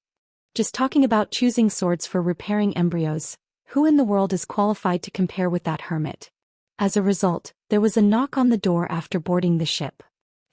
Just talking about choosing swords for repairing embryos. Who in the world is qualified to compare with that hermit? As a result, there was a knock on the door after boarding the ship.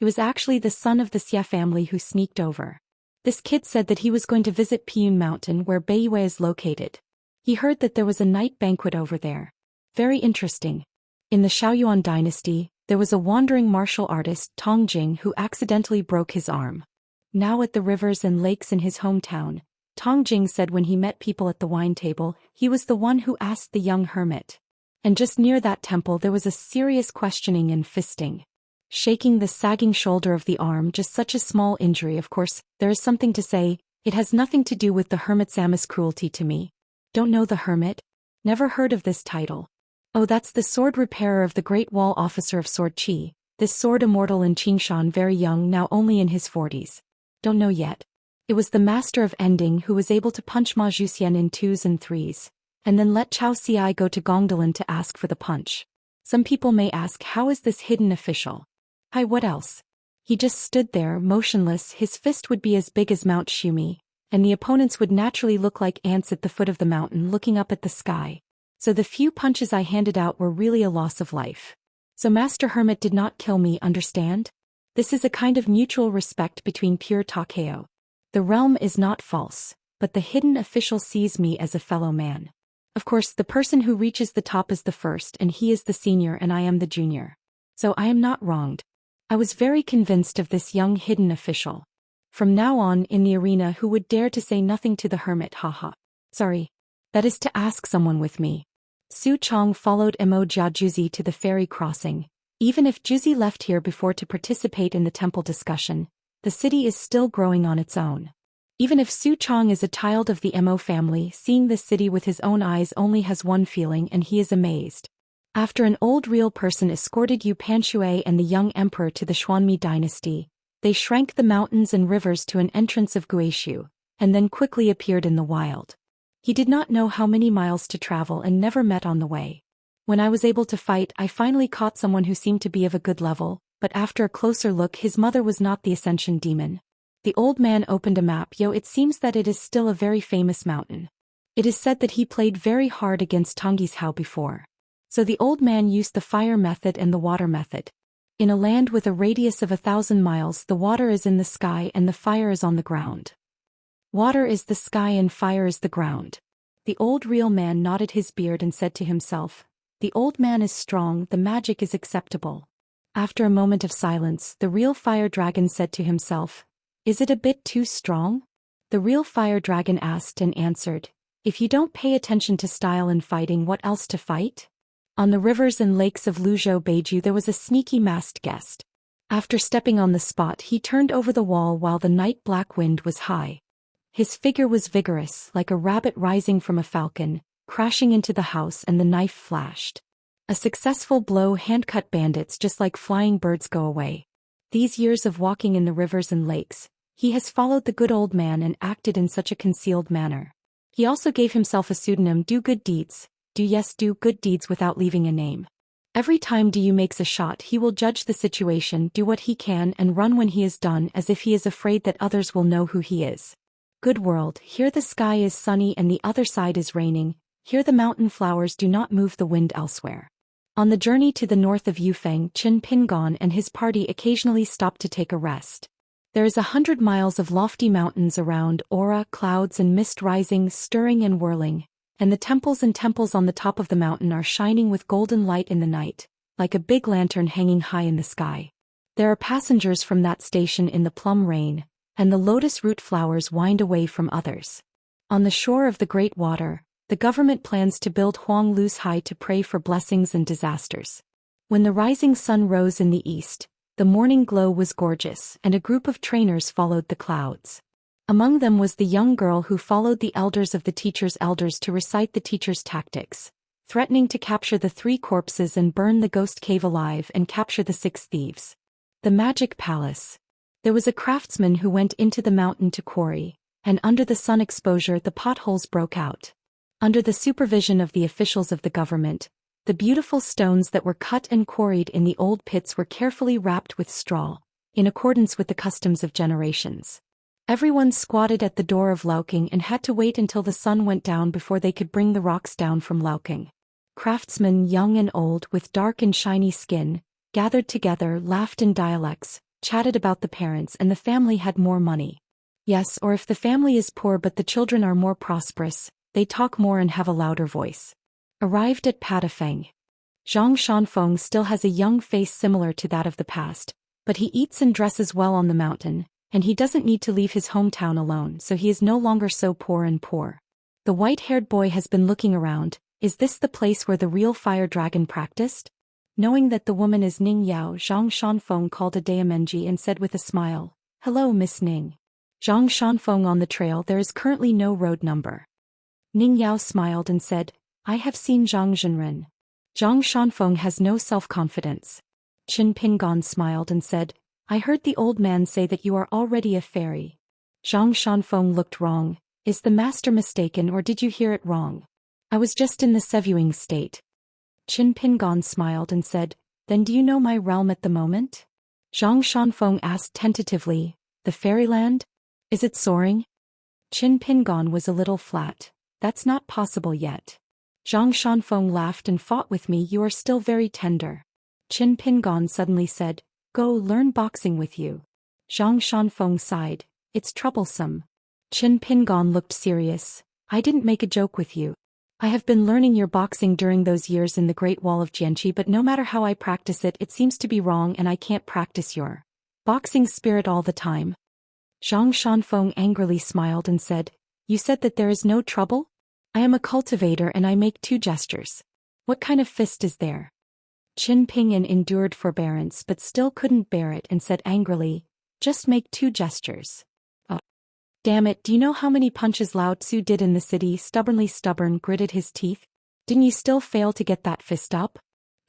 It was actually the son of the Xia family who sneaked over. This kid said that he was going to visit Piyun Mountain where Beiyue is located. He heard that there was a night banquet over there. Very interesting. In the Shaoyuan dynasty, there was a wandering martial artist, Tong Jing, who accidentally broke his arm. Now at the rivers and lakes in his hometown, Tong Jing said when he met people at the wine table, he was the one who asked the young hermit. And just near that temple there was a serious questioning and fisting. Shaking the sagging shoulder of the arm, just such a small injury. Of course, there is something to say, it has nothing to do with the hermit's Samus cruelty to me. Don't know the hermit? Never heard of this title. Oh, that's the sword repairer of the Great Wall officer of Sword Qi, this sword immortal in Xianxia, very young, now only in his 40s. Don't know yet. It was the master of ending who was able to punch Zhou Xian in 2s and 3s, and then let Cao Ci go to Gongdalan to ask for the punch. Some people may ask, how is this hidden official? Hi, what else? He just stood there, motionless. His fist would be as big as Mount Shumi, and the opponents would naturally look like ants at the foot of the mountain looking up at the sky. So the few punches I handed out were really a loss of life. So Master Hermit did not kill me, understand? This is a kind of mutual respect between pure Takeo. The realm is not false, but the hidden official sees me as a fellow man. Of course, the person who reaches the top is the first, and he is the senior and I am the junior. So I am not wronged. I was very convinced of this young hidden official. From now on in the arena, who would dare to say nothing to the hermit? Haha. Sorry. That is to ask someone with me. Su Chong followed Mo Jiajuzi to the ferry crossing. Even if Juzi left here before to participate in the temple discussion, the city is still growing on its own. Even if Su Chong is a child of the Mo family, seeing this city with his own eyes only has one feeling, and he is amazed. After an old real person escorted Yu Panshui and the young emperor to the Xuanmi dynasty, they shrank the mountains and rivers to an entrance of Guishu, and then quickly appeared in the wild. He did not know how many miles to travel and never met on the way. When I was able to fight, I finally caught someone who seemed to be of a good level, but after a closer look, his mother was not the Ascension demon. The old man opened a map. It seems that it is still a very famous mountain. It is said that he played very hard against Tongyi's Hao before. So the old man used the fire method and the water method. In a land with a radius of 1,000 miles, the water is in the sky and the fire is on the ground. Water is the sky and fire is the ground. The old real man nodded his beard and said to himself, the old man is strong, the magic is acceptable. After a moment of silence, the real fire dragon said to himself, is it a bit too strong? The real fire dragon asked and answered, if you don't pay attention to style and fighting, what else to fight? On the rivers and lakes of Luzhou Beiju there was a sneaky masked guest. After stepping on the spot, he turned over the wall while the night black wind was high. His figure was vigorous, like a rabbit rising from a falcon, crashing into the house, and the knife flashed. A successful blow hand-cut bandits just like flying birds go away. These years of walking in the rivers and lakes, he has followed the good old man and acted in such a concealed manner. He also gave himself a pseudonym, Do Good Deeds. Do good deeds without leaving a name. Every time Du makes a shot, he will judge the situation, do what he can, and run when he is done, as if he is afraid that others will know who he is. Good world, here the sky is sunny and the other side is raining, here the mountain flowers do not move the wind elsewhere. On the journey to the north of Yufeng, Qin Pingon and his party occasionally stopped to take a rest. There is 100 miles of lofty mountains around, aura, clouds and mist rising, stirring and whirling. And the temples on the top of the mountain are shining with golden light in the night, like a big lantern hanging high in the sky. There are passengers from that station in the plum rain, and the lotus root flowers wind away from others. On the shore of the great water, the government plans to build Huang Lu's Hai to pray for blessings and disasters. When the rising sun rose in the east, the morning glow was gorgeous, and a group of trainers followed the clouds. Among them was the young girl who followed the elders of the teacher's elders to recite the teacher's tactics, threatening to capture the 3 corpses and burn the ghost cave alive and capture the 6 thieves. The Magic Palace. There was a craftsman who went into the mountain to quarry, and under the sun exposure the potholes broke out. Under the supervision of the officials of the government, the beautiful stones that were cut and quarried in the old pits were carefully wrapped with straw, in accordance with the customs of generations. Everyone squatted at the door of Laoking and had to wait until the sun went down before they could bring the rocks down from Laoking. Craftsmen, young and old, with dark and shiny skin, gathered together, laughed in dialects, chatted about the parents and the family had more money. Yes, or if the family is poor but the children are more prosperous, they talk more and have a louder voice. Arrived at Patafeng. Zhang Shanfeng still has a young face similar to that of the past, but he eats and dresses well on the mountain, and he doesn't need to leave his hometown alone, so he is no longer so poor and poor. The white-haired boy has been looking around. Is this the place where the real fire dragon practiced? Knowing that the woman is Ning Yao, Zhang Shanfeng called a Daomenji and said with a smile, "Hello, Miss Ning." Zhang Shanfeng on the trail. There is currently no road number. Ning Yao smiled and said, "I have seen Zhang Zhenren." Zhang Shanfeng has no self-confidence. Qin Pingon smiled and said, "I heard the old man say that you are already a fairy." Zhang Shanfeng looked wrong. Is the master mistaken or did you hear it wrong? I was just in the sevuing state. Qin Pingon smiled and said, "Then do you know my realm at the moment?" Zhang Shanfeng asked tentatively, "The fairyland? Is it soaring?" Qin Pingon was a little flat. "That's not possible yet." Zhang Shanfeng laughed and fought with me. "You are still very tender." Qin Pingon suddenly said, "Go learn boxing with you." Zhang Shanfeng sighed, "It's troublesome." Qin Pingon looked serious. "I didn't make a joke with you. I have been learning your boxing during those years in the Great Wall of Jianqi, but no matter how I practice it, it seems to be wrong and I can't practice your boxing spirit all the time." Zhang Shanfeng angrily smiled and said, "You said that there is no trouble? I am a cultivator and I make 2 gestures. What kind of fist is there?" Qin Pingan endured forbearance but still couldn't bear it and said angrily, "Just make 2 gestures. Oh. Damn it, do you know how many punches Lao Tzu did in the city?" Stubborn gritted his teeth. "Didn't you still fail to get that fist up?"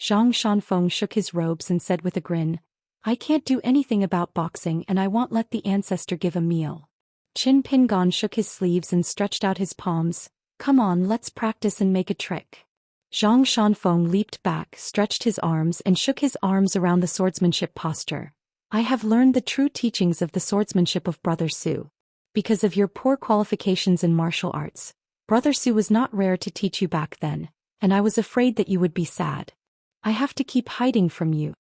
Zhang Shanfeng shook his robes and said with a grin, "I can't do anything about boxing and I won't let the ancestor give a meal." Qin Pingan shook his sleeves and stretched out his palms. "Come on, let's practice and make a trick." Zhang Shanfeng leaped back, stretched his arms and shook his arms around the swordsmanship posture. "I have learned the true teachings of the swordsmanship of Brother Su. Because of your poor qualifications in martial arts, Brother Su was not rare to teach you back then, and I was afraid that you would be sad. I have to keep hiding from you."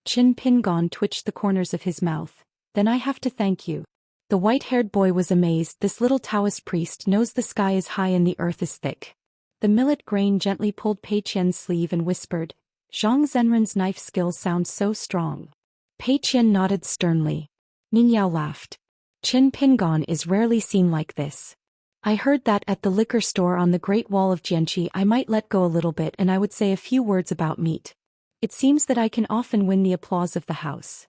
Qin Pingon twitched the corners of his mouth. "Then I have to thank you." The white-haired boy was amazed. This little Taoist priest knows the sky is high and the earth is thick. The millet grain gently pulled Pei Qian's sleeve and whispered, "Zhang Zhenren's knife skills sound so strong." Pei Qian nodded sternly. Ning Yao laughed. "Qin Pingon is rarely seen like this. I heard that at the liquor store on the Great Wall of Jianqi I might let go a little bit and I would say a few words about meat. It seems that I can often win the applause of the house."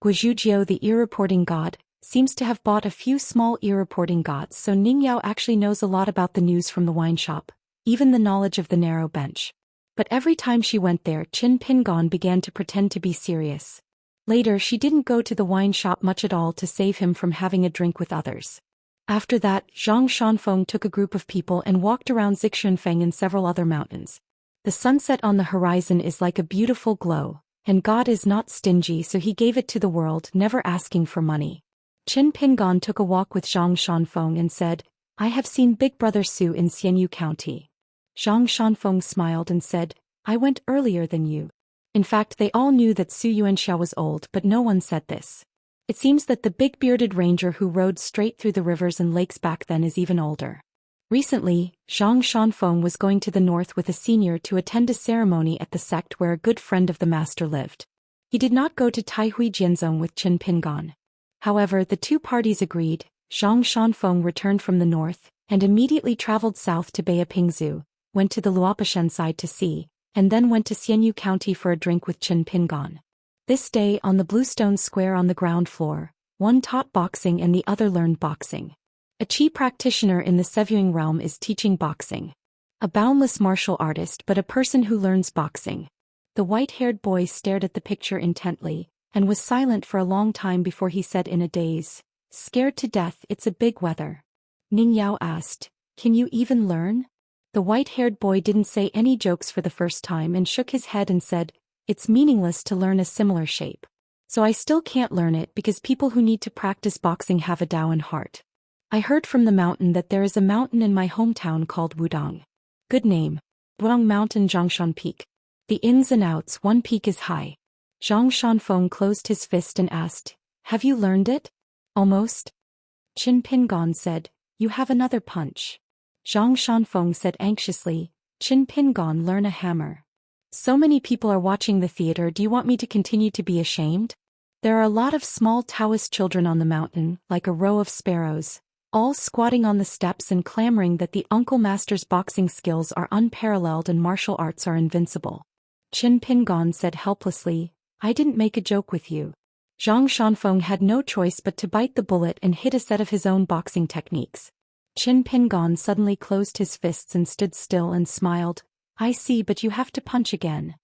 Guizhujiu, the ear-reporting god, seems to have bought a few small ear-reporting gods, so Ning Yao actually knows a lot about the news from the wine shop, even the knowledge of the narrow bench. But every time she went there, Qin Pingon began to pretend to be serious. Later she didn't go to the wine shop much at all to save him from having a drink with others. After that, Zhang Shanfeng took a group of people and walked around Zixuanfeng and several other mountains. The sunset on the horizon is like a beautiful glow, and God is not stingy, so he gave it to the world, never asking for money. Qin Pingon took a walk with Zhang Shanfeng and said, "I have seen Big Brother Su in Xianyu County." Zhang Shanfeng smiled and said, "I went earlier than you." In fact, they all knew that Su Yuanxia was old, but no one said this. It seems that the big bearded ranger who rode straight through the rivers and lakes back then is even older. Recently, Zhang Shanfeng was going to the north with a senior to attend a ceremony at the sect where a good friend of the master lived. He did not go to Taihui Jianzong with Qin Pingon. However, the 2 parties agreed. Zhang Shanfeng returned from the north, and immediately traveled south to Beipingzu, went to the Luopashen side to see, and then went to Xianyu County for a drink with Qin Pingon. This day, on the Bluestone Square on the ground floor, one taught boxing and the other learned boxing. A chi practitioner in the sevuing realm is teaching boxing. A boundless martial artist, but a person who learns boxing. The white-haired boy stared at the picture intently, and was silent for a long time before he said in a daze, "Scared to death, it's a big weather." Ning Yao asked, "Can you even learn?" The white-haired boy didn't say any jokes for the first time and shook his head and said, "It's meaningless to learn a similar shape. So I still can't learn it because people who need to practice boxing have a Daoan heart. I heard from the mountain that there is a mountain in my hometown called Wudong. Good name. Wudong Mountain Zhongshan Peak. The ins and outs, one peak is high. Zhang Shanfeng closed his fist and asked, have you learned it? Almost. Qin Pingon said, you have another punch. Zhang Shanfeng said anxiously, Qin Pingon, learn a hammer. So many people are watching the theater, do you want me to continue to be ashamed? There are a lot of small Taoist children on the mountain, like a row of sparrows, all squatting on the steps and clamoring that the uncle master's boxing skills are unparalleled and martial arts are invincible. Qin Pingon said helplessly, I didn't make a joke with you. Zhang Shanfeng had no choice but to bite the bullet and hit a set of his own boxing techniques. Qin Pingon suddenly closed his fists and stood still and smiled, I see, but you have to punch again.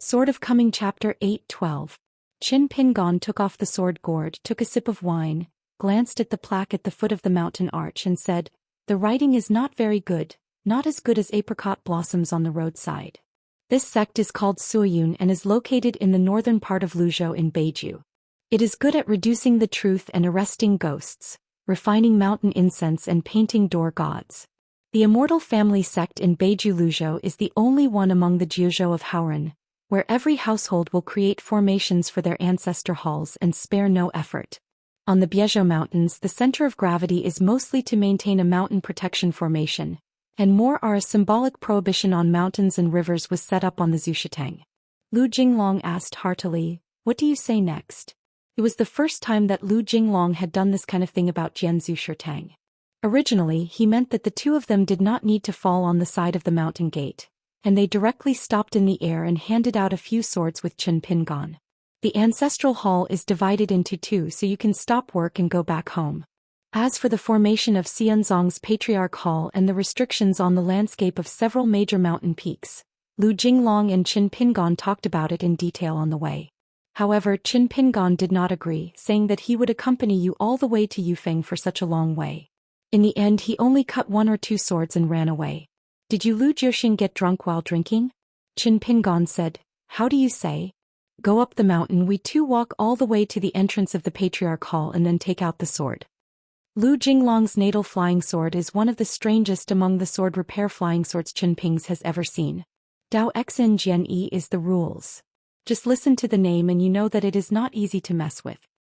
Sword of Coming Chapter 8:12. Qin Pingon took off the sword gourd, took a sip of wine, glanced at the plaque at the foot of the mountain arch and said, the writing is not very good, not as good as apricot blossoms on the roadside. This sect is called Suiyun and is located in the northern part of Luzhou in Beiju. It is good at reducing the truth and arresting ghosts, refining mountain incense and painting door gods. The Immortal family sect in Beiju Luzhou is the only one among the Jiuzhou of Haoran, where every household will create formations for their ancestor halls and spare no effort. On the Beiju Mountains, the center of gravity is mostly to maintain a mountain protection formation, and more are a symbolic prohibition on mountains and rivers was set up on the Zhuxian. Lu Jinglong asked heartily, what do you say next? It was the first time that Lu Jinglong had done this kind of thing about Jianzhu Shirtang. Originally, he meant that the two of them did not need to fall on the side of the mountain gate, and they directly stopped in the air and handed out a few swords with Qin Pingon. The ancestral hall is divided into two so you can stop work and go back home. As for the formation of Xianzong's Patriarch Hall and the restrictions on the landscape of several major mountain peaks, Lu Jinglong and Qin Pingon talked about it in detail on the way. However, Qin Pingon did not agree, saying that he would accompany you all the way to Yufeng for such a long way. In the end, he only cut 1 or 2 swords and ran away. Did you Lu Jiuxin get drunk while drinking? Qin Pingon said, how do you say? Go up the mountain, we two walk all the way to the entrance of the Patriarch Hall and then take out the sword. Lu Jinglong's natal flying sword is one of the strangest among the sword repair flying swords Qin Ping's has ever seen. Dao Xin Jian Yi is the rules. Just listen to the name and you know that it is not easy to mess with.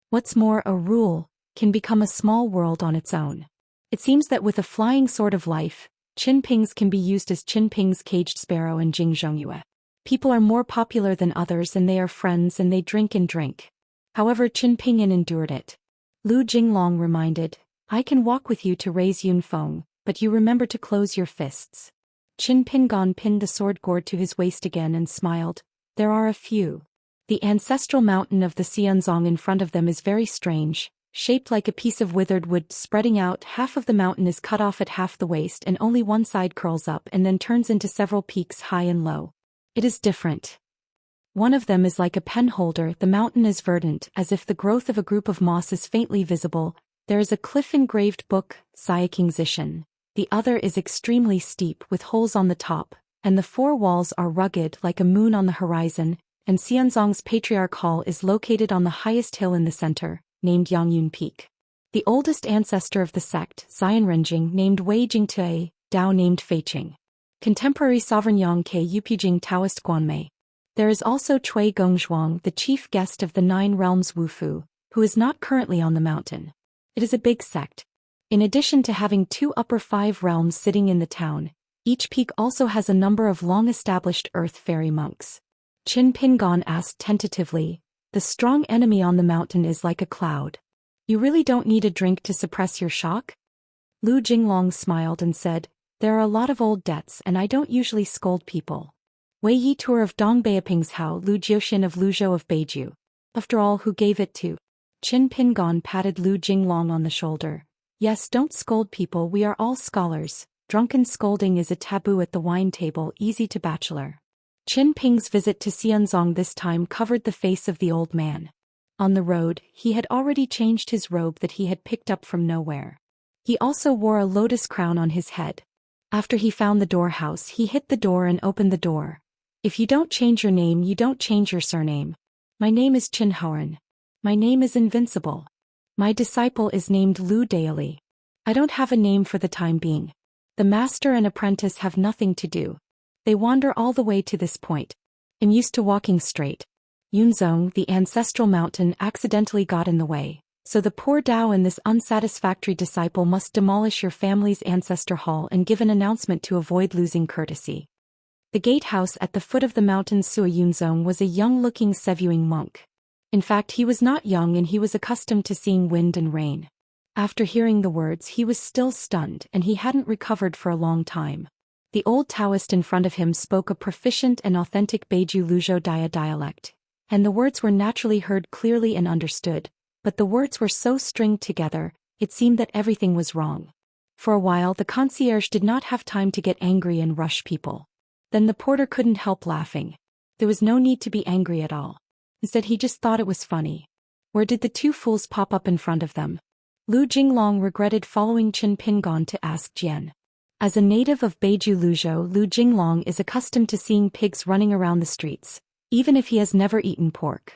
What's more, a rule can become a small world on its own. It seems that with a flying sword of life, Qin Ping's can be used as Qin Ping's caged sparrow and Jing Zhongyue. People are more popular than others and they are friends and they drink and drink. However, Qin Pingyan endured it. Lu Jinglong reminded, I can walk with you to raise Yunfeng, but you remember to close your fists. Qin Pingon pinned the sword gourd to his waist again and smiled, there are a few. The ancestral mountain of the Xianzong in front of them is very strange, shaped like a piece of withered wood spreading out. Half of the mountain is cut off at half the waist and only one side curls up and then turns into several peaks high and low. It is different. One of them is like a pen holder, the mountain is verdant, as if the growth of a group of moss is faintly visible. There is a cliff-engraved book, Xianxia. The other is extremely steep with holes on the top, and the 4 walls are rugged like a moon on the horizon, and Xianzong's Patriarch Hall is located on the highest hill in the center, named Yangyun Peak. The oldest ancestor of the sect, Xianrenjing, named Wei Jingtue, Dao named Feiqing. Contemporary sovereign Yang Ke Yupijing Taoist Guanmei. There is also Cui Gongzhuang, the chief guest of the 9 realms Wufu, who is not currently on the mountain. It is a big sect. In addition to having 2 upper 5 realms sitting in the town, each peak also has a number of long-established earth fairy monks. Qin Pingon asked tentatively, the strong enemy on the mountain is like a cloud. You really don't need a drink to suppress your shock? Lu Jinglong smiled and said, there are a lot of old debts and I don't usually scold people. Wei Yi Tour of Dongbeiping's Hao Lu Jiuxian of Luzhou of Beiju. After all, who gave it to? Qin Pingon patted Lu Jinglong on the shoulder. Yes, don't scold people, we are all scholars. Drunken scolding is a taboo at the wine table, easy to bachelor. Qin Ping's visit to Xianzong this time covered the face of the old man. On the road, he had already changed his robe that he had picked up from nowhere. He also wore a lotus crown on his head. After he found the door house, he hit the door and opened the door. If you don't change your name, you don't change your surname. My name is Qin Haoren. My name is invincible. My disciple is named Lu Daoli. I don't have a name for the time being. The master and apprentice have nothing to do. They wander all the way to this point. I'm used to walking straight. Yunzong, the ancestral mountain, accidentally got in the way, so the poor Dao and this unsatisfactory disciple must demolish your family's ancestor hall and give an announcement to avoid losing courtesy. The gatehouse at the foot of the mountain Sua Yunzong was a young-looking Sevuing monk. In fact, he was not young and he was accustomed to seeing wind and rain. After hearing the words, he was still stunned and he hadn't recovered for a long time. The old Taoist in front of him spoke a proficient and authentic Beiju Luzhou Daya dialect, and the words were naturally heard clearly and understood, but the words were so stringed together, it seemed that everything was wrong. For a while the concierge did not have time to get angry and rush people. Then the porter couldn't help laughing. There was no need to be angry at all. Instead he just thought it was funny. Where did the two fools pop up in front of them? Lu Jinglong regretted following Qin Pingon to ask Jian. As a native of Beiju Luzhou, Lu Jinglong is accustomed to seeing pigs running around the streets, even if he has never eaten pork.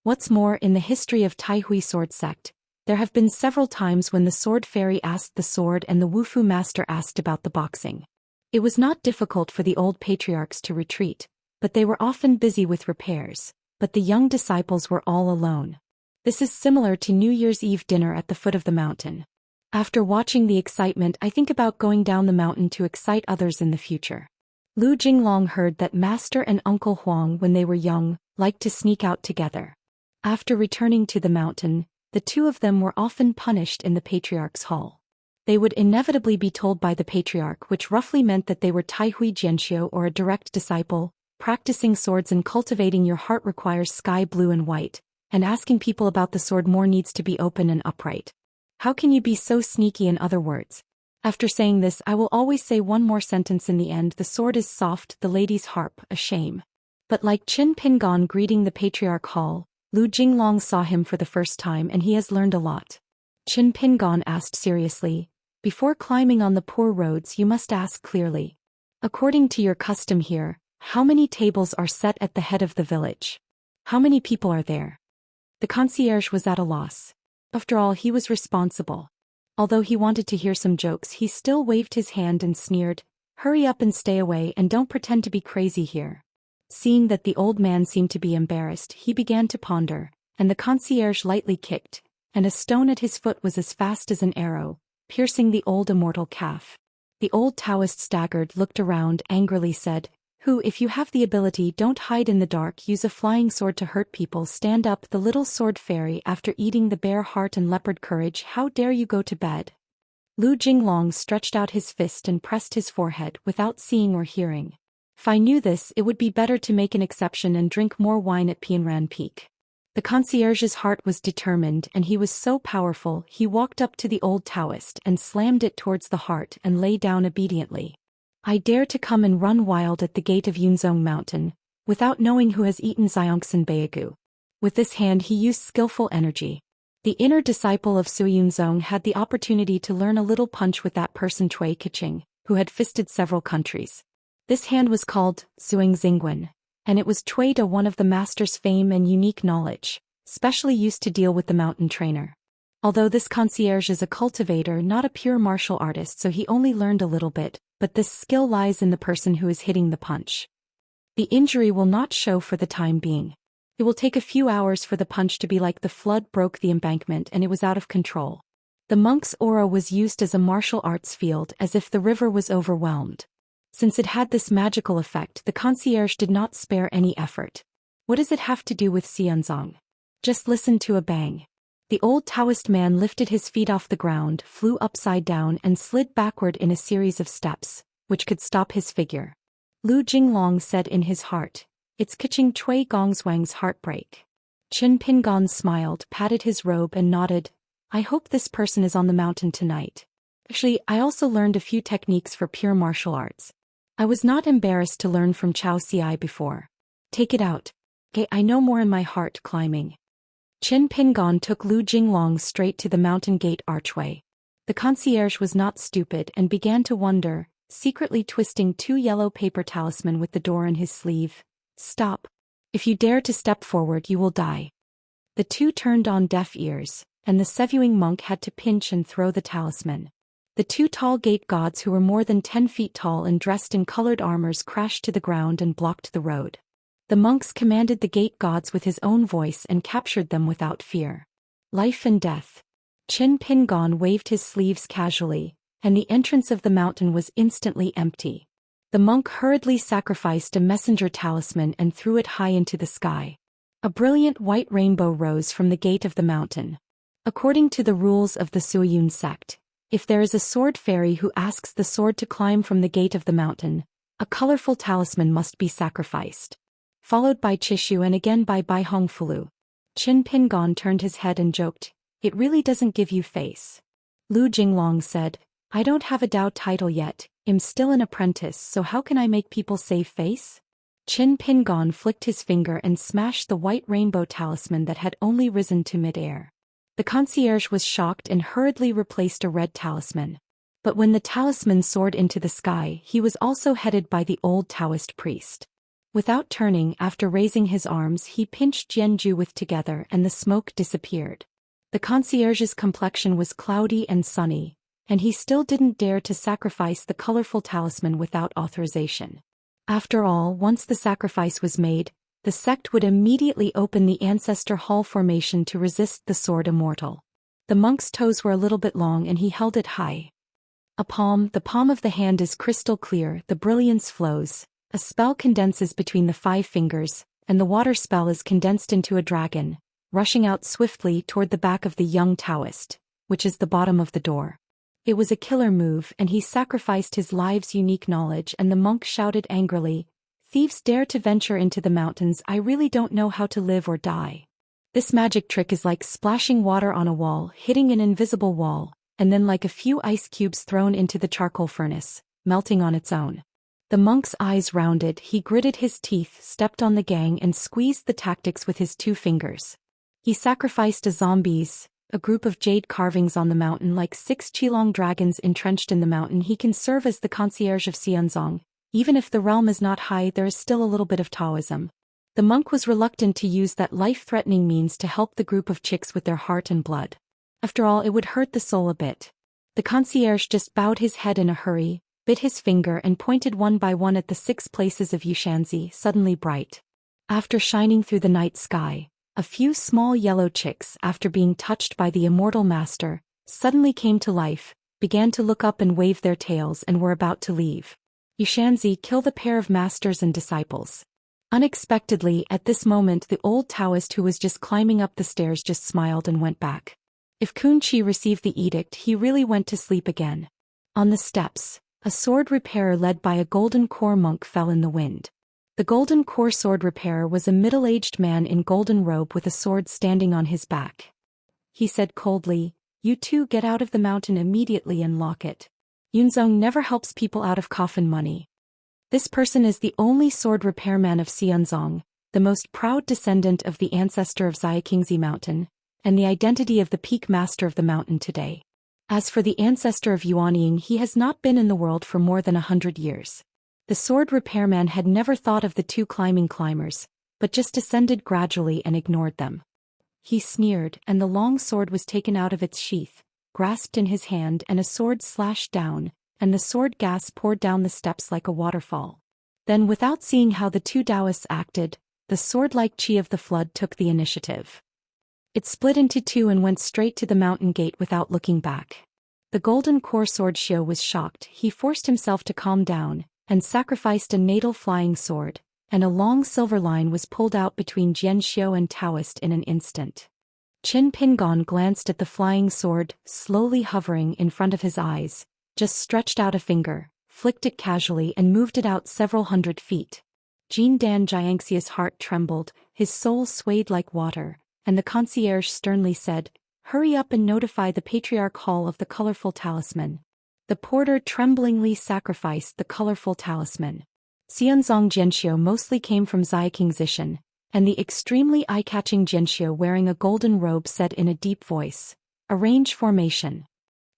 What's more, in the history of Taihui sword sect, there have been several times when the sword fairy asked the sword and the Wufu master asked about the boxing. It was not difficult for the old patriarchs to retreat, but they were often busy with repairs, but the young disciples were all alone. This is similar to New Year's Eve dinner at the foot of the mountain. After watching the excitement, I think about going down the mountain to excite others in the future. Lu Jinglong heard that Master and Uncle Huang, when they were young, liked to sneak out together. After returning to the mountain, the two of them were often punished in the patriarch's hall. They would inevitably be told by the patriarch, which roughly meant that they were Taihui Jianxiu or a direct disciple. Practicing swords and cultivating your heart requires sky blue and white, and asking people about the sword more needs to be open and upright. How can you be so sneaky, in other words? After saying this, I will always say one more sentence in the end: the sword is soft, the lady's harp, a shame. But like Qin Pingon greeting the patriarch hall, Lu Jinglong saw him for the first time and he has learned a lot. Qin Pingon asked seriously, "Before climbing on the poor roads you must ask clearly. According to your custom here, how many tables are set at the head of the village? How many people are there?" The concierge was at a loss. After all, he was responsible. Although he wanted to hear some jokes, he still waved his hand and sneered, "Hurry up and stay away and don't pretend to be crazy here." Seeing that the old man seemed to be embarrassed, he began to ponder, and the concierge lightly kicked, and a stone at his foot was as fast as an arrow, piercing the old immortal calf. The old Taoist staggered, looked around, angrily said, "Who, if you have the ability, don't hide in the dark, use a flying sword to hurt people, stand up, the little sword fairy, after eating the bear heart and leopard courage, how dare you go to bed?" Lu Jinglong stretched out his fist and pressed his forehead, without seeing or hearing. If I knew this, it would be better to make an exception and drink more wine at Pianran Peak. The concierge's heart was determined and he was so powerful, he walked up to the old Taoist and slammed it towards the heart and lay down obediently. "I dare to come and run wild at the gate of Yunzong Mountain, without knowing who has eaten Xianxia Beigu." With this hand he used skillful energy. The inner disciple of Su Yunzong had the opportunity to learn a little punch with that person Cui Kiching, who had fisted several countries. This hand was called Suing Xingguan, and it was Cui Da, one of the master's fame and unique knowledge, specially used to deal with the mountain trainer. Although this concierge is a cultivator, not a pure martial artist, so he only learned a little bit, but this skill lies in the person who is hitting the punch. The injury will not show for the time being. It will take a few hours for the punch to be like the flood broke the embankment and it was out of control. The monk's aura was used as a martial arts field, as if the river was overwhelmed. Since it had this magical effect, the concierge did not spare any effort. What does it have to do with Xianzong? Just listen to a bang. The old Taoist man lifted his feet off the ground, flew upside down and slid backward in a series of steps, which could stop his figure. Lu Jinglong said in his heart, "It's Kiching Cui Gongzwang's heartbreak." Qin Pingon smiled, patted his robe and nodded, "I hope this person is on the mountain tonight. Actually, I also learned a few techniques for pure martial arts. I was not embarrassed to learn from Chao Ci before. Take it out. Okay, I know more in my heart climbing." Qin Pingon took Lu Jinglong straight to the mountain gate archway. The concierge was not stupid and began to wonder, secretly twisting two yellow paper talisman with the door in his sleeve. "Stop. If you dare to step forward, you will die." The two turned on deaf ears, and the Sevuing monk had to pinch and throw the talisman. The two tall gate gods, who were more than 10 feet tall and dressed in colored armors, crashed to the ground and blocked the road. The monks commanded the gate gods with his own voice and captured them without fear. Life and death. Qin Pingon waved his sleeves casually, and the entrance of the mountain was instantly empty. The monk hurriedly sacrificed a messenger talisman and threw it high into the sky. A brilliant white rainbow rose from the gate of the mountain. According to the rules of the Suiyun sect, if there is a sword fairy who asks the sword to climb from the gate of the mountain, a colorful talisman must be sacrificed. Followed by Chishu and again by Bai Hongfulu. Qin Pingon turned his head and joked, "It really doesn't give you face." Lu Jinglong said, "I don't have a Dao title yet, I'm still an apprentice, so how can I make people save face?" Qin Pingon flicked his finger and smashed the white rainbow talisman that had only risen to mid-air. The concierge was shocked and hurriedly replaced a red talisman. But when the talisman soared into the sky, he was also headed by the old Daoist priest. Without turning, after raising his arms, he pinched Jianju with together and the smoke disappeared. The concierge's complexion was cloudy and sunny, and he still didn't dare to sacrifice the colorful talisman without authorization. After all, once the sacrifice was made, the sect would immediately open the Ancestor Hall formation to resist the sword Immortal. The monk's toes were a little bit long and he held it high. The palm of the hand is crystal clear, the brilliance flows, a spell condenses between the 5 fingers, and the water spell is condensed into a dragon, rushing out swiftly toward the back of the young Daoist, which is the bottom of the door. It was a killer move, and he sacrificed his life's unique knowledge, and the monk shouted angrily, "Thieves dare to venture into the mountains, I really don't know how to live or die." This magic trick is like splashing water on a wall, hitting an invisible wall, and then like a few ice cubes thrown into the charcoal furnace, melting on its own. The monk's eyes rounded, he gritted his teeth, stepped on the gang and squeezed the tactics with his 2 fingers. He sacrificed a group of jade carvings on the mountain like 6 Qilong dragons entrenched in the mountain. He can serve as the concierge of Xianxia. Even if the realm is not high, there is still a little bit of Taoism. The monk was reluctant to use that life-threatening means to help the group of chicks with their heart and blood. After all, it would hurt the soul a bit. The concierge just bowed his head in a hurry, bit his finger and pointed one by one at the 6 places of Xianxia, suddenly bright. After shining through the night sky, a few small yellow chicks, after being touched by the immortal master, suddenly came to life, began to look up and wave their tails and were about to leave. Xianxia killed the pair of masters and disciples. Unexpectedly, at this moment, the old Taoist who was just climbing up the stairs just smiled and went back. If Kun Chi received the edict, he really went to sleep again. On the steps, a sword repairer led by a golden core monk fell in the wind. The golden core sword repairer was a middle-aged man in golden robe with a sword standing on his back. He said coldly, "You two get out of the mountain immediately and lock it. Yunzong never helps people out of coffin money." This person is the only sword repairman of Xianzong, the most proud descendant of the ancestor of Xianxia Mountain, and the identity of the peak master of the mountain today. As for the ancestor of Yuanying, he has not been in the world for more than 100 years. The sword repairman had never thought of the 2 climbers, but just descended gradually and ignored them. He sneered, and the long sword was taken out of its sheath, grasped in his hand, and a sword slashed down, and the sword gas poured down the steps like a waterfall. Then, without seeing how the 2 Daoists acted, the sword-like chi of the flood took the initiative. It split into 2 and went straight to the mountain gate without looking back. The golden core sword Xiao was shocked. He forced himself to calm down, and sacrificed a natal flying sword, and a long silver line was pulled out between Jian Xiao and Daoist in an instant. Qin Pingon glanced at the flying sword, slowly hovering in front of his eyes, just stretched out a finger, flicked it casually and moved it out several hundred feet. Jin Dan Xianxia's heart trembled, his soul swayed like water, and the concierge sternly said, "Hurry up and notify the Patriarch Hall of the colorful talisman." The porter tremblingly sacrificed the colorful talisman. Xianzong Jianxiu mostly came from Xianxia, and the extremely eye-catching Jianxiu wearing a golden robe said in a deep voice, "Arrange formation."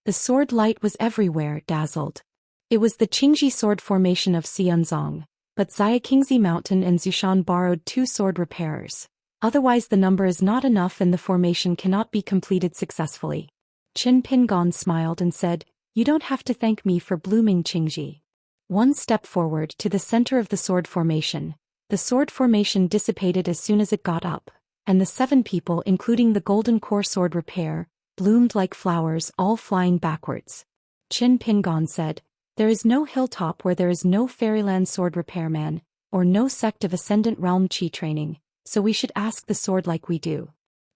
The sword light was everywhere, dazzled. It was the Qingji sword formation of Xianzong, but Xianxia Mountain and Zhou Xian borrowed 2 sword repairers. Otherwise the number is not enough and the formation cannot be completed successfully. Qin Pingon smiled and said, "You don't have to thank me for blooming Qingji." One step forward to the center of the sword formation. The sword formation dissipated as soon as it got up, and the 7 people, including the golden core sword repair, bloomed like flowers, all flying backwards. Qin Pingon said, "There is no hilltop where there is no fairyland sword repairman, or no sect of ascendant realm qi training, so we should ask the sword like we do."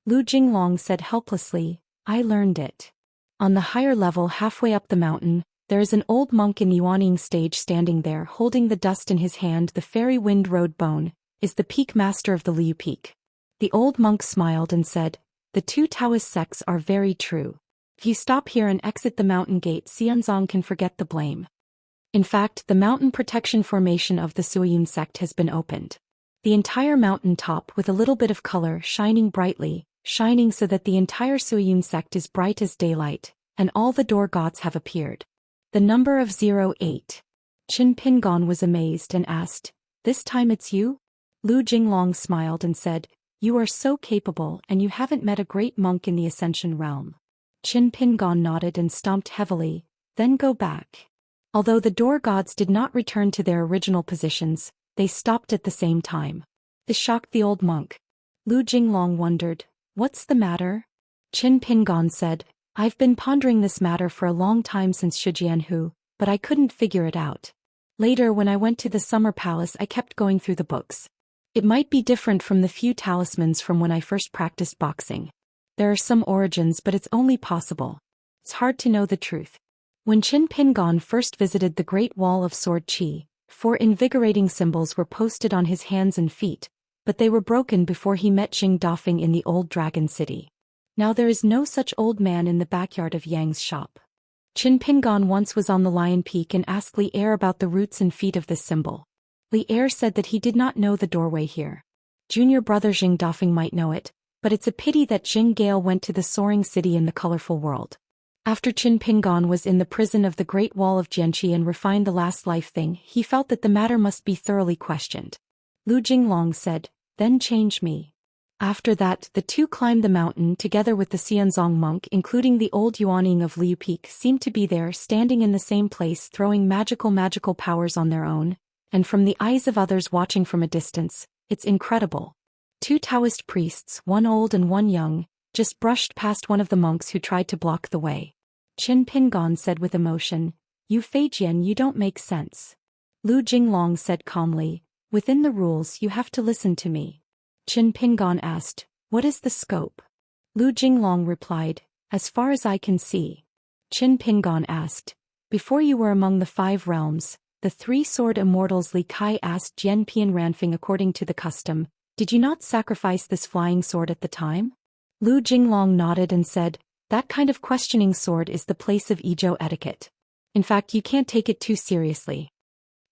Lu Jinglong said helplessly, "I learned it." On the higher level halfway up the mountain, there is an old monk in Yuaning stage standing there holding the dust in his hand. The fairy wind road bone is the peak master of the Liu Peak. The old monk smiled and said, "The 2 Taoist sects are very true. If you stop here and exit the mountain gate, Xianzong can forget the blame." In fact, the mountain protection formation of the Suiyun sect has been opened. The entire mountain top with a little bit of color shining brightly, shining so that the entire Suiyun sect is bright as daylight, and all the door gods have appeared. The number of 08. Qin Pingon was amazed and asked, "This time it's you?" Lu Jinglong smiled and said, "You are so capable and you haven't met a great monk in the Ascension realm." Qin Pingon nodded and stomped heavily, "Then go back." Although the door gods did not return to their original positions, they stopped at the same time. This shocked the old monk. Lu Jinglong wondered, "What's the matter?" Qin Pingon said, "I've been pondering this matter for a long time since Shijianhu, but I couldn't figure it out. Later when I went to the summer palace I kept going through the books. It might be different from the few talismans from when I first practiced boxing. There are some origins but it's only possible. It's hard to know the truth." When Qin Pingon first visited the Great Wall of Sword Qi, 4 invigorating symbols were posted on his hands and feet, but they were broken before he met Jing Dafeng in the old dragon city. Now there is no such old man in the backyard of Yang's shop. Qin Pingon once was on the Lion Peak and asked Li Er about the roots and feet of this symbol. Li Er said that he did not know the doorway here. Junior brother Jing Dafeng might know it, but it's a pity that Jing Gale went to the soaring city in the colorful world. After Qin Pingon was in the prison of the Great Wall of Jianqi and refined the last life thing, he felt that the matter must be thoroughly questioned. Lu Jinglong said, "Then change me." After that, the 2 climbed the mountain together with the Xianzong monk, including the old Yuaning of Liu Peak, seemed to be there standing in the same place throwing magical powers on their own, and from the eyes of others watching from a distance, it's incredible. 2 Taoist priests, one old and one young, just brushed past one of the monks who tried to block the way. Qin Pingon said with emotion, "You Feijian, you don't make sense." Lu Jinglong said calmly, "Within the rules you have to listen to me." Qin Pingon asked, "What is the scope?" Lu Jinglong replied, "As far as I can see." Qin Pingon asked, "Before you were among the 5 realms, the 3 sword immortals?" Li Kai asked Jian Pian Ranfeng, "According to the custom, did you not sacrifice this flying sword at the time?" Lu Jinglong nodded and said, "That kind of questioning sword is the place of Izhou etiquette. In fact, you can't take it too seriously."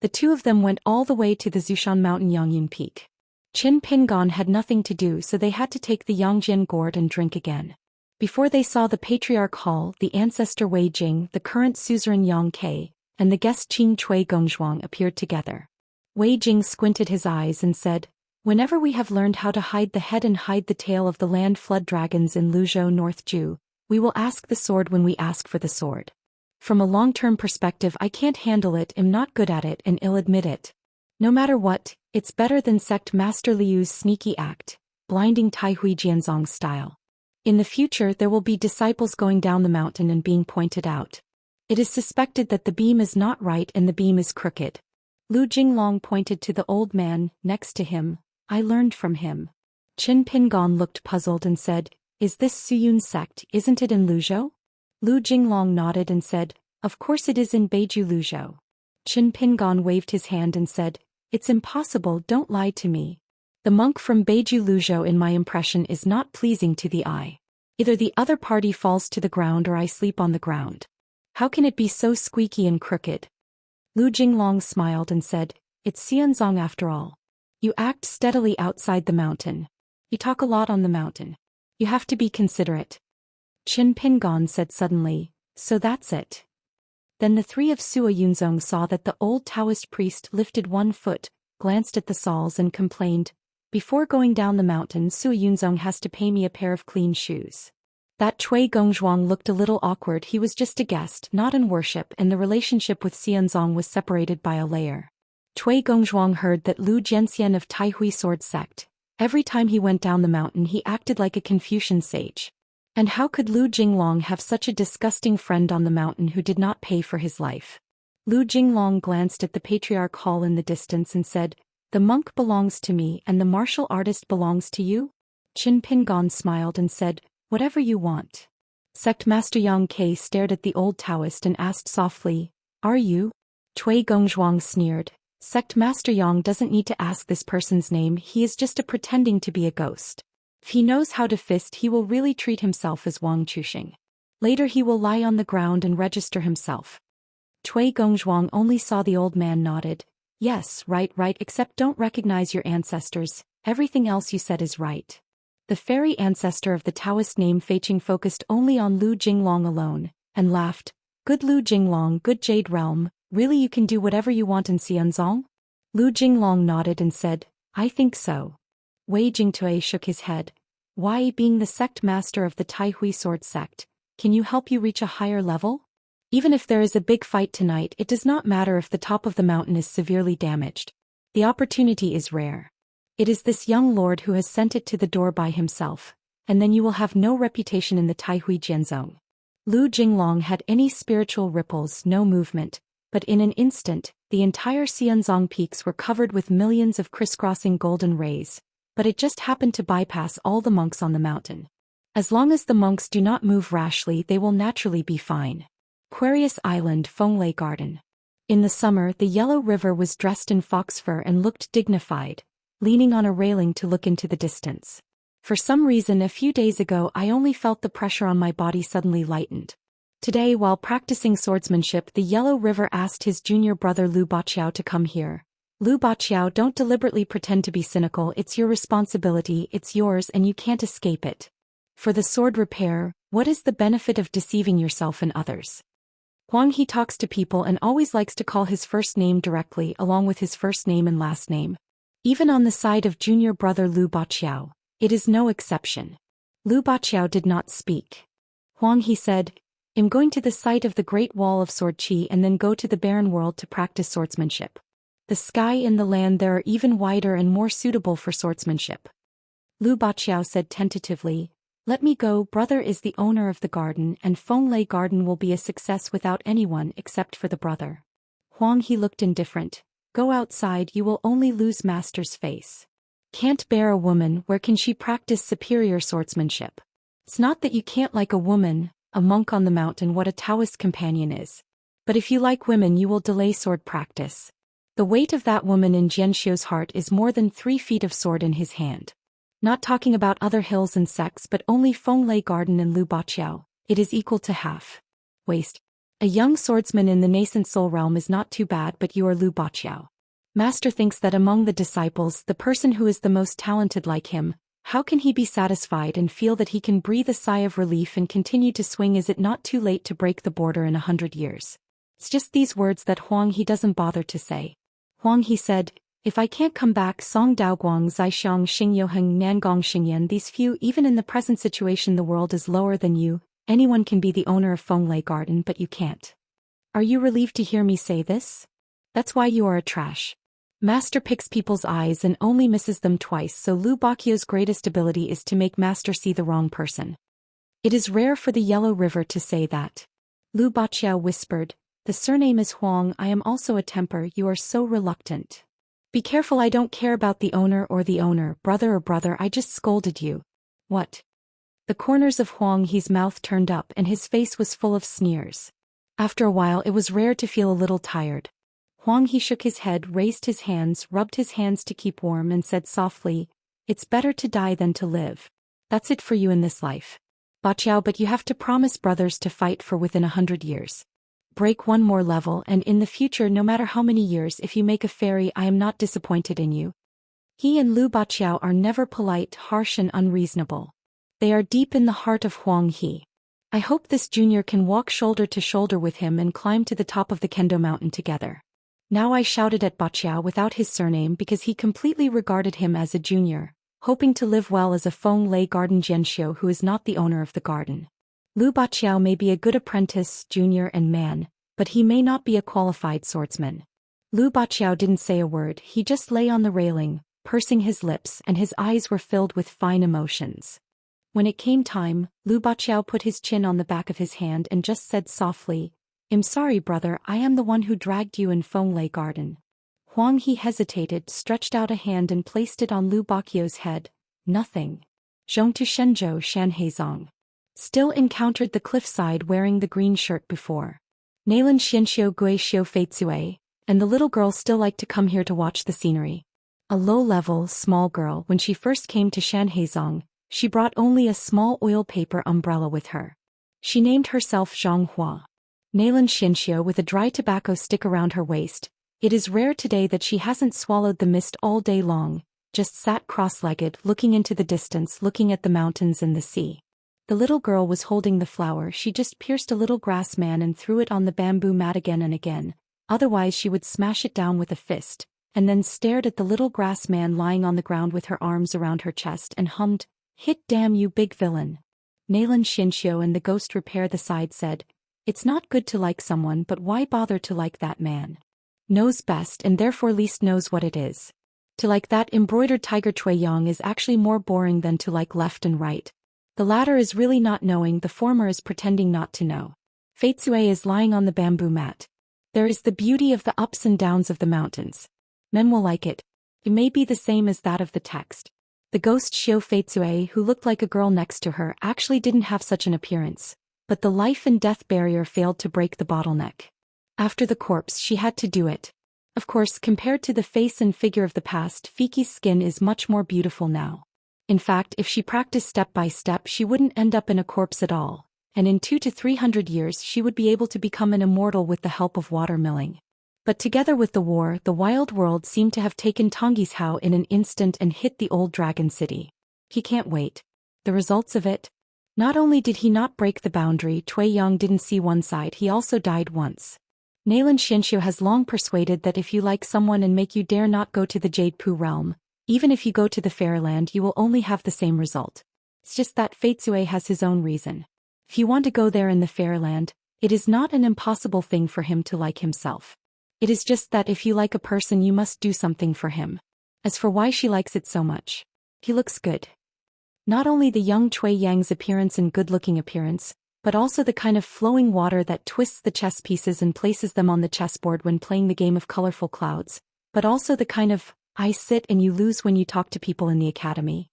The 2 of them went all the way to the Zhoushan Mountain Yongyun Peak. Qin Pingon had nothing to do, so they had to take the Yangjian gourd and drink again. Before they saw the Patriarch Hall, the ancestor Wei Jing, the current suzerain Yang Ke, and the guest Qing Chui Gongzhuang appeared together. Wei Jing squinted his eyes and said, "Whenever we have learned how to hide the head and hide the tail of the land flood dragons in Luzhou North Ju, we will ask the sword when we ask for the sword. From a long-term perspective I can't handle it, am not good at it, and I'll admit it. No matter what, it's better than Sect Master Liu's sneaky act, blinding Taihui Jianzong style. In the future there will be disciples going down the mountain and being pointed out. It is suspected that the beam is not right and the beam is crooked." Lu Jinglong pointed to the old man next to him. "I learned from him." Qin Pingon looked puzzled and said, "Is this Suiyun sect, isn't it in Luzhou?" Lu Jinglong nodded and said, "Of course it is in Beiju Luzhou." Qin Pingon waved his hand and said, "It's impossible, don't lie to me. The monk from Beiju Luzhou, in my impression, is not pleasing to the eye. Either the other party falls to the ground or I sleep on the ground. How can it be so squeaky and crooked?" Lu Jinglong smiled and said, "It's Xianzong after all. You act steadily outside the mountain. You talk a lot on the mountain. You have to be considerate." Qin Pingon said suddenly, "So that's it." Then the 3 of Sua Yunzong saw that the old Taoist priest lifted one foot, glanced at the soles and complained, "Before going down the mountain, Su Yunzong has to pay me a pair of clean shoes." That Cui Gongzhuang looked a little awkward. He was just a guest, not in worship, and the relationship with Xianzong was separated by a layer. Cui Gongzhuang heard that Lu Jianxian of Taihui sword sect. Every time he went down the mountain he acted like a Confucian sage. And how could Lu Jinglong have such a disgusting friend on the mountain who did not pay for his life? Lu Jinglong glanced at the patriarch hall in the distance and said, "The monk belongs to me and the martial artist belongs to you?" Qin Pingon smiled and said, "Whatever you want." Sect Master Yang Ke stared at the old Taoist and asked softly, "Are you?" Cui Gongzhuang sneered, "Sect Master Yang doesn't need to ask this person's name, he is just pretending to be a ghost. If he knows how to fist, he will really treat himself as Wang Chuxing. Later he will lie on the ground and register himself." Cui Gongzhuang only saw the old man nodded. "Yes, right, except don't recognize your ancestors, everything else you said is right." The fairy ancestor of the Taoist name Feiqing focused only on Lu Jinglong alone, and laughed, "Good Lu Jinglong, good Jade Realm, really you can do whatever you want in Xianzong?" Lu Jinglong nodded and said, "I think so." Wei Jingtui shook his head. "Why, being the sect master of the Taihui sword sect, can you help you reach a higher level? Even if there is a big fight tonight, it does not matter if the top of the mountain is severely damaged. The opportunity is rare. It is this young lord who has sent it to the door by himself, and then you will have no reputation in the Taihui Jianzong." Lu Jinglong had any spiritual ripples, no movement, but in an instant, the entire Xianzong peaks were covered with millions of crisscrossing golden rays, but it just happened to bypass all the monks on the mountain. As long as the monks do not move rashly, they will naturally be fine. Aquarius Island, Fenglei Garden. In the summer, the Yellow River was dressed in fox fur and looked dignified, leaning on a railing to look into the distance. For some reason a few days ago I only felt the pressure on my body suddenly lightened. Today, while practicing swordsmanship, the Yellow River asked his junior brother Lu Baqiao to come here. "Lu Baqiao, don't deliberately pretend to be cynical, it's your responsibility, it's yours and you can't escape it. For the sword repair, what is the benefit of deceiving yourself and others?" Huang He talks to people and always likes to call his first name directly along with his first name and last name. Even on the side of junior brother Lu Baqiao, it is no exception. Lu Baqiao did not speak. Huang He said, "I'm going to the site of the Great Wall of Sword Qi and then go to the barren world to practice swordsmanship. The sky and the land there are even wider and more suitable for swordsmanship." Lu Baqiao said tentatively, "Let me go, brother is the owner of the garden and Fenglei Garden will be a success without anyone except for the brother." Huang He looked indifferent. "Go outside, you will only lose master's face. Can't bear a woman, where can she practice superior swordsmanship? It's not that you can't like a woman, a monk on the mountain, what a Taoist companion is. But if you like women you will delay sword practice. The weight of that woman in Jianxiu's heart is more than 3 feet of sword in his hand. Not talking about other hills and sects but only Fenglei Garden and Lu Baqiao, it is equal to half. Waste. A young swordsman in the nascent soul realm is not too bad, but you are Lu Baqiao. Master thinks that among the disciples, the person who is the most talented like him, how can he be satisfied and feel that he can breathe a sigh of relief and continue to swing? Is it not too late to break the border in 100 years? It's just these words that Huang He doesn't bother to say. Huang He said, "If I can't come back, Song Daoguang Zaixiang Xingyoheng Nangong Xingyan, these few, even in the present situation the world is lower than you, anyone can be the owner of Fenglei Garden but you can't. Are you relieved to hear me say this? That's why you are a trash." Master picks people's eyes and only misses them twice, so Lu Baqiao's greatest ability is to make Master see the wrong person. It is rare for the Yellow River to say that. Lu Baqiao whispered, "The surname is Huang, I am also a temper, you are so reluctant. Be careful, I don't care about the owner or the owner, brother or brother, I just scolded you." "What?" The corners of Huang He's mouth turned up and his face was full of sneers. After a while it was rare to feel a little tired. Huang He shook his head, raised his hands, rubbed his hands to keep warm and said softly, "It's better to die than to live. That's it for you in this life. Baqiao, but you have to promise brothers to fight for within 100 years. Break one more level and in the future, no matter how many years, if you make a fairy, I am not disappointed in you." He and Lu Baqiao are never polite, harsh and unreasonable. They are deep in the heart of Huang He. I hope this junior can walk shoulder to shoulder with him and climb to the top of the Kendo mountain together. Now I shouted at Baqiao without his surname because he completely regarded him as a junior, hoping to live well as a Feng Lei garden Jianxiu who is not the owner of the garden. Lu Baqiao may be a good apprentice, junior and man, but he may not be a qualified swordsman. Lu Baqiao didn't say a word, he just lay on the railing, pursing his lips, and his eyes were filled with fine emotions. When it came time, Lu Baqiao put his chin on the back of his hand and just said softly, "I'm sorry brother, I am the one who dragged you in Feng Lei garden." Huang He hesitated, stretched out a hand and placed it on Lu Baqiao's head. "Nothing." Zhou Xian still encountered the cliffside wearing the green shirt before. Nalan Xianxiu Gui Xiu Feitsue, and the little girl still liked to come here to watch the scenery. A low-level, small girl, when she first came to Xianxia, she brought only a small oil paper umbrella with her. She named herself Zhang Hua. Nalan Xianxiu with a dry tobacco stick around her waist. It is rare today that she hasn't swallowed the mist all day long, just sat cross-legged looking into the distance, looking at the mountains and the sea. The little girl was holding the flower. She just pierced a little grass man and threw it on the bamboo mat again and again, otherwise she would smash it down with a fist, and then stared at the little grass man lying on the ground with her arms around her chest and hummed, "Hit damn you big villain." Nalan Xianxiu and the ghost repair the side said, "It's not good to like someone, but why bother to like that man? Knows best and therefore least knows what it is. To like that embroidered tiger Cui Yang is actually more boring than to like left and right. The latter is really not knowing, the former is pretending not to know." Feitsue is lying on the bamboo mat. There is the beauty of the ups and downs of the mountains. Men will like it. It may be the same as that of the text. The ghost Xiu Feitsue, who looked like a girl next to her, actually didn't have such an appearance, but the life and death barrier failed to break the bottleneck. After the corpse, she had to do it. Of course, compared to the face and figure of the past, Fiki's skin is much more beautiful now. In fact, if she practiced step by step, she wouldn't end up in a corpse at all, and in 200 to 300 years she would be able to become an immortal with the help of water milling. But together with the war, the wild world seemed to have taken Tongyi's Hao in an instant and hit the old dragon city. He can't wait. The results of it? Not only did he not break the boundary, Cui Yang didn't see one side, he also died once. Nalan Xianxiu has long persuaded that if you like someone and make you dare not go to the Jade Pu realm, even if you go to the Fairyland, you will only have the same result. It's just that Feitsue has his own reason. If you want to go there in the Fairyland, it is not an impossible thing for him to like himself. It is just that if you like a person, you must do something for him. As for why she likes it so much, he looks good. Not only the young Cui Yang's appearance and good-looking appearance, but also the kind of flowing water that twists the chess pieces and places them on the chessboard when playing the game of colorful clouds, but also the kind of I sit and you lose when you talk to people in the academy.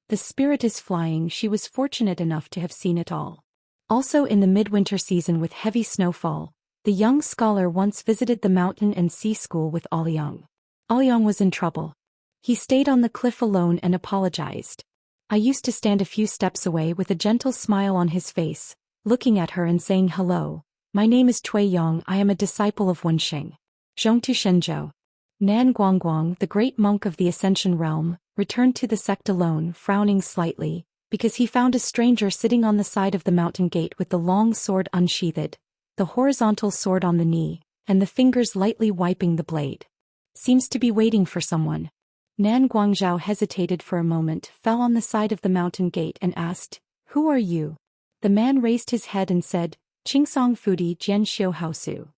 The spirit is flying. She was fortunate enough to have seen it all. Also in the midwinter season with heavy snowfall, the young scholar once visited the mountain and sea school with Aoyang. Aoyang was in trouble. He stayed on the cliff alone and apologized. I used to stand a few steps away with a gentle smile on his face, looking at her and saying, "Hello, my name is Cui Yang, I am a disciple of Wenxing." Zhongtu Shenzhou. Nan Guangguang, the great monk of the Ascension realm, returned to the sect alone, frowning slightly, because he found a stranger sitting on the side of the mountain gate with the long sword unsheathed, the horizontal sword on the knee, and the fingers lightly wiping the blade. Seems to be waiting for someone. Nan Guangzhou hesitated for a moment, fell on the side of the mountain gate and asked, "Who are you?" The man raised his head and said, "Qingsong Fudi Jian Xiu Haosu."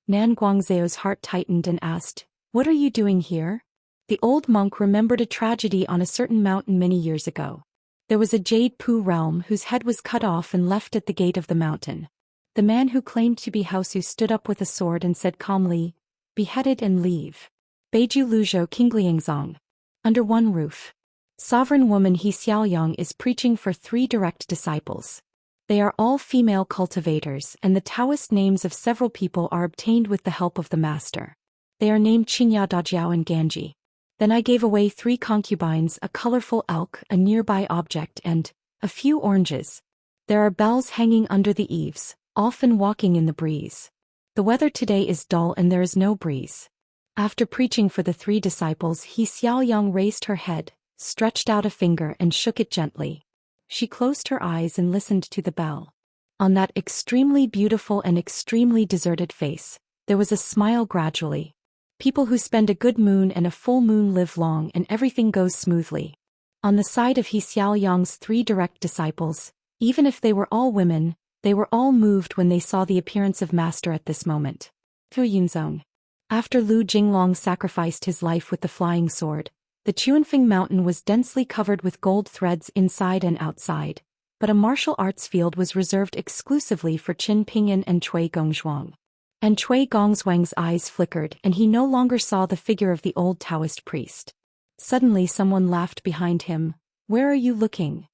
Nan Guangzhou's heart tightened and asked, "What are you doing here?" The old monk remembered a tragedy on a certain mountain many years ago. There was a Jade Pu realm whose head was cut off and left at the gate of the mountain. The man who claimed to be Haosu stood up with a sword and said calmly, "Beheaded and leave." Beiju Luzhou Qingliangzong. Under one roof. Sovereign woman He Xiaoyang is preaching for 3 direct disciples. They are all female cultivators, and the Taoist names of several people are obtained with the help of the master. They are named Qinya Dajiao and Ganji. Then I gave away 3 concubines, a colorful elk, a nearby object, and a few oranges. There are bells hanging under the eaves, often walking in the breeze. The weather today is dull and there is no breeze. After preaching for the 3 disciples, He Xiaoyang raised her head, stretched out a finger and shook it gently. She closed her eyes and listened to the bell. On that extremely beautiful and extremely deserted face, there was a smile gradually. People who spend a good moon and a full moon live long and everything goes smoothly. On the side of He Xiaoyang's 3 direct disciples, even if they were all women, they were all moved when they saw the appearance of Master at this moment. Fu Yunzong. After Lu Jinglong sacrificed his life with the flying sword, the Chuanfeng mountain was densely covered with gold threads inside and outside, but a martial arts field was reserved exclusively for Qin Pingyan and Cui Gongzhuang. And Cui Gongzhuang's eyes flickered and he no longer saw the figure of the old Taoist priest. Suddenly someone laughed behind him. "Where are you looking?"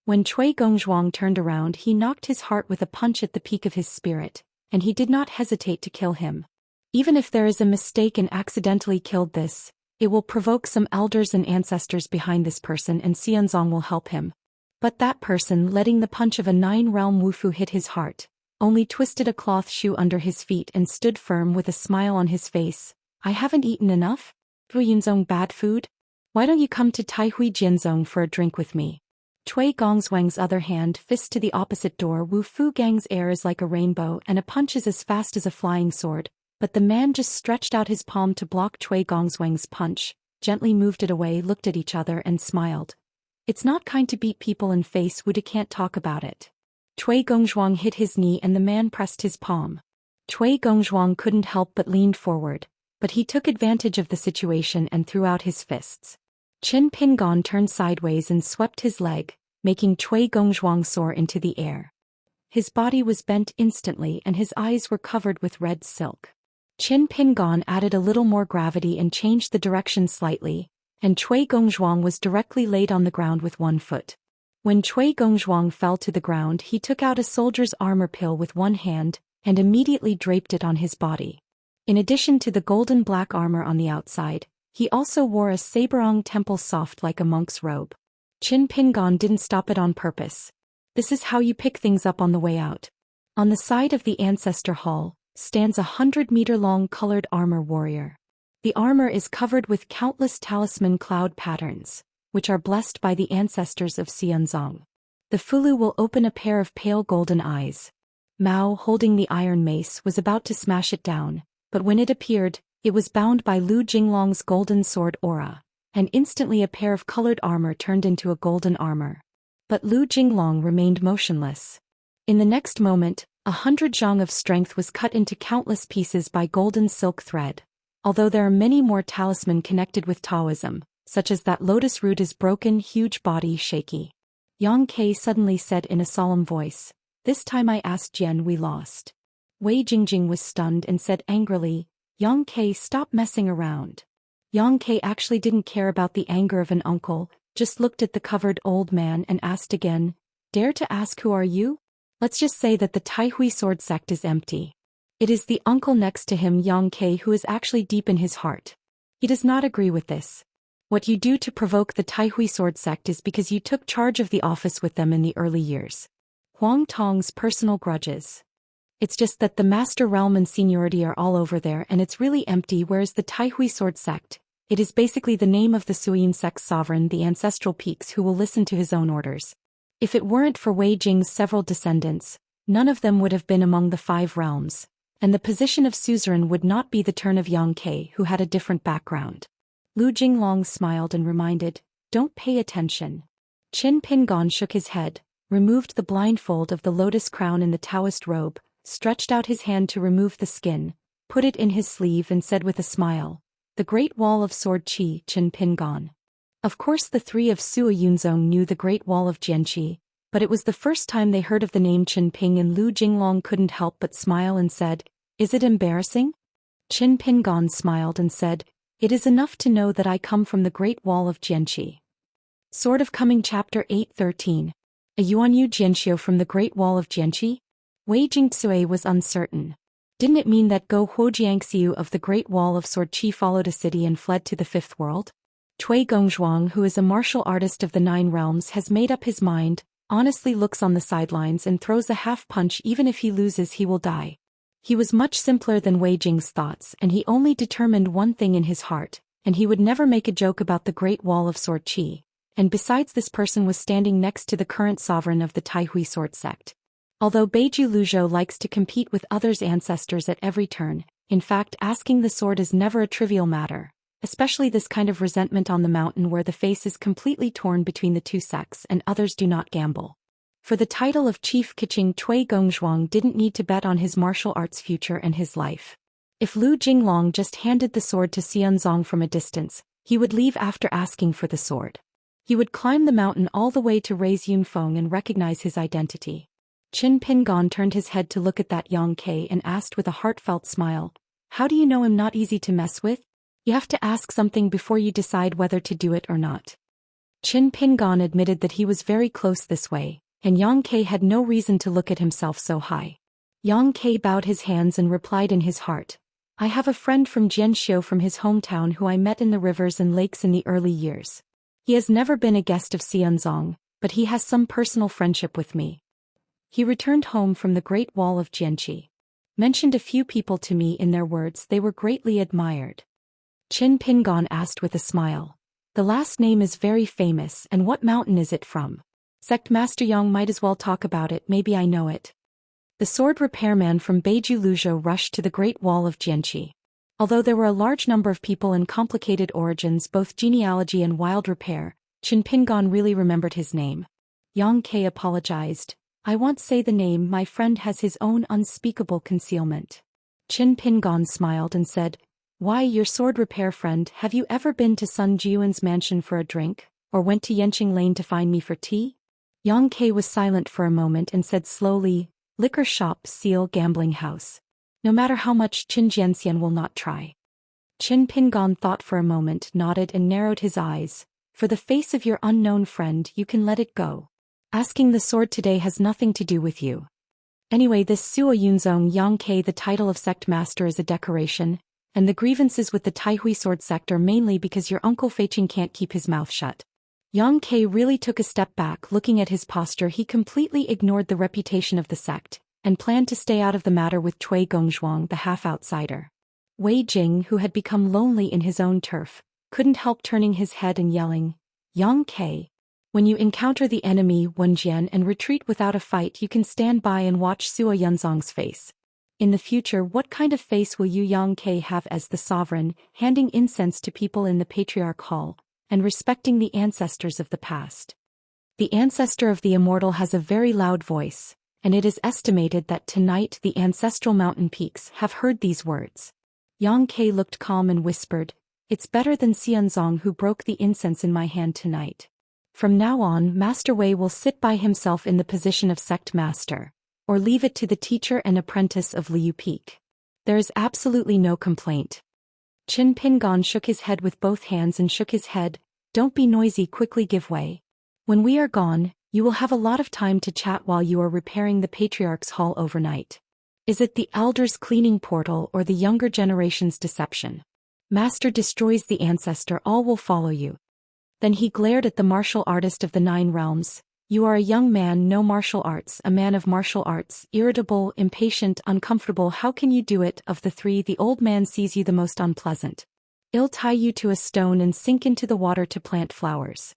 When Cui Gongzhuang turned around he knocked his heart with a punch at the peak of his spirit, and he did not hesitate to kill him. Even if there is a mistake and accidentally killed this, it will provoke some elders and ancestors behind this person and Xianzong will help him. But that person, letting the punch of a 9-realm Wufu hit his heart, only twisted a cloth shoe under his feet and stood firm with a smile on his face. "I haven't eaten enough? Fu Yunzong, bad food? Why don't you come to Taihui Jianzong for a drink with me?" Cui Gongzhuang's other hand fists to the opposite door. Wu Fu Gang's air is like a rainbow and a punch is as fast as a flying sword, but the man just stretched out his palm to block Cui Gongzhuang's punch, gently moved it away, looked at each other and smiled. "It's not kind to beat people in face. Wuda can't talk about it." Cui Gongzhuang hit his knee and the man pressed his palm. Cui Gongzhuang couldn't help but leaned forward, but he took advantage of the situation and threw out his fists. Qin Pingon turned sideways and swept his leg, making Cui Gongzhuang soar into the air. His body was bent instantly and his eyes were covered with red silk. Qin Pingon added a little more gravity and changed the direction slightly, and Cui Gongzhuang was directly laid on the ground with one foot. When Cui Gongzhuang fell to the ground he took out a soldier's armor pill with one hand, and immediately draped it on his body. In addition to the golden black armor on the outside, he also wore a saberong temple soft like a monk's robe. Qin Pingon didn't stop it on purpose. This is how you pick things up on the way out. On the side of the ancestor hall stands a 100-meter-long colored armor warrior. The armor is covered with countless talisman cloud patterns, which are blessed by the ancestors of Xianzong. The Fulu will open a pair of pale golden eyes. Mao, holding the iron mace, was about to smash it down, but when it appeared, it was bound by Lu Jinglong's golden sword aura, and instantly a pair of colored armor turned into a golden armor. But Lu Jinglong remained motionless. In the next moment, 100 zhang of strength was cut into countless pieces by golden silk thread. Although there are many more talisman connected with Taoism, such as that lotus root is broken, huge body shaky. Yang Ke suddenly said in a solemn voice, "This time I asked Jian, we lost." Wei Jingjing was stunned and said angrily, "Yang Ke, stop messing around." Yang Ke actually didn't care about the anger of an uncle, just looked at the covered old man and asked again, "Dare to ask who are you? Let's just say that the Taihui sword sect is empty." It is the uncle next to him, Yang Ke, who is actually deep in his heart. He does not agree with this. What you do to provoke the Taihui sword sect is because you took charge of the office with them in the early years. Huang Tong's personal grudges. It's just that the master realm and seniority are all over there and it's really empty, whereas the Taihui sword sect, it is basically the name of the Suyin sect's sovereign, the ancestral peaks, who will listen to his own orders. If it weren't for Wei Jing's several descendants, none of them would have been among the 5 realms, and the position of suzerain would not be the turn of Yang Ke, who had a different background. Lu Jinglong smiled and reminded, "Don't pay attention." Qin Pingon shook his head, removed the blindfold of the lotus crown in the Taoist robe, stretched out his hand to remove the skin, put it in his sleeve and said with a smile, "The Great Wall of Sword Qi, Qin Pingon." Of course the 3 of Sua Yunzong knew the Great Wall of Jianqi, but it was the first time they heard of the name Qin Ping, and Lu Jinglong couldn't help but smile and said, "Is it embarrassing?" Qin Pingon smiled and said, "It is enough to know that I come from the Great Wall of Jianqi." Sword of Coming Chapter 8:13. A Yuanyu Jianxiu from the Great Wall of Jianqi? Wei Jingxue was uncertain. Didn't it mean that Go Huojiangxiu of the Great Wall of Sword Qi followed a city and fled to the 5th world? Cui Gongzhuang, who is a martial artist of the 9 realms, has made up his mind, honestly looks on the sidelines and throws a half punch. Even if he loses, he will die. He was much simpler than Wei Jing's thoughts, and he only determined one thing in his heart, and he would never make a joke about the Great Wall of Sword Qi. And besides, this person was standing next to the current sovereign of the Taihui sword sect. Although Beiju Luzhou likes to compete with others' ancestors at every turn, In fact, asking the sword is never a trivial matter, especially this kind of resentment on the mountain where the face is completely torn between the two sects and others do not gamble. For the title of Chief Kiching, Cui Gongzhuang didn't need to bet on his martial arts future and his life. If Lu Jinglong just handed the sword to Xianzong from a distance, he would leave after asking for the sword. He would climb the mountain all the way to raise Yunfeng and recognize his identity. Qin Pingon turned his head to look at that Yang Ke and asked with a heartfelt smile, "How do you know him not easy to mess with? You have to ask something before you decide whether to do it or not." Qin Pingon admitted that he was very close this way, and Yang Ke had no reason to look at himself so high. Yang Ke bowed his hands and replied in his heart, "I have a friend from Jianxiu from his hometown who I met in the rivers and lakes in the early years. He has never been a guest of Xianzong, but he has some personal friendship with me. He returned home from the Great Wall of Jianqi. Mentioned a few people to me in their words they were greatly admired." Qin Pingon asked with a smile, "The last name is very famous, and what mountain is it from? Sect Master Yang might as well talk about it, maybe I know it." The sword repairman from Beiju Luzhou rushed to the Great Wall of Jianqi. Although there were a large number of people and complicated origins, both genealogy and wild repair, Qin Pingon really remembered his name. Yang Ke apologized, "I won't say the name, my friend has his own unspeakable concealment." Qin Pingon smiled and said, "Why, your sword repair friend, have you ever been to Sun Jiuan's mansion for a drink, or went to Yanqing Lane to find me for tea?" Yang Ke was silent for a moment and said slowly, "Liquor shop, seal, gambling house. No matter how much, Qin Jianxian will not try." Qin Pingon thought for a moment, nodded and narrowed his eyes. "For the face of your unknown friend, you can let it go. Asking the sword today has nothing to do with you. Anyway, this Suo Yunzong Yang Ke, the title of sect master, is a decoration, and the grievances with the Taihui sword sect are mainly because your uncle Feiqing can't keep his mouth shut." Yang Ke really took a step back. Looking at his posture, he completely ignored the reputation of the sect, and planned to stay out of the matter with Cui Gongzhuang, the half-outsider. Wei Jing, who had become lonely in his own turf, couldn't help turning his head and yelling, "Yang Ke! When you encounter the enemy, Wenjian, and retreat without a fight, you can stand by and watch Suo Yunzong's face. In the future, what kind of face will you Yang Ke have as the sovereign, handing incense to people in the Patriarch Hall, and respecting the ancestors of the past? The ancestor of the Immortal has a very loud voice, and it is estimated that tonight the ancestral mountain peaks have heard these words." Yang Ke looked calm and whispered, "It's better than Xianzong who broke the incense in my hand tonight. From now on, Master Wei will sit by himself in the position of sect master, or leave it to the teacher and apprentice of Liu Peak. There is absolutely no complaint." Qin Pingon shook his head with both hands and shook his head, "Don't be noisy, quickly give way. When we are gone, you will have a lot of time to chat while you are repairing the Patriarch's Hall overnight. Is it the elders' cleaning portal or the younger generation's deception? Master destroys the ancestor, all will follow you." Then he glared at the martial artist of the 9 realms. "You are a young man, no martial arts, a man of martial arts, irritable, impatient, uncomfortable. How can you do it? Of the 3, the old man sees you the most unpleasant. I'll tie you to a stone and sink into the water to plant flowers."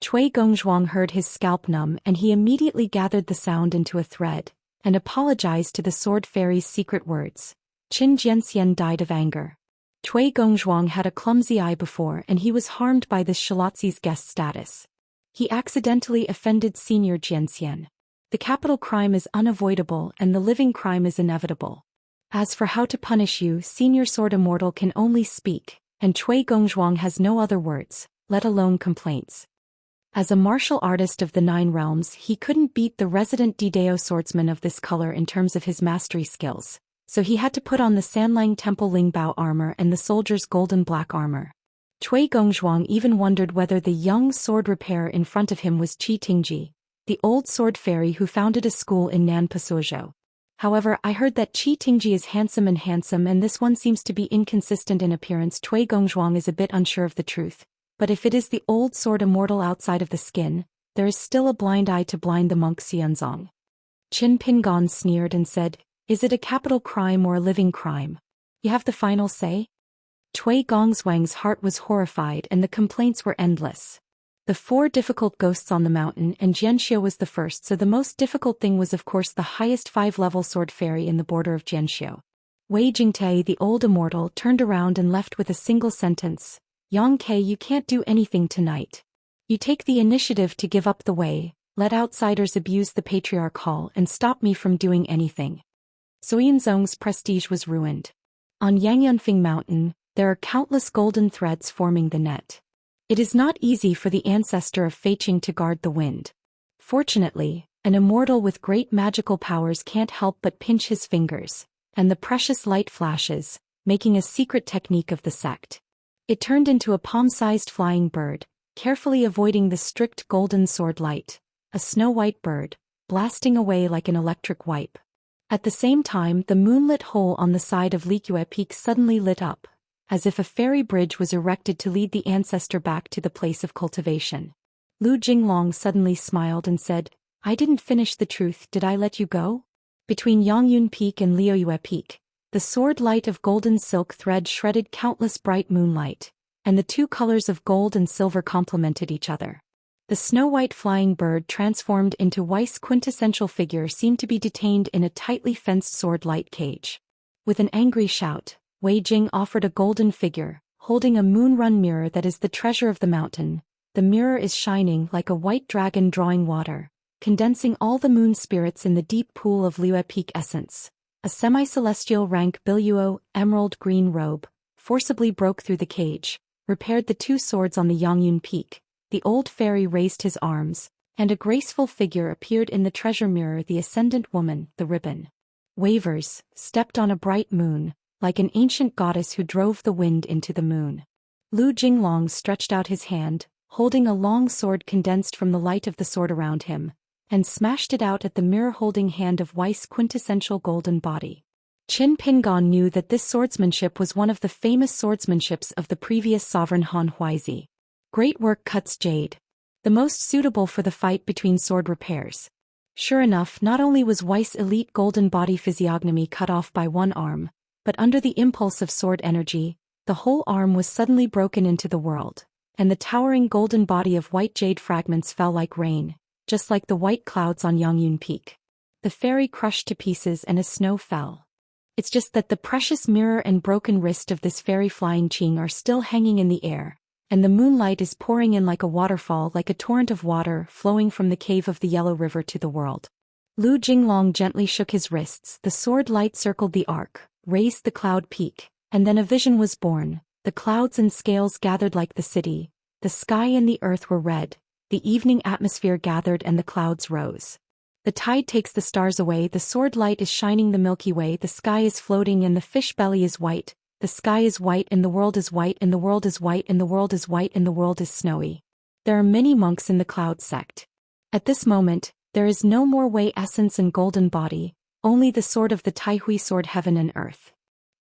Cui Gongzhuang heard his scalp numb, and he immediately gathered the sound into a thread, and apologized to the sword fairy's secret words. Qin Jianxian died of anger. Cui Gongzhuang had a clumsy eye before, and he was harmed by this Shalazi's guest status. He accidentally offended Senior Jianxian. The capital crime is unavoidable and the living crime is inevitable. As for how to punish you, Senior Sword Immortal can only speak, and Cui Gongzhuang has no other words, let alone complaints. As a martial artist of the 9 realms, he couldn't beat the resident Didao swordsman of this color in terms of his mastery skills, so he had to put on the Sanlang Temple Lingbao armor and the soldier's golden black armor. Cui Gongzhuang even wondered whether the young sword repairer in front of him was Qi Tingji, the old sword fairy who founded a school in Nanpasuzhou. However, I heard that Qi Tingji is handsome, and this one seems to be inconsistent in appearance. Cui Gongzhuang is a bit unsure of the truth, but if it is the old sword immortal outside of the skin, there is still a blind eye to blind the monk Xianzong. Qin Pingon sneered and said, "Is it a capital crime or a living crime? You have the final say?" Cui Gongzhuang's heart was horrified and the complaints were endless. The 4 difficult ghosts on the mountain, and Xianxia was the first, so the most difficult thing was of course the highest 5-level sword fairy in the border of Jianxiu. Wei Jingtai, the old immortal, turned around and left with a single sentence. Yang Ke, you can't do anything tonight. You take the initiative to give up the way, let outsiders abuse the patriarch hall and stop me from doing anything. Zuyanzong's prestige was ruined. On Yangyunfeng Mountain, there are countless golden threads forming the net. It is not easy for the ancestor of Feiqing to guard the wind. Fortunately, an immortal with great magical powers can't help but pinch his fingers, and the precious light flashes, making a secret technique of the sect. It turned into a palm-sized flying bird, carefully avoiding the strict golden sword light, a snow-white bird, blasting away like an electric wipe. At the same time, the moonlit hole on the side of Lique Peak suddenly lit up, as if a fairy bridge was erected to lead the ancestor back to the place of cultivation. Lu Jinglong suddenly smiled and said, I didn't finish the truth, did I let you go? Between Yongyun Peak and Liuyue Peak, the sword light of golden silk thread shredded countless bright moonlight, and the two colors of gold and silver complemented each other. The snow-white flying bird transformed into Weiss' quintessential figure seemed to be detained in a tightly fenced sword-light cage. With an angry shout, Wei Jing offered a golden figure, holding a moon-run mirror that is the treasure of the mountain. The mirror is shining like a white dragon drawing water, condensing all the moon spirits in the deep pool of Liue Peak essence. A semi-celestial rank Biluo, emerald green robe, forcibly broke through the cage, repaired the two swords on the Yongyun Peak. The old fairy raised his arms, and a graceful figure appeared in the treasure mirror, the ascendant woman, the ribbon. Wavers, stepped on a bright moon, like an ancient goddess who drove the wind into the moon. Lu Jinglong stretched out his hand, holding a long sword condensed from the light of the sword around him, and smashed it out at the mirror-holding hand of Weiss' quintessential golden body. Qin Pingon knew that this swordsmanship was one of the famous swordsmanships of the previous sovereign Han Huizi. Great work, cuts jade. The most suitable for the fight between sword repairs. Sure enough, not only was Weiss' elite golden body physiognomy cut off by one arm, but under the impulse of sword energy, the whole arm was suddenly broken into the world, and the towering golden body of white jade fragments fell like rain, just like the white clouds on Yongyun Peak. The fairy crushed to pieces and as snow fell. It's just that the precious mirror and broken wrist of this fairy flying Qing are still hanging in the air, and the moonlight is pouring in like a waterfall, like a torrent of water flowing from the cave of the Yellow River to the world. Lu Jinglong gently shook his wrists, the sword light circled the arc, raised the cloud peak, and then a vision was born. The clouds and scales gathered like the city, the sky and the earth were red, the evening atmosphere gathered and the clouds rose. The tide takes the stars away, the sword light is shining the Milky Way, the sky is floating and the fish belly is white. The sky is white and the world is white and the world is white and the world is white and the world is snowy. There are many monks in the cloud sect. At this moment, there is no more Wei essence and golden body, only the sword of the Taihui sword, heaven and earth.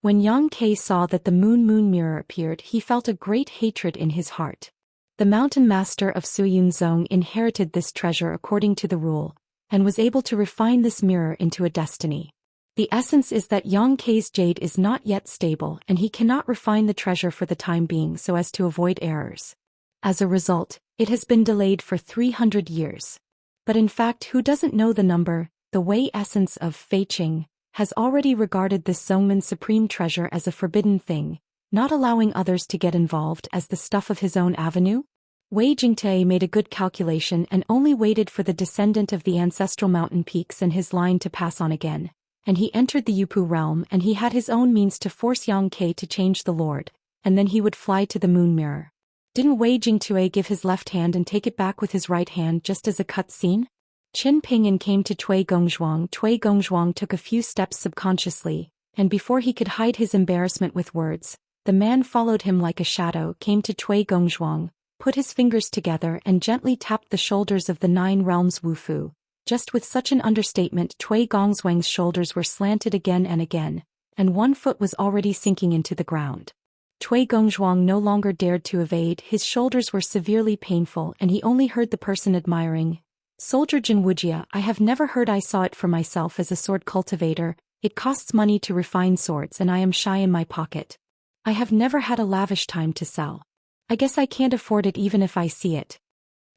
When Yang Ke saw that the moon mirror appeared, he felt a great hatred in his heart. The mountain master of Suyunzong inherited this treasure according to the rule, and was able to refine this mirror into a destiny. The essence is that Yang Ke's jade is not yet stable and he cannot refine the treasure for the time being so as to avoid errors. As a result, it has been delayed for 300 years. But in fact, who doesn't know the number? The Wei essence of Feiqing has already regarded this Zongman supreme treasure as a forbidden thing, not allowing others to get involved as the stuff of his own avenue. Wei Jingtai made a good calculation and only waited for the descendant of the ancestral mountain peaks and his line to pass on again. And he entered the Yupu realm and he had his own means to force Yang Ke to change the lord, and then he would fly to the moon mirror. Didn't Wei Jingtui give his left hand and take it back with his right hand just as a cut scene? Qin Ping'an came to Cui Gongzhuang. Cui Gongzhuang took a few steps subconsciously, and before he could hide his embarrassment with words, the man followed him like a shadow, came to Cui Gongzhuang, put his fingers together and gently tapped the shoulders of the 9 realms Wufu. Just with such an understatement, Cui Gongzhuang's shoulders were slanted again and again, and one foot was already sinking into the ground. Cui Gongzhuang no longer dared to evade, his shoulders were severely painful and he only heard the person admiring, "Soldier Jin Wuxia, I have never heard. I saw it for myself as a sword cultivator. It costs money to refine swords and I am shy in my pocket. I have never had a lavish time to sell. I guess I can't afford it even if I see it."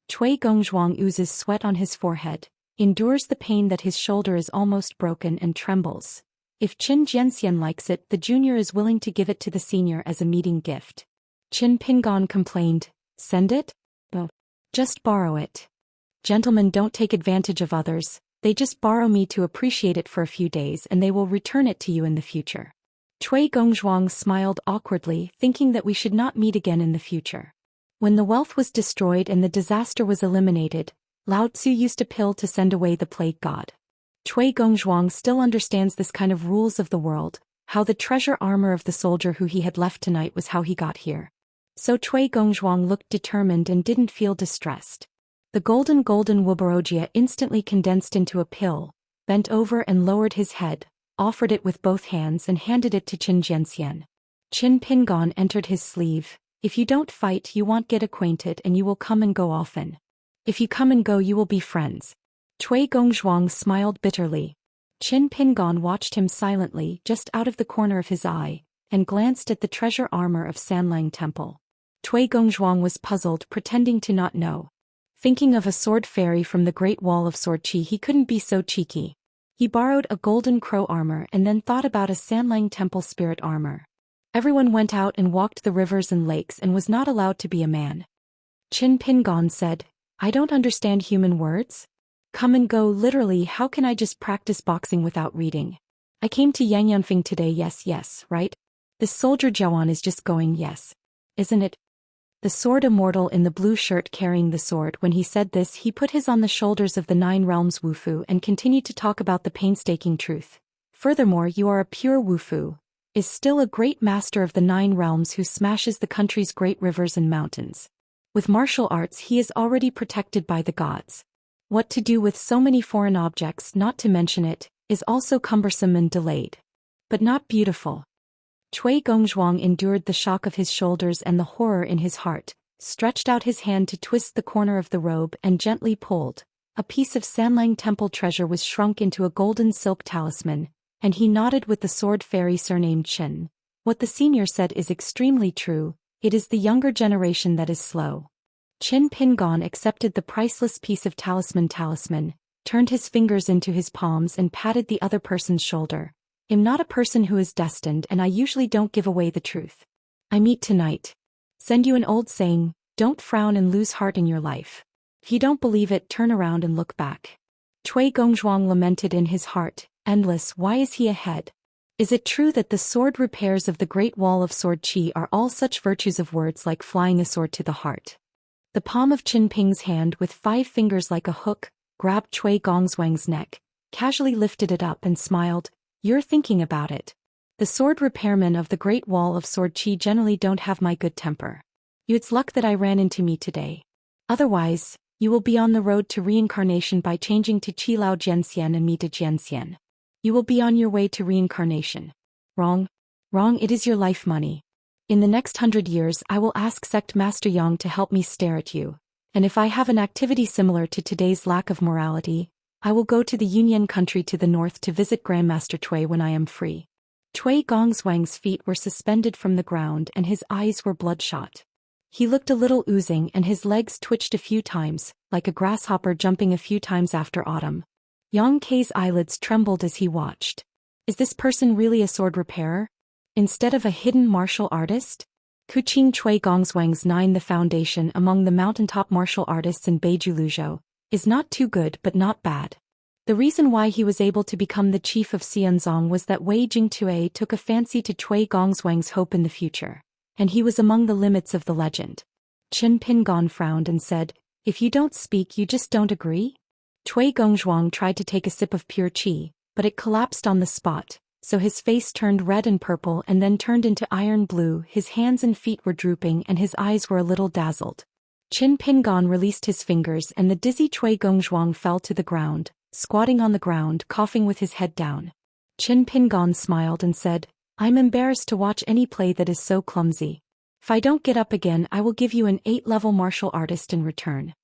Cui Gongzhuang oozes sweat on his forehead, endures the pain that his shoulder is almost broken and trembles. If Qin Jianxian likes it, the junior is willing to give it to the senior as a meeting gift. Qin Pingon complained, "Send it? Oh, just borrow it. Gentlemen don't take advantage of others, they just borrow me to appreciate it for a few days and they will return it to you in the future." Cui Gongzhuang smiled awkwardly, thinking that we should not meet again in the future. When the wealth was destroyed and the disaster was eliminated, Lao Tzu used a pill to send away the plague god. Cui Gongzhuang still understands this kind of rules of the world, how the treasure armor of the soldier who he had left tonight was how he got here. So Cui Gongzhuang looked determined and didn't feel distressed. The golden Wubarojia instantly condensed into a pill, bent over and lowered his head, offered it with both hands and handed it to Qin Jianxian. Qin Pingon entered his sleeve. "If you don't fight, you won't get acquainted and you will come and go often. If you come and go, you will be friends." Cui Gongzhuang smiled bitterly. Qin Pingon watched him silently just out of the corner of his eye, and glanced at the treasure armor of Sanlang Temple. Cui Gongzhuang was puzzled, pretending to not know. Thinking of a sword fairy from the Great Wall of Sword Qi, he couldn't be so cheeky. He borrowed a golden crow armor and then thought about a Sanlang Temple spirit armor. Everyone went out and walked the rivers and lakes and was not allowed to be a man. Qin Pingon said, "I don't understand human words. Come and go literally, how can I just practice boxing without reading? I came to Yangyunfeng today, yes, right? This soldier Jiawan is just going yes. Isn't it?" The sword Immortal in the blue shirt carrying the sword, when he said this, he put his on the shoulders of the 9 realms Wufu and continued to talk about the painstaking truth. "Furthermore, you are a pure Wufu, is still a great master of the 9 realms who smashes the country's great rivers and mountains. With martial arts he is already protected by the gods. What to do with so many foreign objects, not to mention it, is also cumbersome and delayed. But not beautiful." Cui Gongzhuang endured the shock of his shoulders and the horror in his heart, stretched out his hand to twist the corner of the robe and gently pulled. A piece of Sanlang Temple treasure was shrunk into a golden silk talisman, and he nodded with the sword fairy surnamed Qin. "What the senior said is extremely true, it is the younger generation that is slow." Qin Pingon accepted the priceless piece of talisman, turned his fingers into his palms and patted the other person's shoulder. "I'm not a person who is destined and I usually don't give away the truth. I meet tonight. Send you an old saying, don't frown and lose heart in your life. If you don't believe it, turn around and look back." Cui Gongzhuang lamented in his heart, "Endless, why is he ahead? Is it true that the sword repairs of the Great Wall of Sword Qi are all such virtues of words like flying a sword to the heart?" The palm of Qin Ping's hand with 5 fingers like a hook, grabbed Cui Gongzhuang's neck, casually lifted it up and smiled, "You're thinking about it. The sword repairmen of the Great Wall of Sword Qi generally don't have my good temper. It's luck that I ran into me today. Otherwise, you will be on the road to reincarnation by changing to Qi Lao Jianxian and me to Jianxian. You will be on your way to reincarnation. Wrong. Wrong, it is your life money. In the next 100 years I will ask Sect Master Yang to help me stare at you, and if I have an activity similar to today's lack of morality, I will go to the Yunyan country to the north to visit Grandmaster Cui when I am free." Cui Gongzhuang's feet were suspended from the ground and his eyes were bloodshot. He looked a little oozing and his legs twitched a few times, like a grasshopper jumping a few times after autumn. Yang Kei's eyelids trembled as he watched. Is this person really a sword repairer? Instead of a hidden martial artist? Kuqing Cui Gongzhuang's 9, the foundation among the mountaintop martial artists in Beiju Luzhou, is not too good but not bad. The reason why he was able to become the chief of Xianzong was that Wei Jingtue took a fancy to Cui Gongzhuang's hope in the future, and he was among the limits of the legend. Qin Pingon frowned and said, "If you don't speak, you just don't agree?" Cui Gongzhuang tried to take a sip of pure qi, but it collapsed on the spot, so his face turned red and purple and then turned into iron blue, his hands and feet were drooping and his eyes were a little dazzled. Qin Pingon released his fingers and the dizzy Cui Gongzhuang fell to the ground, squatting on the ground, coughing with his head down. Qin Pingon smiled and said, "I'm embarrassed to watch any play that is so clumsy. If I don't get up again, I will give you an 8-level martial artist in return."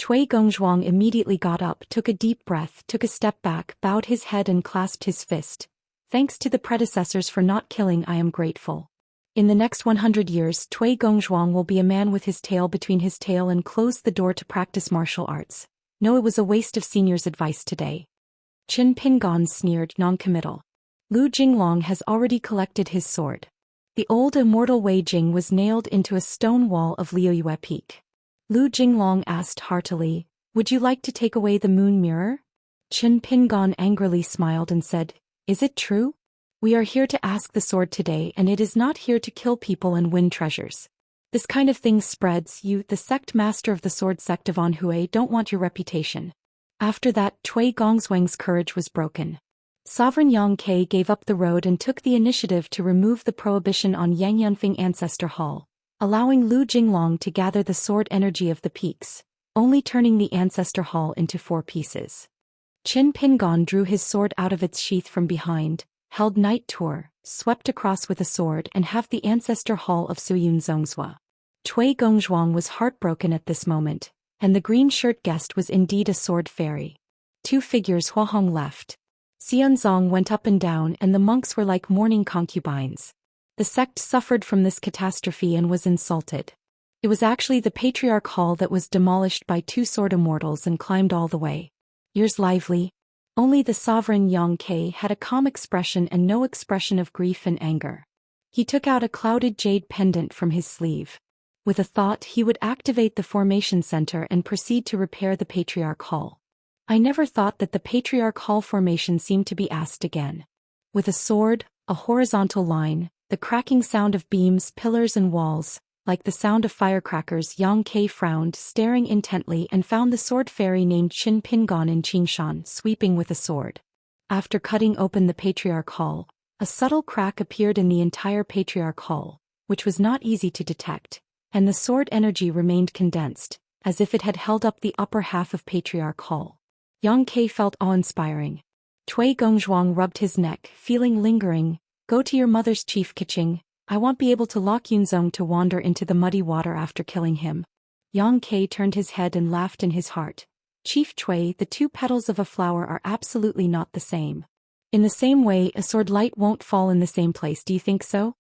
Cui Gongzhuang immediately got up, took a deep breath, took a step back, bowed his head and clasped his fist. "Thanks to the predecessors for not killing, I am grateful. In the next 100 years, Cui Gongzhuang will be a man with his tail between his tail and close the door to practice martial arts. No, it was a waste of senior's advice today." Qin Pingon sneered, noncommittal. Lu Jinglong has already collected his sword. The old immortal Wei Jing was nailed into a stone wall of Liuyue Peak. Lu Jinglong asked heartily, "Would you like to take away the moon mirror?" Qin Pingon angrily smiled and said, "Is it true? We are here to ask the sword today, and it is not here to kill people and win treasures. This kind of thing spreads. You, the sect master of the sword sect of Anhui, don't want your reputation." After that, Cui Gongzwang's courage was broken. Sovereign Yang Ke gave up the road and took the initiative to remove the prohibition on Yangyunfeng Ancestor Hall, allowing Lu Jinglong to gather the sword energy of the peaks, only turning the Ancestor Hall into 4 pieces. Qin Pingon drew his sword out of its sheath from behind, held Night Tour, swept across with a sword and halved the Ancestor Hall of Suyun Zongzhua. Cui Gongzhuang was heartbroken at this moment, and the green shirt guest was indeed a sword fairy. 2 figures Huahong left. Xianzong went up and down, and the monks were like mourning concubines. The sect suffered from this catastrophe and was insulted. It was actually the Patriarch Hall that was demolished by 2 sword immortals and climbed all the way. Yours lively. Only the sovereign Yang Ke had a calm expression and no expression of grief and anger. He took out a clouded jade pendant from his sleeve. With a thought, he would activate the formation center and proceed to repair the Patriarch Hall. I never thought that the Patriarch Hall formation seemed to be asked again. With a sword, a horizontal line, the cracking sound of beams, pillars and walls, like the sound of firecrackers, Yang Ke frowned, staring intently, and found the sword fairy named Qin Pingon in Qingshan sweeping with a sword. After cutting open the Patriarch Hall, a subtle crack appeared in the entire Patriarch Hall, which was not easy to detect, and the sword energy remained condensed, as if it had held up the upper half of Patriarch Hall. Yang Ke felt awe-inspiring. Cui Gongzhuang rubbed his neck, feeling lingering. "Go to your mother's, Chief Keqing. I won't be able to lock Yunzong to wander into the muddy water after killing him." Yang Ke turned his head and laughed in his heart. "Chief Cui, the 2 petals of a flower are absolutely not the same. In the same way, a sword light won't fall in the same place, do you think so?"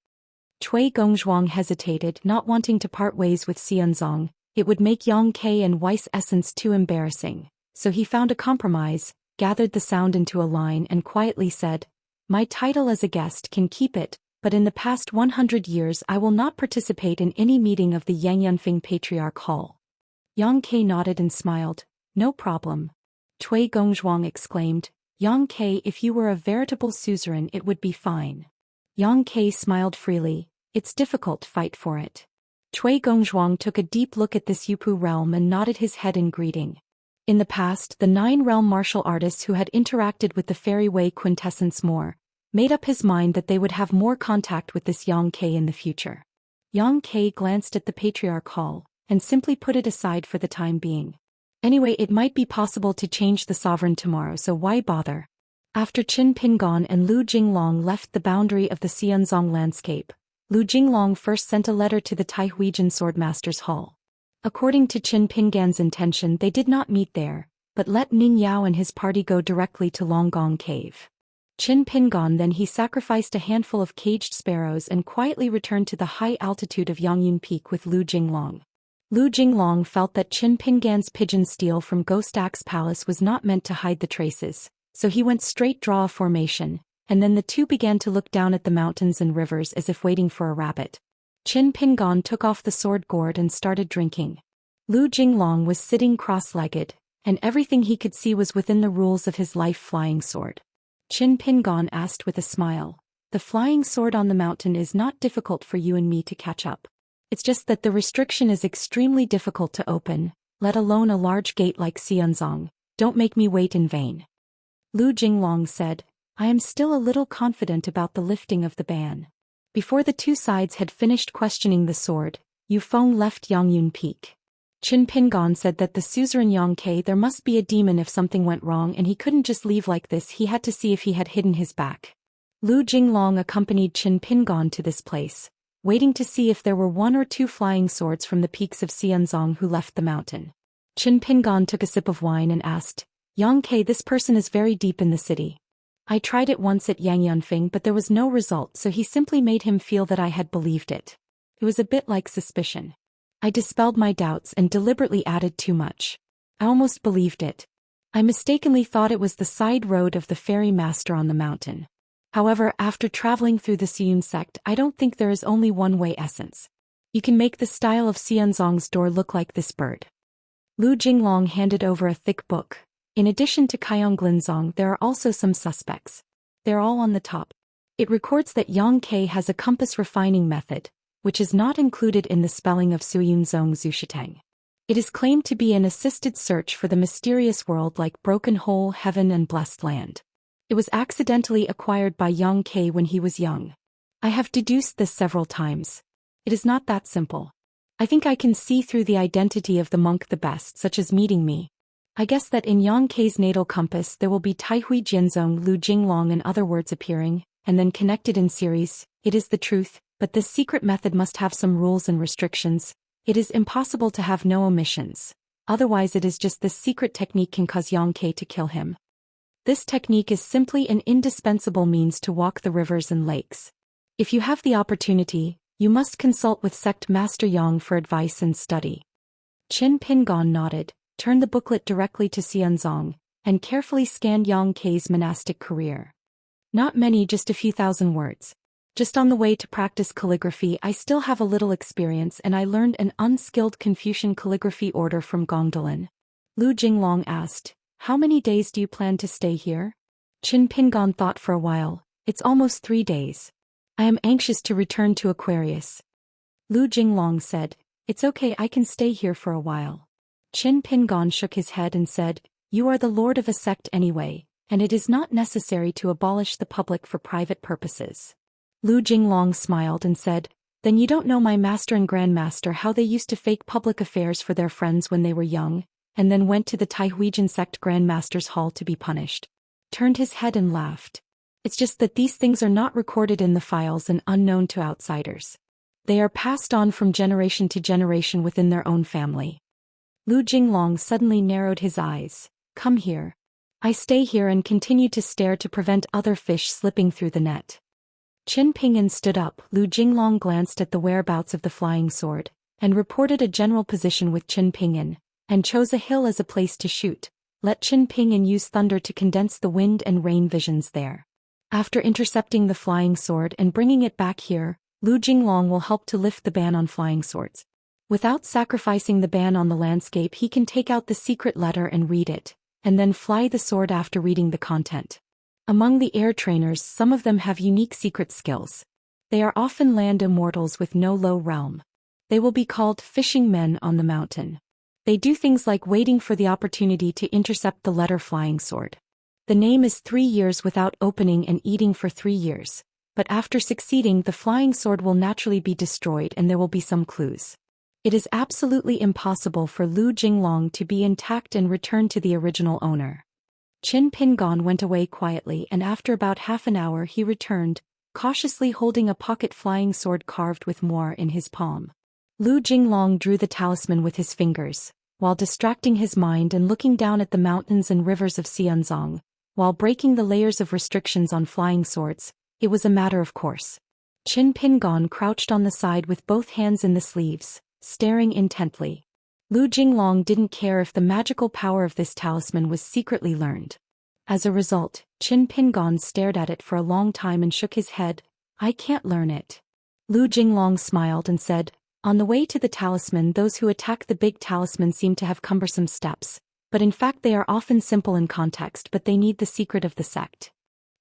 Cui Gongzhuang hesitated, not wanting to part ways with Xianzong. It would make Yang Ke and Weiss essence too embarrassing. So he found a compromise, gathered the sound into a line and quietly said, "My title as a guest can keep it, but in the past 100 years I will not participate in any meeting of the Yangyunfeng Patriarch Hall." Yang Ke nodded and smiled. "No problem." Cui Gongzhuang exclaimed, "Yang Ke, if you were a veritable suzerain it would be fine." Yang Ke smiled freely. "It's difficult to fight for it." Cui Gongzhuang took a deep look at this Yupu realm and nodded his head in greeting. In the past, the 9 realm martial artists who had interacted with the Fairy Wei quintessence more, made up his mind that they would have more contact with this Yang Ke in the future. Yang Ke glanced at the Patriarch Hall, and simply put it aside for the time being. Anyway, it might be possible to change the sovereign tomorrow, so why bother? After Qin Pingon and Lu Jinglong left the boundary of the Xianzong landscape, Lu Jinglong first sent a letter to the Taihuijin Swordmaster's Hall. According to Qin Pingan's intention, they did not meet there, but let Ning Yao and his party go directly to Longgong Cave. Qin Pingan then he sacrificed a handful of caged sparrows and quietly returned to the high altitude of Yangyun Peak with Lu Jinglong. Lu Jinglong felt that Qin Pingan's pigeon steel from Ghost Axe Palace was not meant to hide the traces, so he went straight draw a formation, and then the 2 began to look down at the mountains and rivers as if waiting for a rabbit. Qin Pingon took off the sword gourd and started drinking. Lu Jinglong was sitting cross-legged, and everything he could see was within the rules of his life flying sword. Qin Pingon asked with a smile, "The flying sword on the mountain is not difficult for you and me to catch up. It's just that the restriction is extremely difficult to open, let alone a large gate like Xianzong. Don't make me wait in vain." Lu Jinglong said, "I am still a little confident about the lifting of the ban." Before the 2 sides had finished questioning the sword, Yu Feng left Yangyun Peak. Qin Pingon said that the suzerain Yang Ke, there must be a demon if something went wrong, and he couldn't just leave like this, he had to see if he had hidden his back. Lu Jinglong accompanied Qin Pingon to this place, waiting to see if there were 1 or 2 flying swords from the peaks of Xianzong who left the mountain. Qin Pingon took a sip of wine and asked, "Yang Ke, this person is very deep in the city. I tried it once at Yangyunfeng but there was no result, so he simply made him feel that I had believed it. It was a bit like suspicion. I dispelled my doubts and deliberately added too much. I almost believed it. I mistakenly thought it was the side road of the fairy master on the mountain. However, after traveling through the Xiyun sect, I don't think there is only one way essence. You can make the style of Xianzong's door look like this bird. Lu Jinglong handed over a thick book. In addition to Kaiyonglinzong, there are also some suspects. They're all on the top. It records that Yang Ke has a compass refining method, which is not included in the spelling of Suyunzong Zushitang. It is claimed to be an assisted search for the mysterious world like Broken Hole, Heaven and Blessed Land. It was accidentally acquired by Yang Ke when he was young. I have deduced this several times. It is not that simple. I think I can see through the identity of the monk the best, such as meeting me. I guess that in Yang Ke's natal compass there will be Taihui Jianzong Lu Jinglong and other words appearing, and then connected in series. It is the truth, but this secret method must have some rules and restrictions. It is impossible to have no omissions. Otherwise it is just this secret technique can cause Yang Ke to kill him. This technique is simply an indispensable means to walk the rivers and lakes. If you have the opportunity, you must consult with Sect Master Yang for advice and study. Qin Pingon nodded, turned the booklet directly to Xianzong, and carefully scanned Yang Ke's monastic career. Not many, just a few thousand words. Just on the way to practice calligraphy, I still have a little experience and I learned an unskilled Confucian calligraphy order from Gongdalin. Lu Jinglong asked, "How many days do you plan to stay here?" Qin Pingon thought for a while. "It's almost 3 days. I am anxious to return to Aquarius." Lu Jinglong said, "It's okay, I can stay here for a while." Qin Pingon shook his head and said, "You are the lord of a sect anyway, and it is not necessary to abolish the public for private purposes." Lu Jinglong smiled and said, "Then you don't know my master and grandmaster how they used to fake public affairs for their friends when they were young, and then went to the Taihuijan sect grandmaster's hall to be punished?" Turned his head and laughed. "It's just that these things are not recorded in the files and unknown to outsiders. They are passed on from generation to generation within their own family." Lu Jinglong suddenly narrowed his eyes. "Come here. I stay here and continue to stare to prevent other fish slipping through the net." Qin Pingon stood up. Lu Jinglong glanced at the whereabouts of the flying sword, and reported a general position with Qin Pingon, and chose a hill as a place to shoot. Let Qin Pingon use thunder to condense the wind and rain visions there. After intercepting the flying sword and bringing it back here, Lu Jinglong will help to lift the ban on flying swords. Without sacrificing the ban on the landscape, he can take out the secret letter and read it, and then fly the sword after reading the content. Among the air trainers, some of them have unique secret skills. They are often land immortals with no low realm. They will be called fishing men on the mountain. They do things like waiting for the opportunity to intercept the letter flying sword. The name is 3 years without opening and eating for 3 years, but after succeeding the flying sword will naturally be destroyed and there will be some clues. It is absolutely impossible for Lu Jinglong to be intact and return to the original owner. Qin Pingon went away quietly and after about half an hour he returned, cautiously holding a pocket flying sword carved with more in his palm. Lu Jinglong drew the talisman with his fingers, while distracting his mind and looking down at the mountains and rivers of Xianzong, while breaking the layers of restrictions on flying swords. It was a matter of course. Qin Pingon crouched on the side with both hands in the sleeves, staring intently. Lu Jinglong didn't care if the magical power of this talisman was secretly learned. As a result, Qin Pingon stared at it for a long time and shook his head. "I can't learn it." Lu Jinglong smiled and said, "On the way to the talisman, those who attack the big talisman seem to have cumbersome steps, but in fact they are often simple in context, but they need the secret of the sect.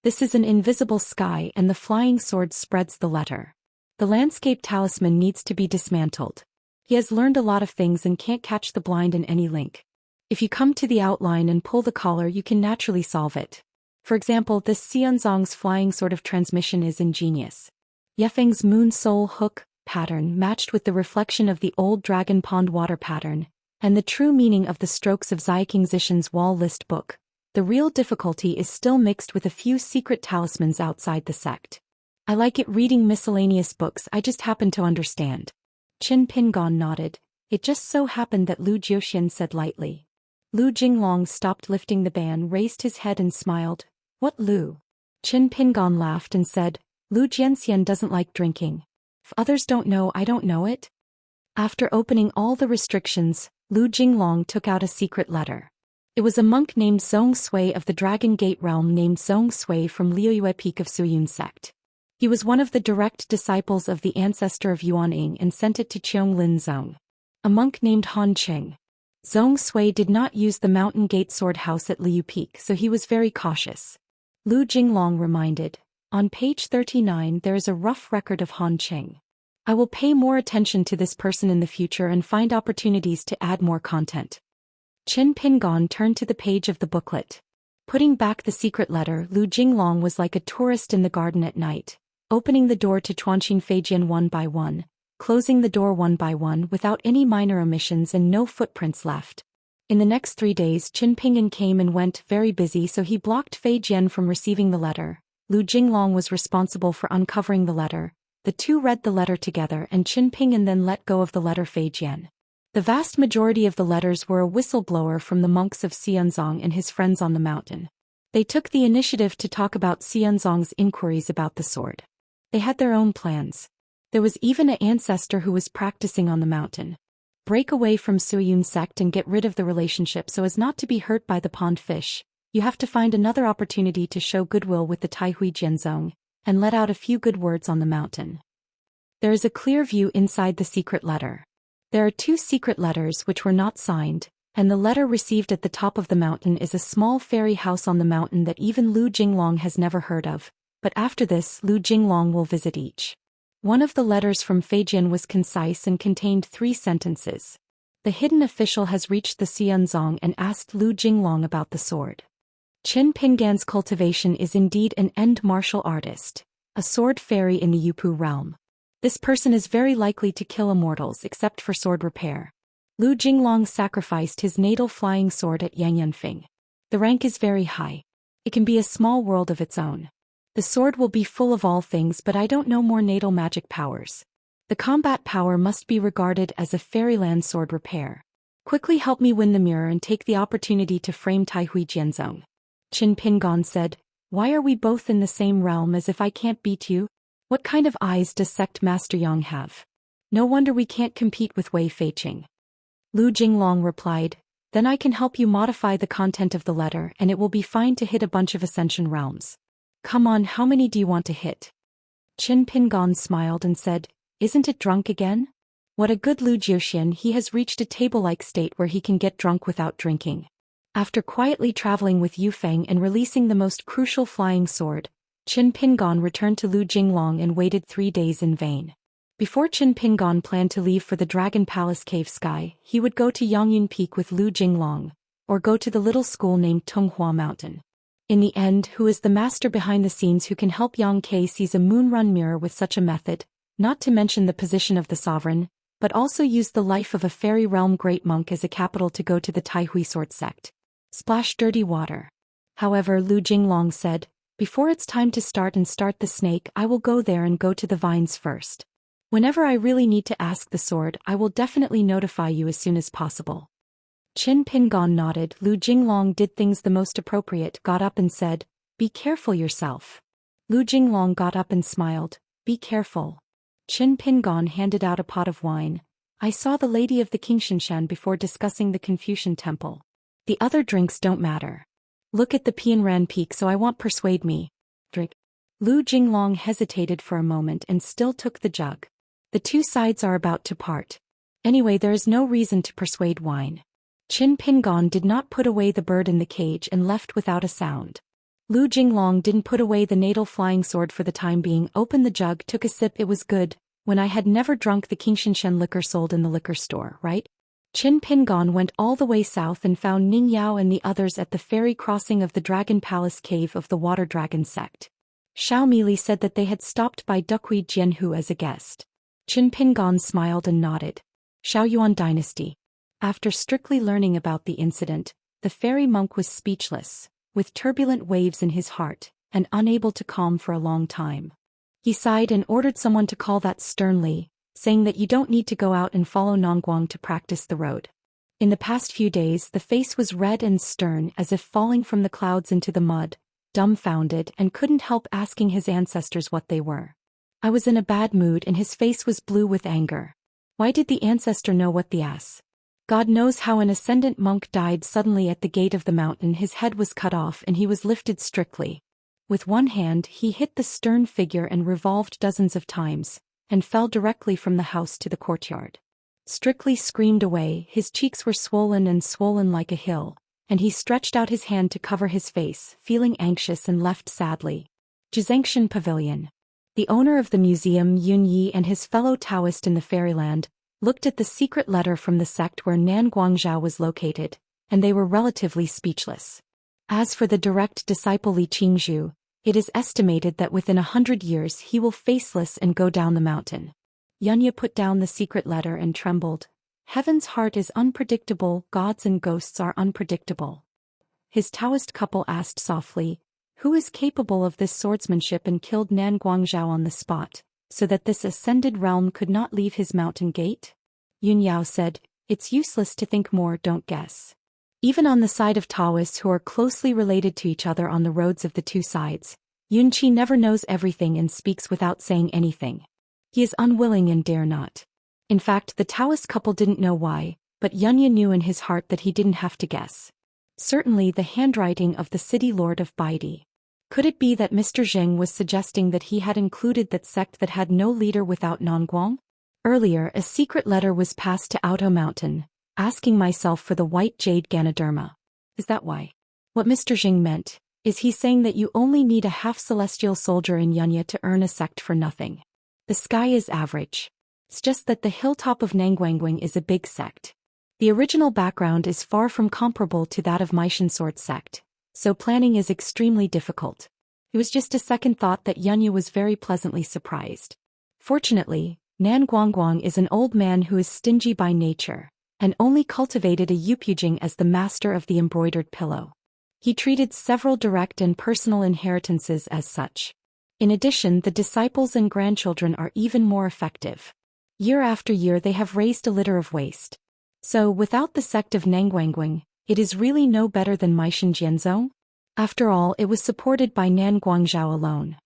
This is an invisible sky and the flying sword spreads the letter. The landscape talisman needs to be dismantled. He has learned a lot of things and can't catch the blind in any link. If you come to the outline and pull the collar, you can naturally solve it. For example, this Xianzong's flying sword of transmission is ingenious. Yefeng's moon soul hook pattern matched with the reflection of the old dragon pond water pattern, and the true meaning of the strokes of Zaiking Zishan's wall list book. The real difficulty is still mixed with a few secret talismans outside the sect. I like it reading miscellaneous books, I just happen to understand." Qin Pingon nodded. It just so happened that Zhou Xian said lightly. Lu Jinglong stopped lifting the ban, raised his head and smiled. "What Lu?" Qin Pingon laughed and said, "Lu Jianxian doesn't like drinking. If others don't know, I don't know it." After opening all the restrictions, Lu Jinglong took out a secret letter. It was a monk named Zhou Xian of the Dragon Gate realm named Zhou Xian from Liuyue Peak of Suyun sect. He was one of the direct disciples of the ancestor of Yuanying and sent it to Qiong Zong, a monk named Han Qing. Zhou Xian did not use the Mountain Gate Sword House at Liu Peak, so he was very cautious. Lu Jinglong reminded, on page 39 there is a rough record of Han Qing. I will pay more attention to this person in the future and find opportunities to add more content. Qin Pingon turned to the page of the booklet. Putting back the secret letter, Lu Jinglong was like a tourist in the garden at night, opening the door to Chuanqin Feijian one by one, closing the door one by one without any minor omissions and no footprints left. In the next 3 days Qin Pingon came and went, very busy, so he blocked Fei Jian from receiving the letter. Lu Jinglong was responsible for uncovering the letter. The two read the letter together and Qin Pingon then let go of the letter Fei Jian. The vast majority of the letters were a whistleblower from the monks of Xianzong and his friends on the mountain. They took the initiative to talk about Xianzong's inquiries about the sword. They had their own plans. There was even an ancestor who was practicing on the mountain. Break away from Suyun sect and get rid of the relationship so as not to be hurt by the pond fish. You have to find another opportunity to show goodwill with the Taihui Jianzong, and let out a few good words on the mountain. There is a clear view inside the secret letter. There are 2 secret letters which were not signed, and the letter received at the top of the mountain is a small fairy house on the mountain that even Lu Jinglong has never heard of, but after this Lu Jinglong will visit each. One of the letters from Feijian was concise and contained 3 sentences. The hidden official has reached the Xianzong and asked Lu Jinglong about the sword. Qin Pingan's cultivation is indeed an end martial artist, a sword fairy in the Yupu realm. This person is very likely to kill immortals except for sword repair. Lu Jinglong sacrificed his natal flying sword at Yangyunfeng. The rank is very high. It can be a small world of its own. The sword will be full of all things, but I don't know more natal magic powers. The combat power must be regarded as a fairyland sword repair. Quickly help me win the mirror and take the opportunity to frame Taihui Jianzong. Qin Pingon said, why are we both in the same realm as if I can't beat you? What kind of eyes does Sect Master Yang have? No wonder we can't compete with Wei Feiqing. Lu Jinglong replied, then I can help you modify the content of the letter and it will be fine to hit a bunch of Ascension realms. Come on, how many do you want to hit? Qin Pingon smiled and said, isn't it drunk again? What a good Zhou Xian, he has reached a table-like state where he can get drunk without drinking. After quietly traveling with Yufeng and releasing the most crucial flying sword, Qin Pingon returned to Lu Jinglong and waited 3 days in vain. Before Qin Pingon planned to leave for the Dragon Palace Cave Sky, he would go to Yongyun Peak with Lu Jinglong, or go to the little school named Tunghua Mountain. In the end, who is the master behind the scenes who can help Yang Ke seize a moonrun mirror with such a method, not to mention the position of the sovereign, but also use the life of a fairy realm great monk as a capital to go to the Taihui sword sect. Splash dirty water. However, Lu Jinglong said, before it's time to start the snake, I will go there and go to the vines first. Whenever I really need to ask the sword, I will definitely notify you as soon as possible. Qin Pingon nodded. Lu Jinglong did things the most appropriate, got up and said, be careful yourself. Lu Jinglong got up and smiled, be careful. Qin Pingon handed out a pot of wine. I saw the lady of the Xianxia before discussing the Confucian temple. The other drinks don't matter. Look at the Pianran Peak, so I want persuade me. Drink. Lu Jinglong hesitated for a moment and still took the jug. The 2 sides are about to part. Anyway, there is no reason to persuade wine. Qin Pingon did not put away the bird in the cage and left without a sound. Lu Jinglong didn't put away the natal flying sword for the time being, opened the jug, took a sip. It was good, when I had never drunk the Xianxia liquor sold in the liquor store, right? Qin Pingon went all the way south and found Ning Yao and the others at the ferry crossing of the Dragon Palace Cave of the Water Dragon sect. Xiao Mili said that they had stopped by Duqui Jianhu as a guest. Qin Pingon smiled and nodded. Xiao Yuan Dynasty. After strictly learning about the incident, the fairy monk was speechless, with turbulent waves in his heart, and unable to calm for a long time. He sighed and ordered someone to call that sternly, saying that you don't need to go out and follow Nongguang to practice the road. In the past few days the face was red and stern as if falling from the clouds into the mud, dumbfounded, and couldn't help asking his ancestors what they were. I was in a bad mood and his face was blue with anger. Why did the ancestor know what the ass God knows how an ascendant monk died suddenly at the gate of the mountain. His head was cut off and he was lifted strictly. With one hand he hit the stern figure and revolved dozens of times, and fell directly from the house to the courtyard. Strictly screamed away, his cheeks were swollen like a hill, and he stretched out his hand to cover his face, feeling anxious and left sadly. Xianxia Pavilion. The owner of the museum, Yun Yi, and his fellow Taoist in the fairyland, looked at the secret letter from the sect where Nan Guangzhou was located, and they were relatively speechless. As for the direct disciple Li Qingzhu, it is estimated that within 100 years he will faceless and go down the mountain. Xianxia put down the secret letter and trembled. Heaven's heart is unpredictable, gods and ghosts are unpredictable. His Taoist couple asked softly, who is capable of this swordsmanship, and killed Nan Guangzhou on the spot, so that this ascended realm could not leave his mountain gate? Yun Yao said, it's useless to think more, don't guess. Even on the side of Taoists who are closely related to each other on the roads of the two sides, Yun Qi never knows everything and speaks without saying anything. He is unwilling and dare not. In fact, the Taoist couple didn't know why, but Xianxia knew in his heart that he didn't have to guess. Certainly the handwriting of the city lord of Baidi. Could it be that Mr. Zheng was suggesting that he had included that sect that had no leader without Nanguang? Earlier, a secret letter was passed to Auto Mountain, asking myself for the white jade Ganoderma. Is that why? What Mr. Zheng meant, is he saying that you only need a half-celestial soldier in Xianxia to earn a sect for nothing? The sky is average. It's just that the hilltop of Nanguangwing is a big sect. The original background is far from comparable to that of Maishan Sword sect, so planning is extremely difficult. It was just a second thought that Xianxia was very pleasantly surprised. Fortunately, Nan Guangguang is an old man who is stingy by nature, and only cultivated a Yupujing as the master of the embroidered pillow. He treated several direct and personal inheritances as such. In addition, the disciples and grandchildren are even more effective. Year after year they have raised a litter of waste. So, without the sect of Nanguangwing, it is really no better than Maishan Jianzhou? After all, it was supported by Nan Guangzhou alone.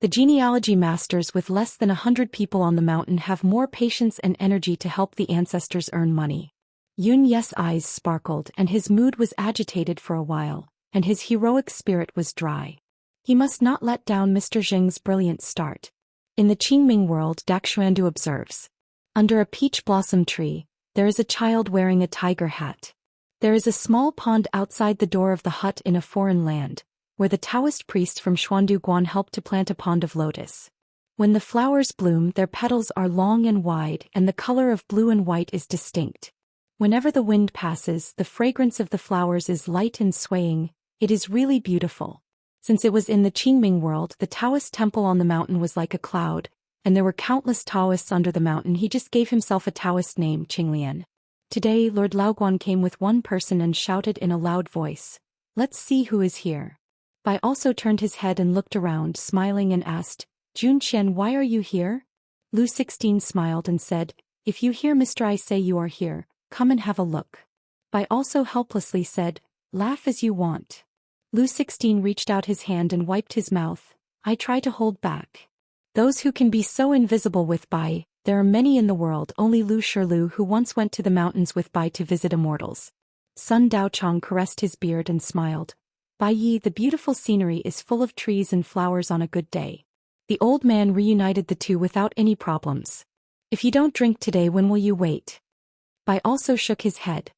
The genealogy masters with less than 100 people on the mountain have more patience and energy to help the ancestors earn money. Yun Ye's eyes sparkled and his mood was agitated for a while, and his heroic spirit was dry. He must not let down Mr. Zheng's brilliant start. In the Qingming world, Daxuandu observes. Under a peach blossom tree, there is a child wearing a tiger hat. There is a small pond outside the door of the hut in a foreign land, where the Taoist priest from Xuandu Guan helped to plant a pond of lotus. When the flowers bloom, their petals are long and wide and the color of blue and white is distinct. Whenever the wind passes, the fragrance of the flowers is light and swaying. It is really beautiful. Since it was in the Qingming world, the Taoist temple on the mountain was like a cloud, and there were countless Taoists under the mountain. He just gave himself a Taoist name, Qinglian. Today, Lord Laoguan came with one person and shouted in a loud voice, "Let's see who is here." Bai also turned his head and looked around, smiling, and asked, "Zhou Xian, why are you here?" Lu 16 smiled and said, "If you hear Mr. I say you are here, come and have a look." Bai also helplessly said, "Laugh as you want." Lu 16 reached out his hand and wiped his mouth. "I try to hold back. Those who can be so invisible with Bai, there are many in the world, only Lu Shirlu who once went to the mountains with Bai to visit immortals." Sun Daochong caressed his beard and smiled. "Bai Yi, the beautiful scenery is full of trees and flowers on a good day." The old man reunited the two without any problems. "If you don't drink today, when will you wait?" Bai also shook his head.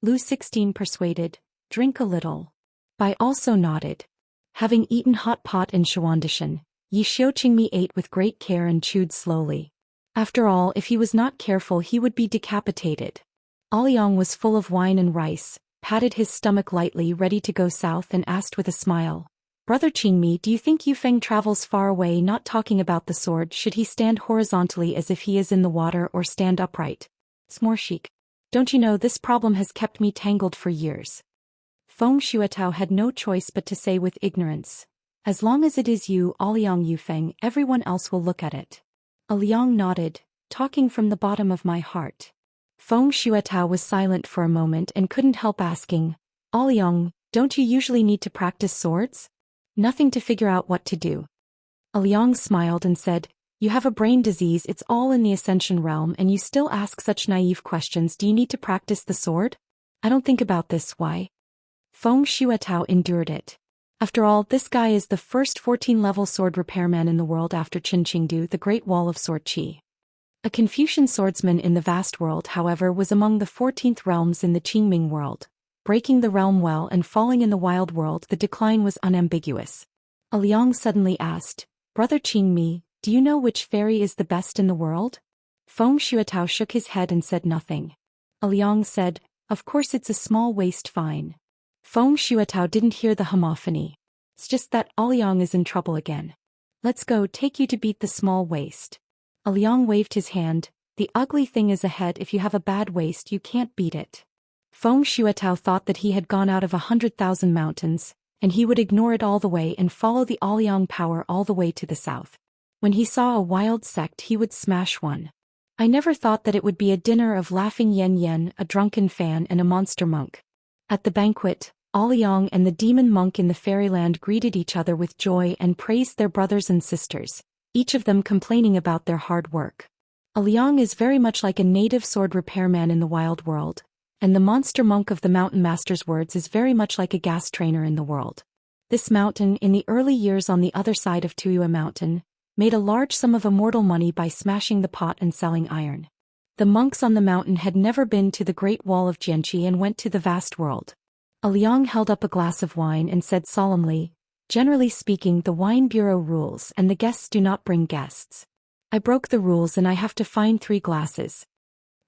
Lu 16 persuaded, "Drink a little." Bai also nodded. Having eaten hot pot and Shawandishan, Yi Xiuqingmi ate with great care and chewed slowly. After all, if he was not careful he would be decapitated. Aliang was full of wine and rice, patted his stomach lightly, ready to go south, and asked with a smile, "Brother Qingmi, do you think Yufeng travels far away?" Not talking about the sword. Should he stand horizontally as if he is in the water or stand upright? It's more chic. Don't you know this problem has kept me tangled for years? Feng Shuetao had no choice but to say with ignorance, "As long as it is you, Aliang Yufeng, everyone else will look at it." Aliang nodded, "Talking from the bottom of my heart." Feng Shuetao was silent for a moment and couldn't help asking, "Aliang, don't you usually need to practice swords? Nothing to figure out what to do?" Aliang smiled and said, You have a brain disease, it's all in the Ascension realm and you still ask such naive questions. Do you need to practice the sword? I don't think about this, why? Feng Shuatao endured it. After all, this guy is the first 14-level sword repairman in the world after Qin Qingdu, the Great Wall of Sword Qi. A Confucian swordsman in the vast world, however, was among the 14th realms in the Qingming world. Breaking the realm well and falling in the wild world, the decline was unambiguous. Liang suddenly asked, Brother Qingmi, do you know which fairy is the best in the world? Feng Shuatao shook his head and said nothing. Liang said, of course it's a small waist fine. Feng Shuatao didn't hear the homophony. It's just that Liang is in trouble again. Let's go, take you to beat the small waist. Liang waved his hand. The ugly thing is ahead. If you have a bad waist you can't beat it. Feng Shuatao thought that he had gone out of 100,000 mountains, and he would ignore it all the way and follow the Liang power all the way to the south. When he saw a wild sect he would smash one. I never thought that it would be a dinner of laughing yen, a drunken fan and a monster monk. At the banquet, Liang and the demon monk in the fairyland greeted each other with joy and praised their brothers and sisters, each of them complaining about their hard work. Liang is very much like a native sword repairman in the wild world, and the monster monk of the mountain master's words is very much like a gas trainer in the world. This mountain, in the early years on the other side of Tuyue Mountain, made a large sum of immortal money by smashing the pot and selling iron. The monks on the mountain had never been to the Great Wall of Jianqi and went to the vast world. Liang held up a glass of wine and said solemnly, generally speaking, the wine bureau rules and the guests do not bring guests. I broke the rules and I have to find 3 glasses.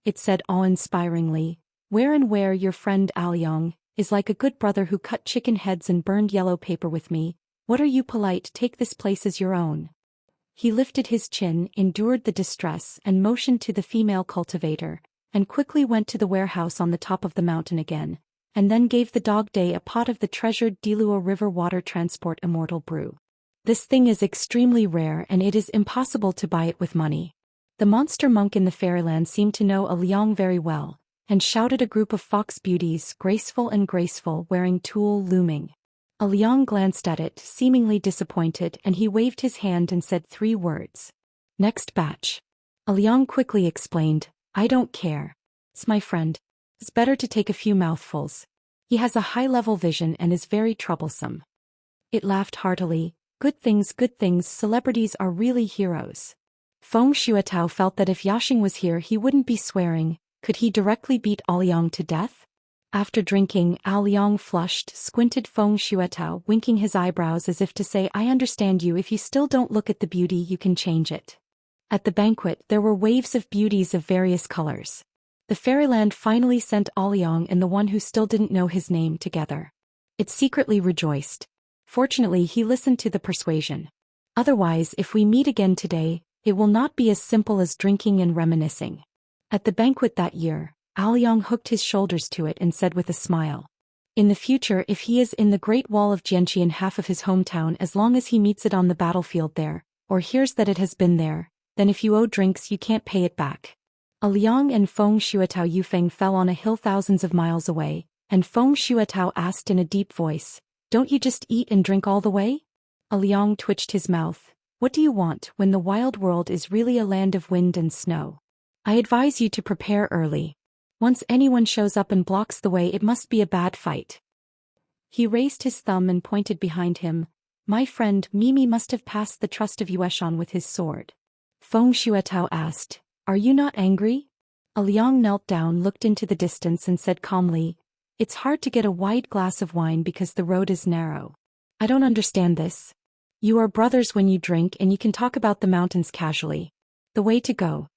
It said awe-inspiringly, where your friend Liang is like a good brother who cut chicken heads and burned yellow paper with me. What are you polite, take this place as your own. He lifted his chin, endured the distress and motioned to the female cultivator, and quickly went to the warehouse on the top of the mountain again, and then gave the dog Day a pot of the treasured Diluo River water transport Immortal brew. This thing is extremely rare and it is impossible to buy it with money. The monster monk in the fairyland seemed to know Liang very well, and shouted a group of fox beauties, graceful and graceful, wearing tulle looming. Liang glanced at it, seemingly disappointed, and he waved his hand and said 3 words. Next batch. Liang quickly explained, I don't care. It's my friend. It's better to take a few mouthfuls. He has a high-level vision and is very troublesome. It laughed heartily. Good things, celebrities are really heroes. Feng Shuatao felt that if Yaxing was here he wouldn't be swearing. Could he directly beat Liang to death? After drinking, Liang flushed, squinted Feng Shuatao, winking his eyebrows as if to say, I understand you, if you still don't look at the beauty you can change it. At the banquet there were waves of beauties of various colors. The fairyland finally sent Liang and the one who still didn't know his name together. It secretly rejoiced. Fortunately he listened to the persuasion. Otherwise, if we meet again today, it will not be as simple as drinking and reminiscing. At the banquet that year, Liang hooked his shoulders to it and said with a smile. In the future, if he is in the Great Wall of Jianqi in half of his hometown, as long as he meets it on the battlefield there, or hears that it has been there, then if you owe drinks you can't pay it back. Liang and Feng Shuatao Yufeng fell on a hill thousands of miles away, and Feng Shuatao asked in a deep voice, don't you just eat and drink all the way? Liang twitched his mouth. What do you want when the wild world is really a land of wind and snow? I advise you to prepare early. Once anyone shows up and blocks the way, it must be a bad fight. He raised his thumb and pointed behind him. My friend Mimi must have passed the trust of Yueshan with his sword. Feng Shuatao asked, are you not angry? Liang knelt down, looked into the distance and said calmly, it's hard to get a wide glass of wine because the road is narrow. I don't understand this. You are brothers when you drink and you can talk about the mountains casually. The way to go.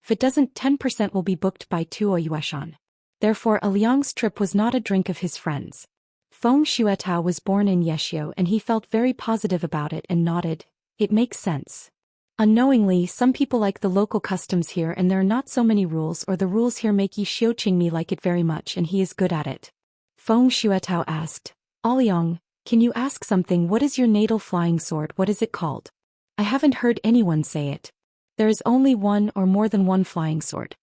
If it doesn't, 10% will be booked by Tuo Yueshan. Therefore Liang's trip was not a drink of his friends. Feng Shuatao was born in Yeshio and he felt very positive about it and nodded. It makes sense. Unknowingly, some people like the local customs here and there are not so many rules, or the rules here make Yi Xiu Qingmi like it very much and he is good at it. Feng Shuatao asked, Liang, can you ask something? What is your natal flying sword? What is it called? I haven't heard anyone say it. There is only one or more than one flying sword.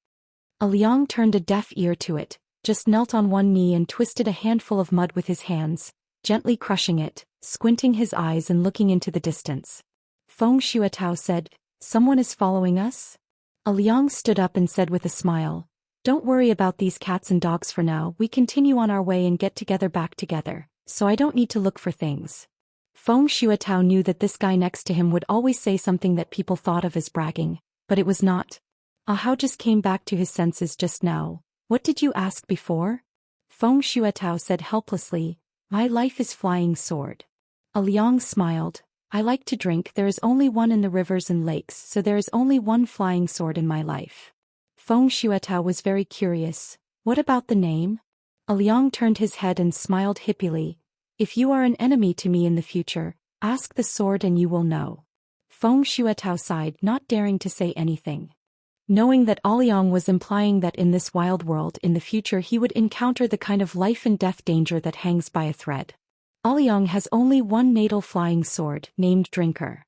Liang turned a deaf ear to it, just knelt on one knee and twisted a handful of mud with his hands, gently crushing it, squinting his eyes and looking into the distance. Feng Shuatao said, Someone is following us? Liang stood up and said with a smile, "Don't worry about these cats and dogs for now, we continue on our way and get together back together, so I don't need to look for things." Feng Shuatao knew that this guy next to him would always say something that people thought of as bragging, but it was not. Hao just came back to his senses just now. "What did you ask before?" Feng Shuatao said helplessly, "My life is flying sword." Liang smiled, "I like to drink, there is only one in the rivers and lakes, so there is only one flying sword in my life." Feng Shuatao was very curious, "What about the name?" Liang turned his head and smiled hippily, "If you are an enemy to me in the future, ask the sword and you will know." Feng Shuatao sighed, not daring to say anything. Knowing that Liang was implying that in this wild world in the future he would encounter the kind of life and death danger that hangs by a thread. Liang has only one natal flying sword, named Drinker.